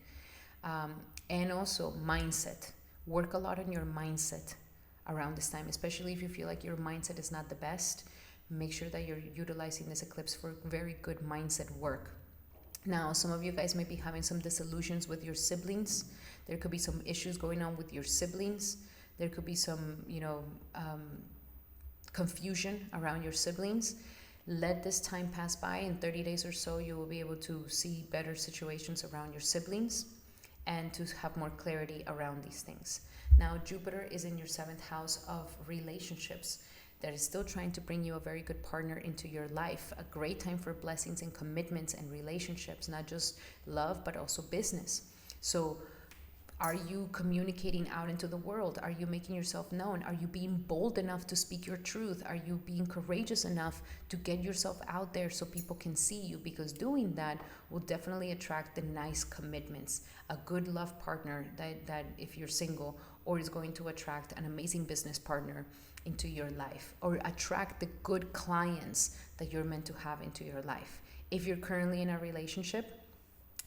And also mindset. Work a lot on your mindset around this time, especially if you feel like your mindset is not the best. Make sure that you're utilizing this eclipse for very good mindset work. Now, some of you guys may be having some disillusions with your siblings. There could be some issues going on with your siblings. There could be some, confusion around your siblings. Let this time pass by. In 30 days or so, you will be able to see better situations around your siblings and to have more clarity around these things. Now, Jupiter is in your 7th house of relationships. That is still trying to bring you a very good partner into your life. A great time for blessings and commitments and relationships, not just love, but also business. So are you communicating out into the world? Are you making yourself known? Are you being bold enough to speak your truth? Are you being courageous enough to get yourself out there so people can see you? Because doing that will definitely attract the nice commitments. A good love partner that if you're single, or is going to attract an amazing business partner into your life, or attract the good clients that you're meant to have into your life. If you're currently in a relationship,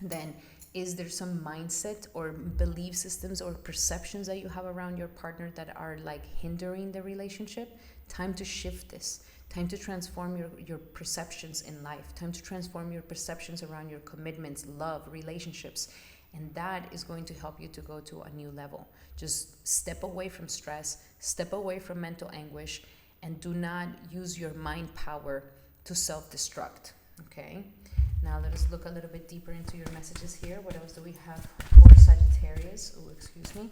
then is there some mindset or belief systems or perceptions that you have around your partner that are like hindering the relationship? Time to shift this. Time to transform your perceptions in life. Time to transform your perceptions around your commitments, love, relationships. And that is going to help you to go to a new level. Just step away from stress, step away from mental anguish, and do not use your mind power to self-destruct. Okay, now let us look a little bit deeper into your messages here. What else do we have for Sagittarius? Oh, excuse me.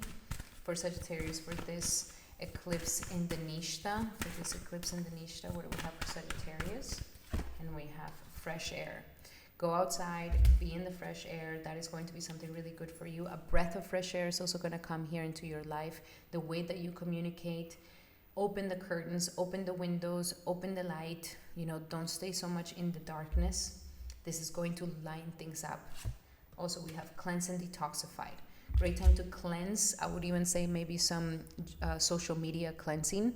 For Sagittarius, for this eclipse in Dhanishta, what do we have for Sagittarius? And we have fresh air. Go outside, be in the fresh air. That is going to be something really good for you. A breath of fresh air is also going to come here into your life. The way that you communicate, open the curtains, open the windows, open the light. Don't stay so much in the darkness. This is going to line things up. Also, we have cleanse and detoxified. Great time to cleanse. I would even say maybe some social media cleansing.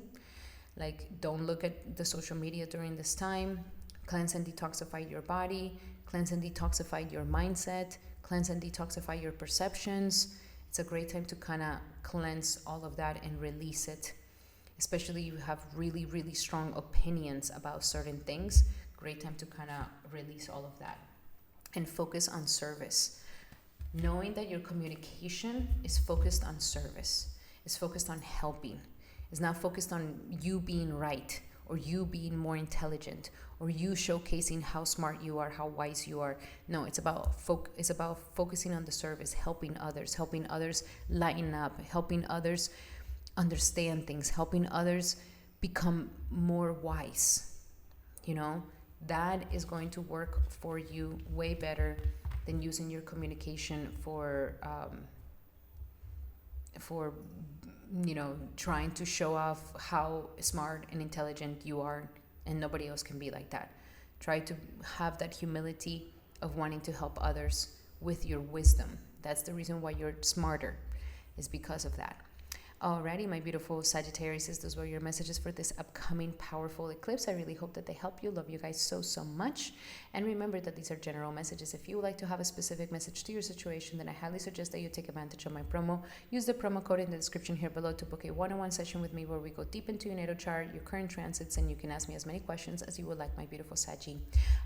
Like, don't look at the social media during this time. Cleanse and detoxify your body. Cleanse and detoxify your mindset. Cleanse and detoxify your perceptions. It's a great time to kind of cleanse all of that and release it. Especially you have really, really strong opinions about certain things. Great time to kind of release all of that. And focus on service. Knowing that your communication is focused on service. Is focused on helping. It's not focused on you being right, or you being more intelligent, or you showcasing how smart you are, how wise you are. No, it's about focusing on the service, helping others lighten up, helping others understand things, helping others become more wise. That is going to work for you way better than using your communication for trying to show off how smart and intelligent you are, and nobody else can be like that. Try to have that humility of wanting to help others with your wisdom. That's the reason why you're smarter, is because of that. Alrighty, my beautiful Sagittarius, those were your messages for this upcoming powerful eclipse. I really hope that they help you. Love you guys so, so much. And remember that these are general messages. If you would like to have a specific message to your situation, then I highly suggest that you take advantage of my promo. Use the promo code in the description here below to book a one-on-one session with me where we go deep into your natal chart, your current transits, and you can ask me as many questions as you would like, my beautiful Saggy.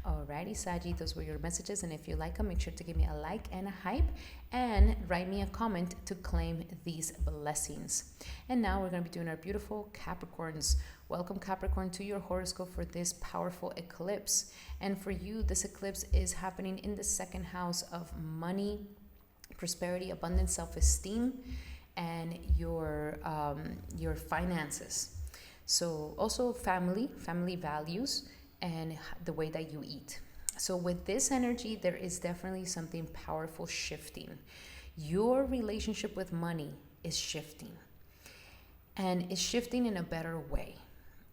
Alrighty, Saggy, those were your messages. And if you like them, make sure to give me a like and a hype, and write me a comment to claim these blessings. And now we're going to be doing our beautiful Capricorns. Welcome, Capricorn, to your horoscope for this powerful eclipse. And for you, this eclipse is happening in the second house of money, prosperity, abundance, self-esteem, and your finances. So also family values, and the way that you eat. So with this energy, there is definitely something powerful shifting. Your relationship with money is shifting. And it's shifting in a better way.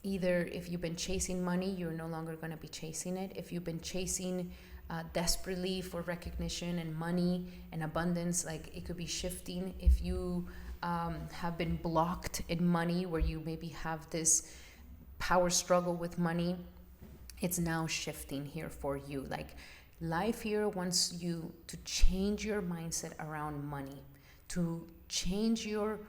Either if you've been chasing money, you're no longer going to be chasing it. If you've been chasing desperately for recognition and money and abundance, like, it could be shifting. If you have been blocked in money, where you maybe have this power struggle with money, it's now shifting here for you. Like, life here wants you to change your mindset around money, to change your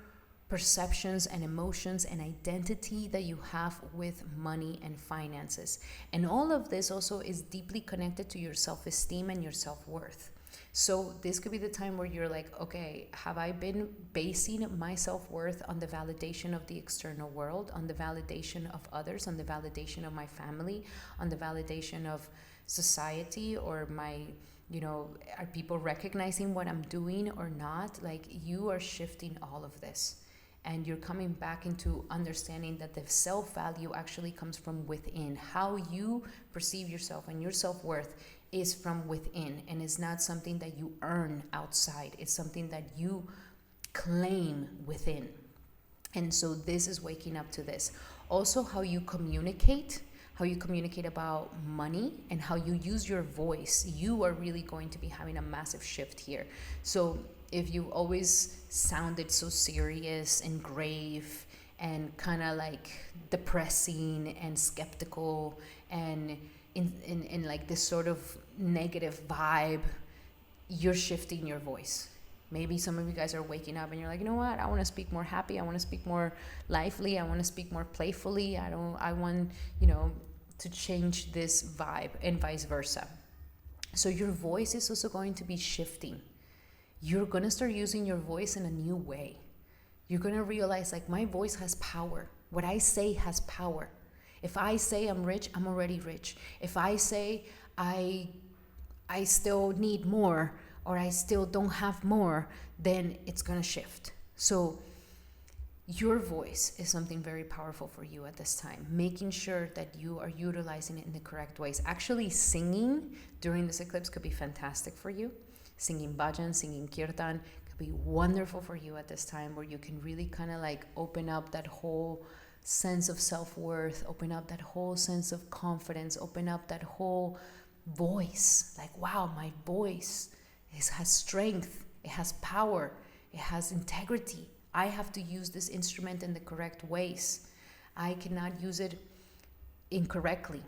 perceptions and emotions and identity that you have with money and finances. And all of this also is deeply connected to your self-esteem and your self-worth. So this could be the time where you're like, okay, have I been basing my self-worth on the validation of the external world, on the validation of others, on the validation of my family, on the validation of society, or my, are people recognizing what I'm doing or not? Like, you are shifting all of this. And you're coming back into understanding that the self-value actually comes from within. How you perceive yourself and your self-worth is from within, and it's not something that you earn outside. It's something that you claim within. And so this is waking up to this. Also, how you communicate about money, and how you use your voice. You are really going to be having a massive shift here. So if you always sounded so serious and grave and kind of like depressing and skeptical and in like this sort of negative vibe, you're shifting your voice. Maybe some of you guys are waking up and you're like, you know what? I want to speak more happy. I want to speak more lively. I want to speak more playfully. I want, to change this vibe, and vice versa. So your voice is also going to be shifting. You're going to start using your voice in a new way. You're going to realize, like, my voice has power. What I say has power. If I say I'm rich, I'm already rich. If I say I still need more, or I still don't have more, then it's going to shift. So your voice is something very powerful for you at this time, making sure that you are utilizing it in the correct ways. Actually, singing during this eclipse could be fantastic for you. Singing bhajan, singing kirtan could be wonderful for you at this time, where you can really kind of like open up that whole sense of self-worth, open up that whole sense of confidence, open up that whole voice. Like, wow, my voice has strength, it has power, it has integrity. I have to use this instrument in the correct ways. I cannot use it incorrectly.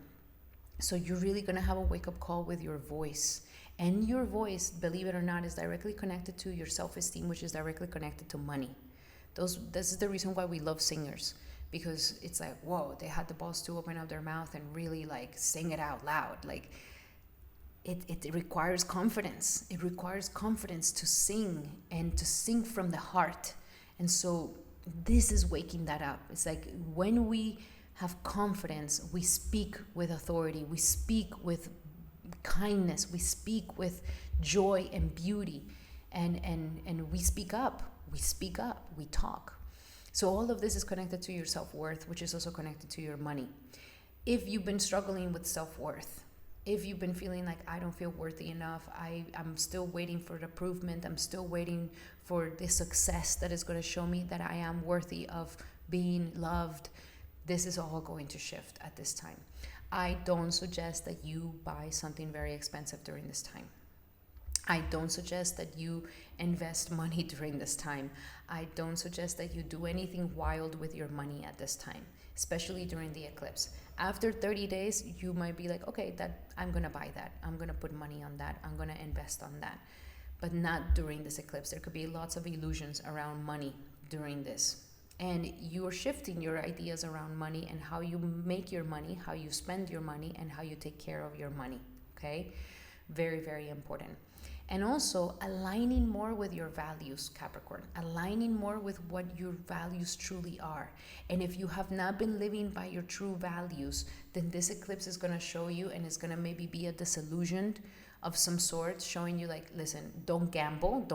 So you're really going to have a wake-up call with your voice. And your voice, believe it or not, is directly connected to your self-esteem, which is directly connected to money. This is the reason why we love singers, because it's like, whoa, they had the balls to open up their mouth and really like sing it out loud. Like, it requires confidence. It requires confidence to sing, and to sing from the heart. And so this is waking that up. It's like when we have confidence, we speak with authority, we speak with kindness, we speak with joy and beauty, and we speak up, we talk. So all of this is connected to your self-worth, which is also connected to your money. If you've been struggling with self-worth, if you've been feeling like, I don't feel worthy enough, I'm still waiting for the improvement, I'm still waiting for the success that is going to show me that I am worthy of being loved, this is all going to shift at this time. I don't suggest that you buy something very expensive during this time. I don't suggest that you invest money during this time. I don't suggest that you do anything wild with your money at this time, especially during the eclipse. After 30 days, you might be like, okay, that I'm going to buy that. I'm going to put money on that. I'm going to invest on that. But not during this eclipse. There could be lots of illusions around money during this. And you're shifting your ideas around money and how you make your money, how you spend your money, and how you take care of your money. Okay? Very, very important. And also aligning more with your values, Capricorn, aligning more with what your values truly are. And if you have not been living by your true values, then this eclipse is going to show you, and it's going to maybe be a disillusion of some sort, showing you like, listen, don't gamble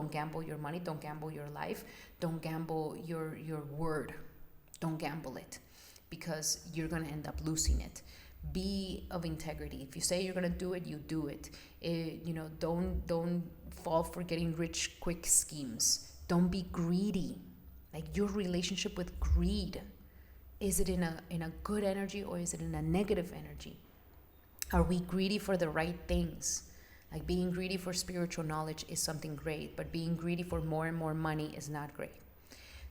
your money, don't gamble your life, don't gamble your word, don't gamble it, because you're going to end up losing it. Be of integrity. If you say you're gonna do it, you do it. Don't fall for getting rich quick schemes. Don't be greedy. Like, your relationship with greed, is it in a good energy, or is it in a negative energy? Are we greedy for the right things? Like, being greedy for spiritual knowledge is something great, but being greedy for more and more money is not great.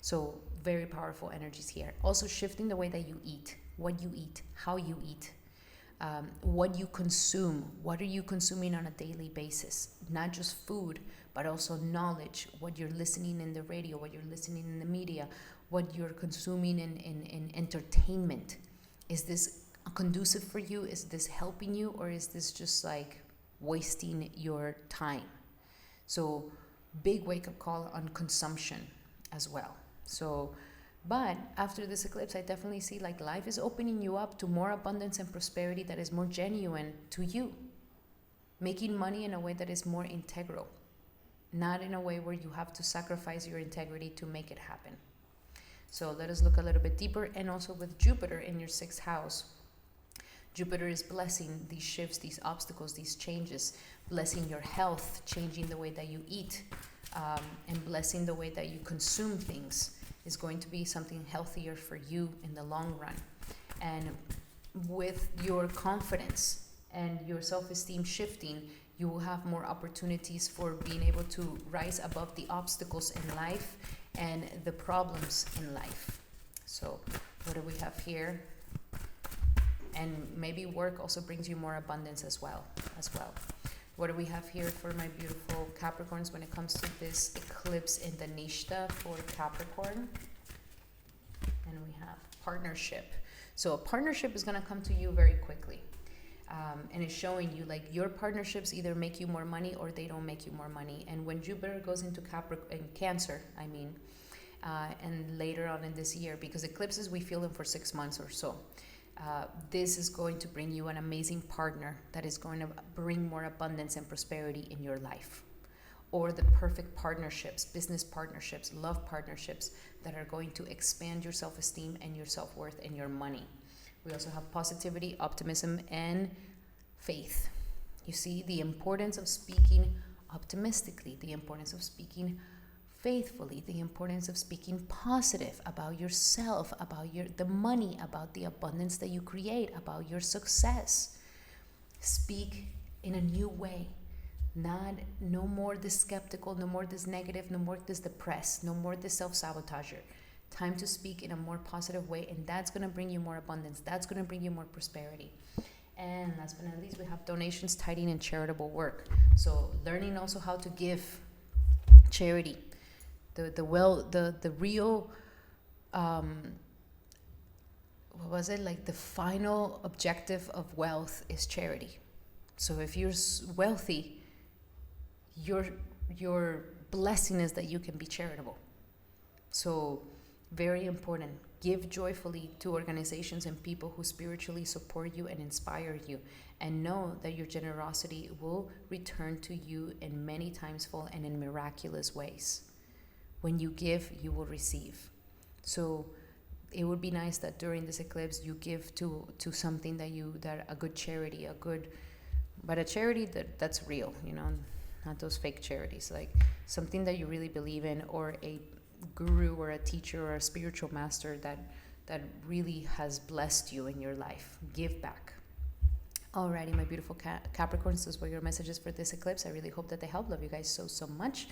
So very powerful energies here. Also shifting the way that you eat, what you eat, how you eat. What you consume, what are you consuming on a daily basis? Not just food, but also knowledge, what you're listening in the radio, what you're listening in the media, what you're consuming in entertainment. Is this conducive for you? Is this helping you? Or is this just like wasting your time? So big wake-up call on consumption as well. But after this eclipse, I definitely see like life is opening you up to more abundance and prosperity that is more genuine to you. Making money in a way that is more integral, not in a way where you have to sacrifice your integrity to make it happen. So let us look a little bit deeper. And also with Jupiter in your 6th house, Jupiter is blessing these shifts, these obstacles, these changes, blessing your health, changing the way that you eat, and blessing the way that you consume things. Is going to be something healthier for you in the long run. And with your confidence and your self-esteem shifting, you will have more opportunities for being able to rise above the obstacles in life and the problems in life. So what do we have here? And maybe work also brings you more abundance as well. What do we have here for my beautiful Capricorns when it comes to this eclipse in Dhanishta for Capricorn? And we have partnership. So a partnership is going to come to you very quickly. And it's showing you like your partnerships either make you more money or they don't make you more money. And when Jupiter goes into Cancer, and later on in this year, because eclipses, we feel them for 6 months or so. This is going to bring you an amazing partner that is going to bring more abundance and prosperity in your life. Or the perfect partnerships, business partnerships, love partnerships that are going to expand your self-esteem and your self-worth and your money. We also have positivity, optimism, and faith. You see the importance of speaking optimistically, the importance of speaking faithfully, the importance of speaking positive about yourself, about the money, about the abundance that you create, about your success. Speak in a new way. No more this skeptical, no more this negative, no more this depressed, no more this self-sabotager. Time to speak in a more positive way, and that's going to bring you more abundance. That's going to bring you more prosperity. And last but not least, we have donations, tithing, and charitable work. So learning also how to give charity. The real what was it, like the final objective of wealth is charity. So if you're wealthy, your blessing is that you can be charitable. So very important. Give joyfully to organizations and people who spiritually support you and inspire you, and know that your generosity will return to you in many times full and in miraculous ways. When you give, you will receive. So it would be nice that during this eclipse you give to something that a good charity, but a charity that's real, not those fake charities, like something that you really believe in, or a guru or a teacher or a spiritual master that really has blessed you in your life. Give back. Alrighty, my beautiful Capricorns, those were your messages for this eclipse. I really hope that they help. Love you guys so much.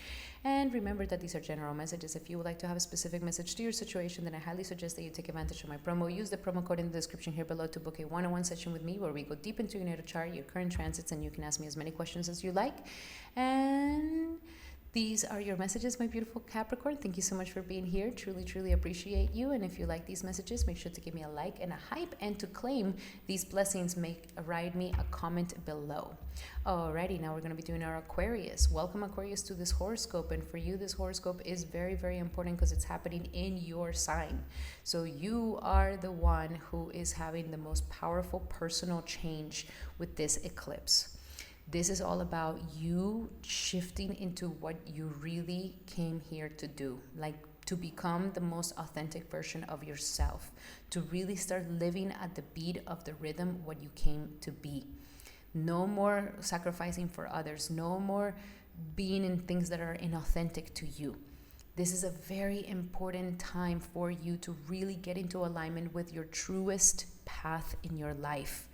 And remember that these are general messages. If you would like to have a specific message to your situation, then I highly suggest that you take advantage of my promo. Use the promo code in the description here below to book a one-on-one session with me, where we go deep into your natal chart, your current transits, and you can ask me as many questions as you like. And these are your messages, my beautiful Capricorn. Thank you so much for being here. Truly appreciate you. And if you like these messages, make sure to give me a like and a hype. And to claim these blessings, write me a comment below. Alrighty, now we're going to be doing our Aquarius. Welcome, Aquarius, to this horoscope. And for you, this horoscope is very important because it's happening in your sign. So you are the one who is having the most powerful personal change with this eclipse. This is all about you shifting into what you really came here to do, like to become the most authentic version of yourself, to really start living at the beat of the rhythm what you came to be. No more sacrificing for others, no more being in things that are inauthentic to you. This is a very important time for you to really get into alignment with your truest path in your life.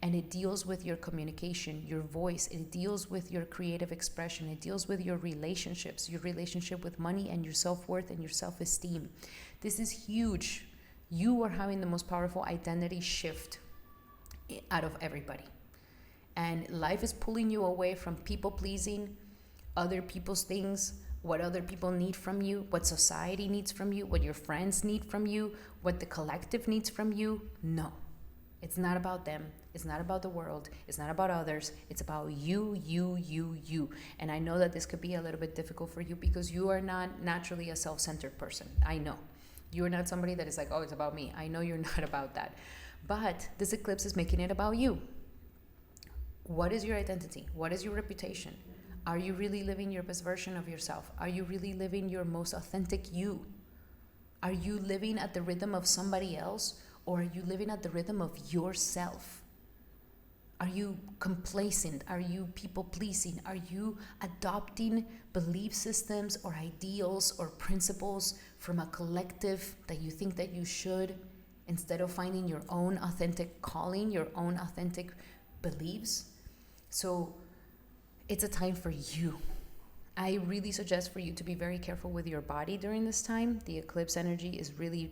And it deals with your communication, your voice. It deals with your creative expression. It deals with your relationships, your relationship with money and your self-worth and your self-esteem. This is huge. You are having the most powerful identity shift out of everybody. And life is pulling you away from people-pleasing, other people's things, what other people need from you, what society needs from you, what your friends need from you, what the collective needs from you. No. It's not about them. It's not about the world. It's not about others. It's about you. And I know that this could be a little bit difficult for you because you are not naturally a self-centered person. I know. You are not somebody that is like, oh, it's about me. I know you're not about that. But this eclipse is making it about you. What is your identity? What is your reputation? Are you really living your best version of yourself? Are you really living your most authentic you? Are you living at the rhythm of somebody else? Or are you living at the rhythm of yourself? Are you complacent? Are you people-pleasing? Are you adopting belief systems or ideals or principles from a collective that you think that you should, instead of finding your own authentic calling, your own authentic beliefs? So it's a time for you. I really suggest for you to be very careful with your body during this time. The eclipse energy is really,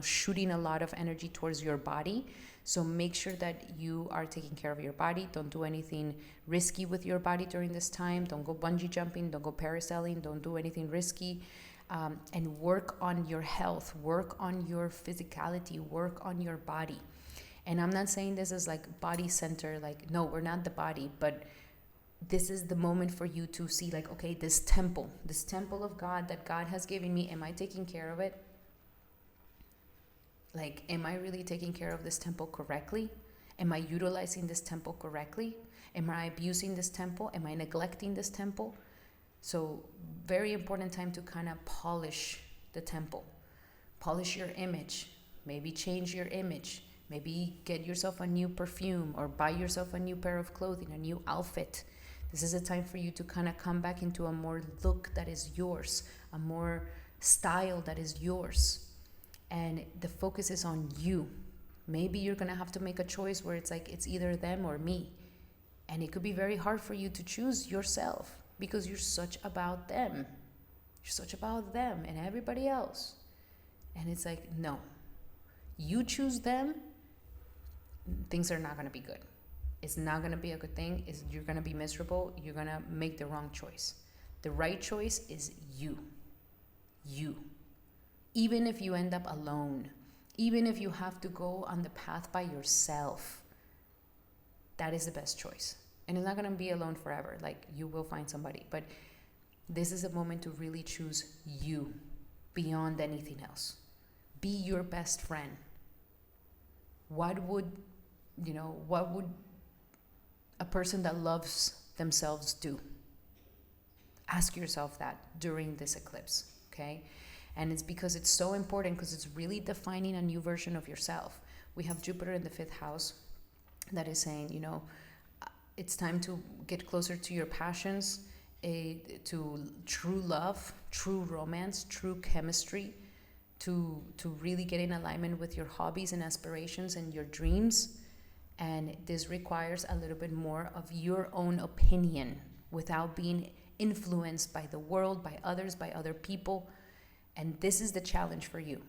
shooting a lot of energy towards your body. So make sure that you are taking care of your body. Don't do anything risky with your body during this time. Don't go bungee jumping. Don't go parasailing. Don't do anything risky. And work on your health. Work on your physicality. Work on your body. And I'm not saying this as like body center. Like, no, we're not the body. But this is the moment for you to see, like, okay, this temple of God that God has given me, am I taking care of it? Like, am I really taking care of this temple correctly? Am I utilizing this temple correctly? Am I abusing this temple? Am I neglecting this temple? So very important time to kind of polish the temple. Polish your image. Maybe change your image. Maybe get yourself a new perfume or buy yourself a new pair of clothing, a new outfit. This is a time for you to kind of come back into a more look that is yours, a more style that is yours. And the focus is on you. Maybe you're going to have to make a choice where it's like it's either them or me. And it could be very hard for you to choose yourself because you're such about them. You're such about them and everybody else. And it's like, no. You choose them, things are not going to be good. It's not going to be a good thing. You're going to be miserable. You're going to make the wrong choice. The right choice is you. You. Even if you end up alone, even if you have to go on the path by yourself, that is the best choice. And it's not going to be alone forever. Like, you will find somebody. But this is a moment to really choose you beyond anything else. Be your best friend. What would a person that loves themselves do? Ask yourself that during this eclipse, okay? And it's because it's so important, because it's really defining a new version of yourself. We have Jupiter in the 5th house that is saying, it's time to get closer to your passions, to true love, true romance, true chemistry, to really get in alignment with your hobbies and aspirations and your dreams. And this requires a little bit more of your own opinion without being influenced by the world, by others, by other people. And this is the challenge for you,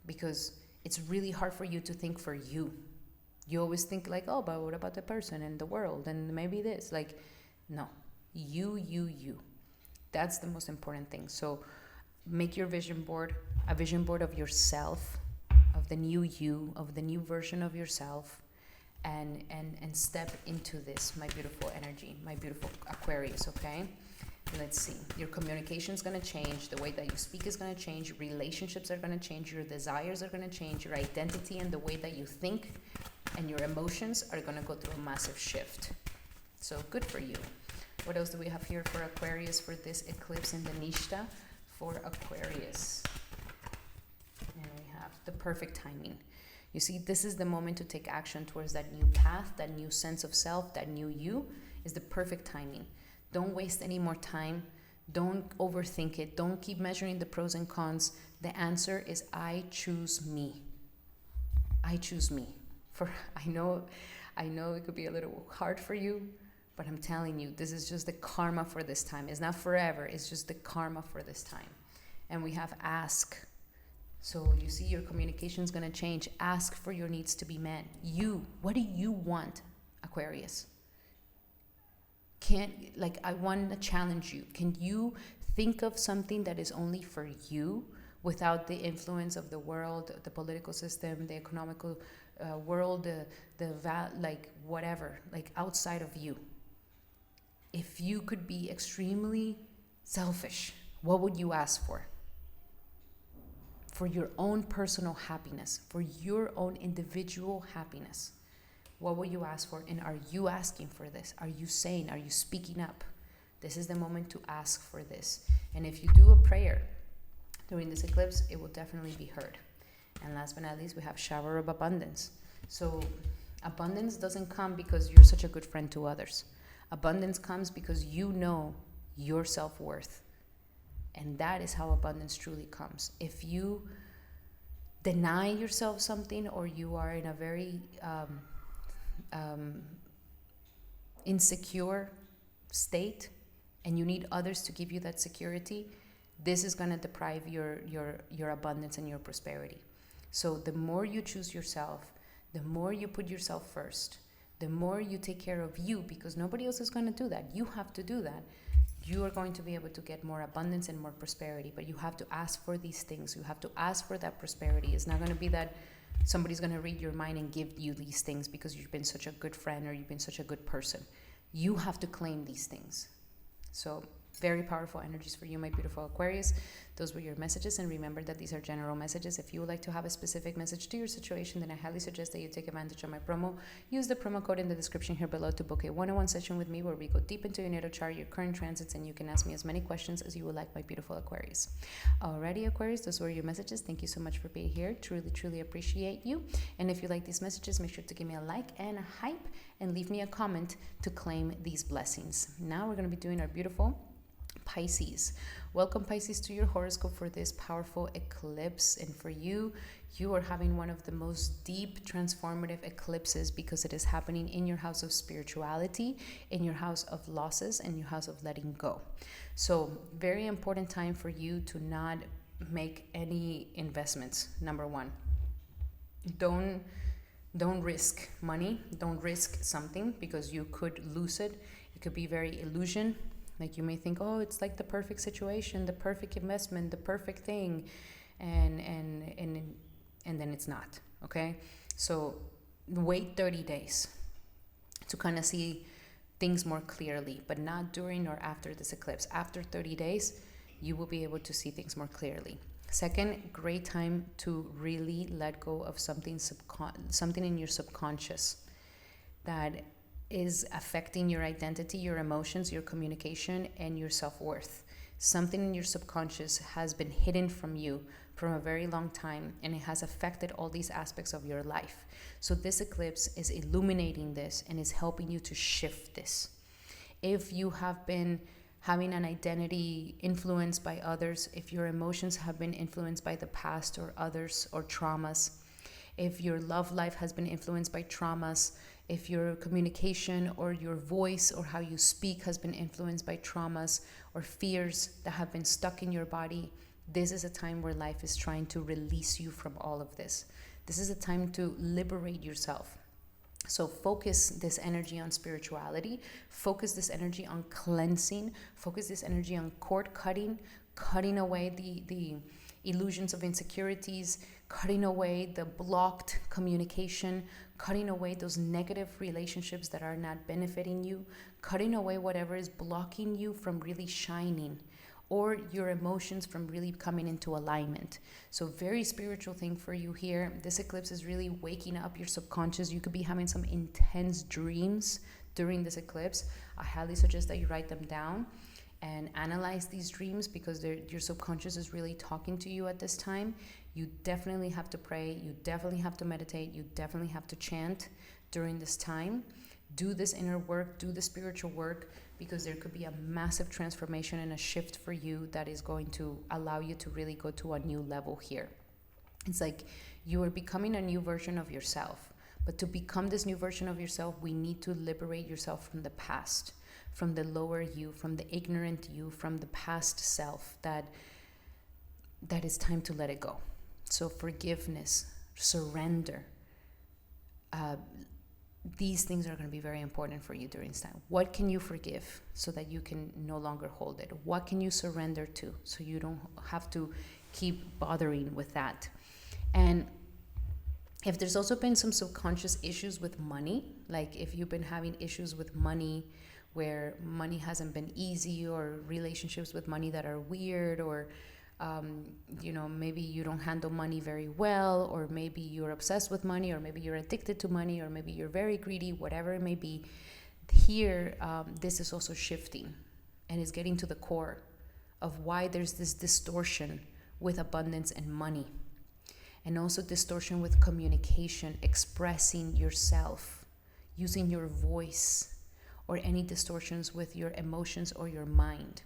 because it's really hard for you to think for you. You always think like, oh, but what about the person and the world and maybe this? Like, no, you. That's the most important thing. So make your vision board, a vision board of yourself, of the new you, of the new version of yourself, and step into this, my beautiful energy, my beautiful Aquarius, okay? Let's see. Your communication is going to change. The way that you speak is going to change. Relationships are going to change. Your desires are going to change. Your identity and the way that you think and your emotions are going to go through a massive shift. So good for you. What else do we have here for Aquarius for this eclipse in Dhanishta for Aquarius? And we have the perfect timing. You see, this is the moment to take action towards that new path, that new sense of self, that new you is the perfect timing. Don't waste any more time. Don't overthink it. Don't keep measuring the pros and cons. The answer is I choose me. I choose me. I know it could be a little hard for you, but I'm telling you, this is just the karma for this time. It's not forever. It's just the karma for this time. And we have ask. So you see, your communication is going to change. Ask for your needs to be met. What do you want, Aquarius? I want to challenge you. Can you think of something that is only for you without the influence of the world, the political system, the economical world, whatever, like outside of you? If you could be extremely selfish, what would you ask for? For your own personal happiness, for your own individual happiness. What will you ask for? And are you asking for this? Are you saying, are you speaking up? This is the moment to ask for this. And if you do a prayer during this eclipse, it will definitely be heard. And last but not least, we have shower of abundance. So abundance doesn't come because you're such a good friend to others. Abundance comes because you know your self-worth. And that is how abundance truly comes. If you deny yourself something, or you are in a very insecure state and you need others to give you that security, this is going to deprive your abundance and your prosperity. So the more you choose yourself, the more you put yourself first, the more you take care of you, because nobody else is going to do that. You have to do that. You are going to be able to get more abundance and more prosperity, but you have to ask for these things. You have to ask for that prosperity. It's not going to be that somebody's going to read your mind and give you these things because you've been such a good friend or you've been such a good person. You have to claim these things. So Very powerful energies for you, my beautiful Aquarius. Those were your messages, and remember that these are general messages. If you would like to have a specific message to your situation, then I highly suggest that you take advantage of my promo. Use the promo code in the description here below to book a one-on-one session with me where we go deep into your natal chart, your current transits, and you can ask me as many questions as you would like, my beautiful Aquarius. Alrighty, Aquarius, those were your messages. Thank you so much for being here. Truly, truly appreciate you. And if you like these messages, make sure to give me a like and a hype and leave me a comment to claim these blessings. Now we're going to be doing our beautiful Pisces. Welcome, Pisces, to your horoscope for this powerful eclipse. And for you, you are having one of the most deep transformative eclipses because it is happening in your house of spirituality, in your house of losses, and your house of letting go. So very important time for you to not make any investments. Number one, don't risk money. Don't risk something because you could lose it. It could be very illusion. Like you may think, oh, it's like the perfect situation, the perfect investment, the perfect thing, and then it's not. Okay, so wait 30 days to kind of see things more clearly, but not during or after this eclipse. After 30 days, you will be able to see things more clearly. Second, great time to really let go of something in your subconscious that is affecting your identity, your emotions, your communication, and your self-worth. Something in your subconscious has been hidden from you from a very long time, and it has affected all these aspects of your life. So this eclipse is illuminating this and is helping you to shift this. If you have been having an identity influenced by others, if your emotions have been influenced by the past or others or traumas, if your love life has been influenced by traumas, if your communication or your voice or how you speak has been influenced by traumas or fears that have been stuck in your body, this is a time where life is trying to release you from all of this. This is a time to liberate yourself. So focus this energy on spirituality, focus this energy on cleansing, focus this energy on cord cutting, cutting away the illusions of insecurities, cutting away the blocked communication, cutting away those negative relationships that are not benefiting you, cutting away whatever is blocking you from really shining, or your emotions from really coming into alignment. So very spiritual thing for you here. This eclipse is really waking up your subconscious. You could be having some intense dreams during this eclipse. I highly suggest that you write them down and analyze these dreams because your subconscious is really talking to you at this time. You definitely have to pray. You definitely have to meditate. You definitely have to chant during this time. Do this inner work, do the spiritual work, because there could be a massive transformation and a shift for you that is going to allow you to really go to a new level here. It's like you are becoming a new version of yourself. But to become this new version of yourself, we need to liberate yourself from the past, from the lower you, from the ignorant you, from the past self that is time to let it go. So forgiveness, surrender, these things are going to be very important for you during this time. What can you forgive so that you can no longer hold it? What can you surrender to so you don't have to keep bothering with that? And if there's also been some subconscious issues with money, like if you've been having issues with money where money hasn't been easy, or relationships with money that are weird, or maybe you don't handle money very well, or maybe you're obsessed with money, or maybe you're addicted to money, or maybe you're very greedy, whatever it may be, here this is also shifting and is getting to the core of why there's this distortion with abundance and money, and also distortion with communication, expressing yourself, using your voice, or any distortions with your emotions or your mind.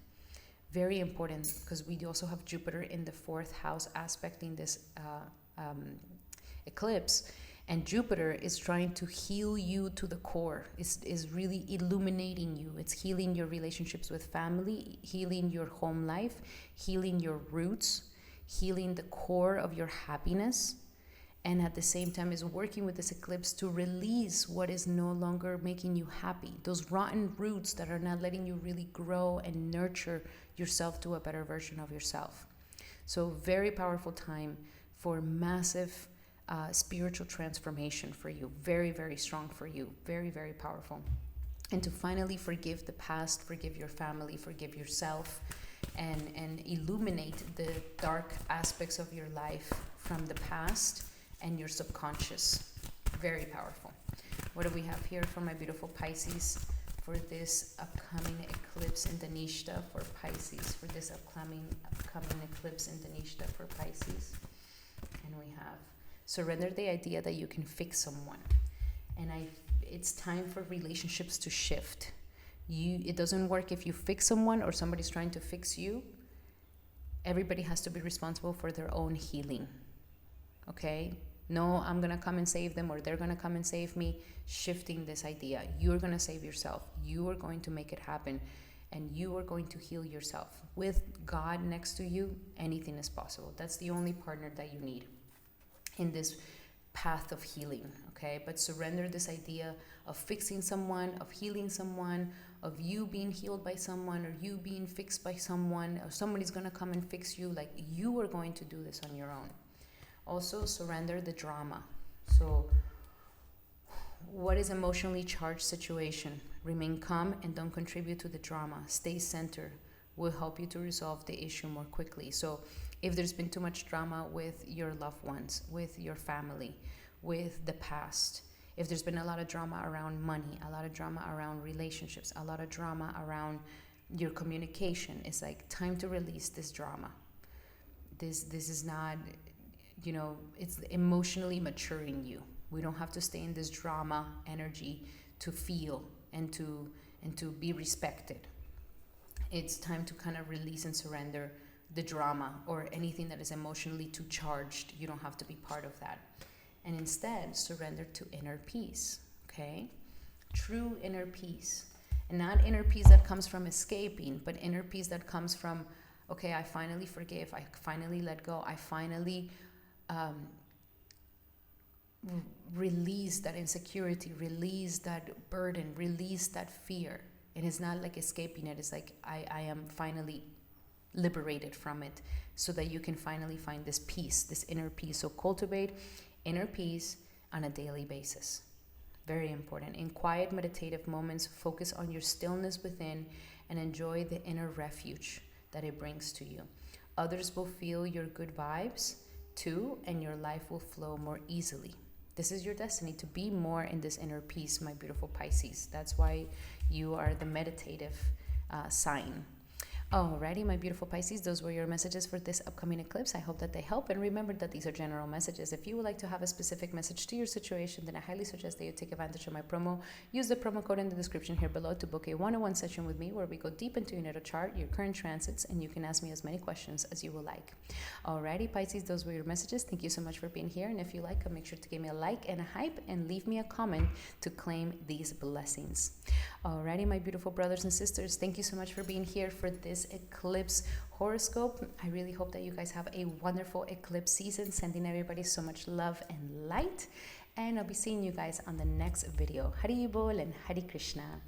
Very important, because we also have Jupiter in the 4th house aspecting this eclipse, and Jupiter is trying to heal you to the core. Is really illuminating you. It's healing your relationships with family, healing your home life, healing your roots, healing the core of your happiness, and at the same time is working with this eclipse to release what is no longer making you happy, those rotten roots that are not letting you really grow and nurture yourself to a better version of yourself. So very powerful time for massive spiritual transformation for you. Very, very strong for you. Very, very powerful. and to finally forgive the past, forgive your family, forgive yourself, and illuminate the dark aspects of your life from the past and your subconscious. Very powerful. What do we have here for my beautiful Pisces for this upcoming eclipse in Dhanishta for Pisces, for this upcoming eclipse in Dhanishta for Pisces? And we have surrender the idea that you can fix someone. And it's time for relationships to shift. It doesn't work if you fix someone or somebody's trying to fix you. Everybody has to be responsible for their own healing. Okay? No, I'm going to come and save them or they're going to come and save me. Shifting this idea. You're going to save yourself. You are going to make it happen. And you are going to heal yourself. With God next to you, anything is possible. That's the only partner that you need in this path of healing. Okay? But surrender this idea of fixing someone, of healing someone, of you being healed by someone or you being fixed by someone, or somebody's going to come and fix you. Like, you are going to do this on your own. Also, surrender the drama. So, what is emotionally charged situation? Remain calm and don't contribute to the drama. Stay centered. Will help you to resolve the issue more quickly. So, if there's been too much drama with your loved ones, with your family, with the past, if there's been a lot of drama around money, a lot of drama around relationships, a lot of drama around your communication, it's like time to release this drama. This is not, it's emotionally maturing you. We don't have to stay in this drama energy to feel and to be respected. It's time to kind of release and surrender the drama or anything that is emotionally too charged. You don't have to be part of that. And instead, surrender to inner peace, okay? True inner peace. And not inner peace that comes from escaping, but inner peace that comes from, okay, I finally forgive, I finally let go, I finally release that insecurity, release that burden, release that fear. And it's not like escaping it, it's like I am finally liberated from it, so that you can finally find this peace, this inner peace. So cultivate inner peace on a daily basis. Very important. In quiet meditative moments, focus on your stillness within and enjoy the inner refuge that it brings to you. Others will feel your good vibes too, and your life will flow more easily. This is your destiny, to be more in this inner peace, my beautiful Pisces. That's why you are the meditative sign. Alrighty, my beautiful Pisces, those were your messages for this upcoming eclipse. I hope that they help, and remember that these are general messages. If you would like to have a specific message to your situation, then I highly suggest that you take advantage of my promo. Use the promo code in the description here below to book a one-on-one session with me, where we go deep into your natal chart, your current transits, and you can ask me as many questions as you would like. Alrighty, Pisces, those were your messages. Thank you so much for being here, and if you like, make sure to give me a like and a hype, and leave me a comment to claim these blessings. Alrighty, my beautiful brothers and sisters, thank you so much for being here for this eclipse horoscope. I really hope that you guys have a wonderful eclipse season. Sending everybody so much love and light, and I'll be seeing you guys on the next video. Hari Bol and Hari Krishna.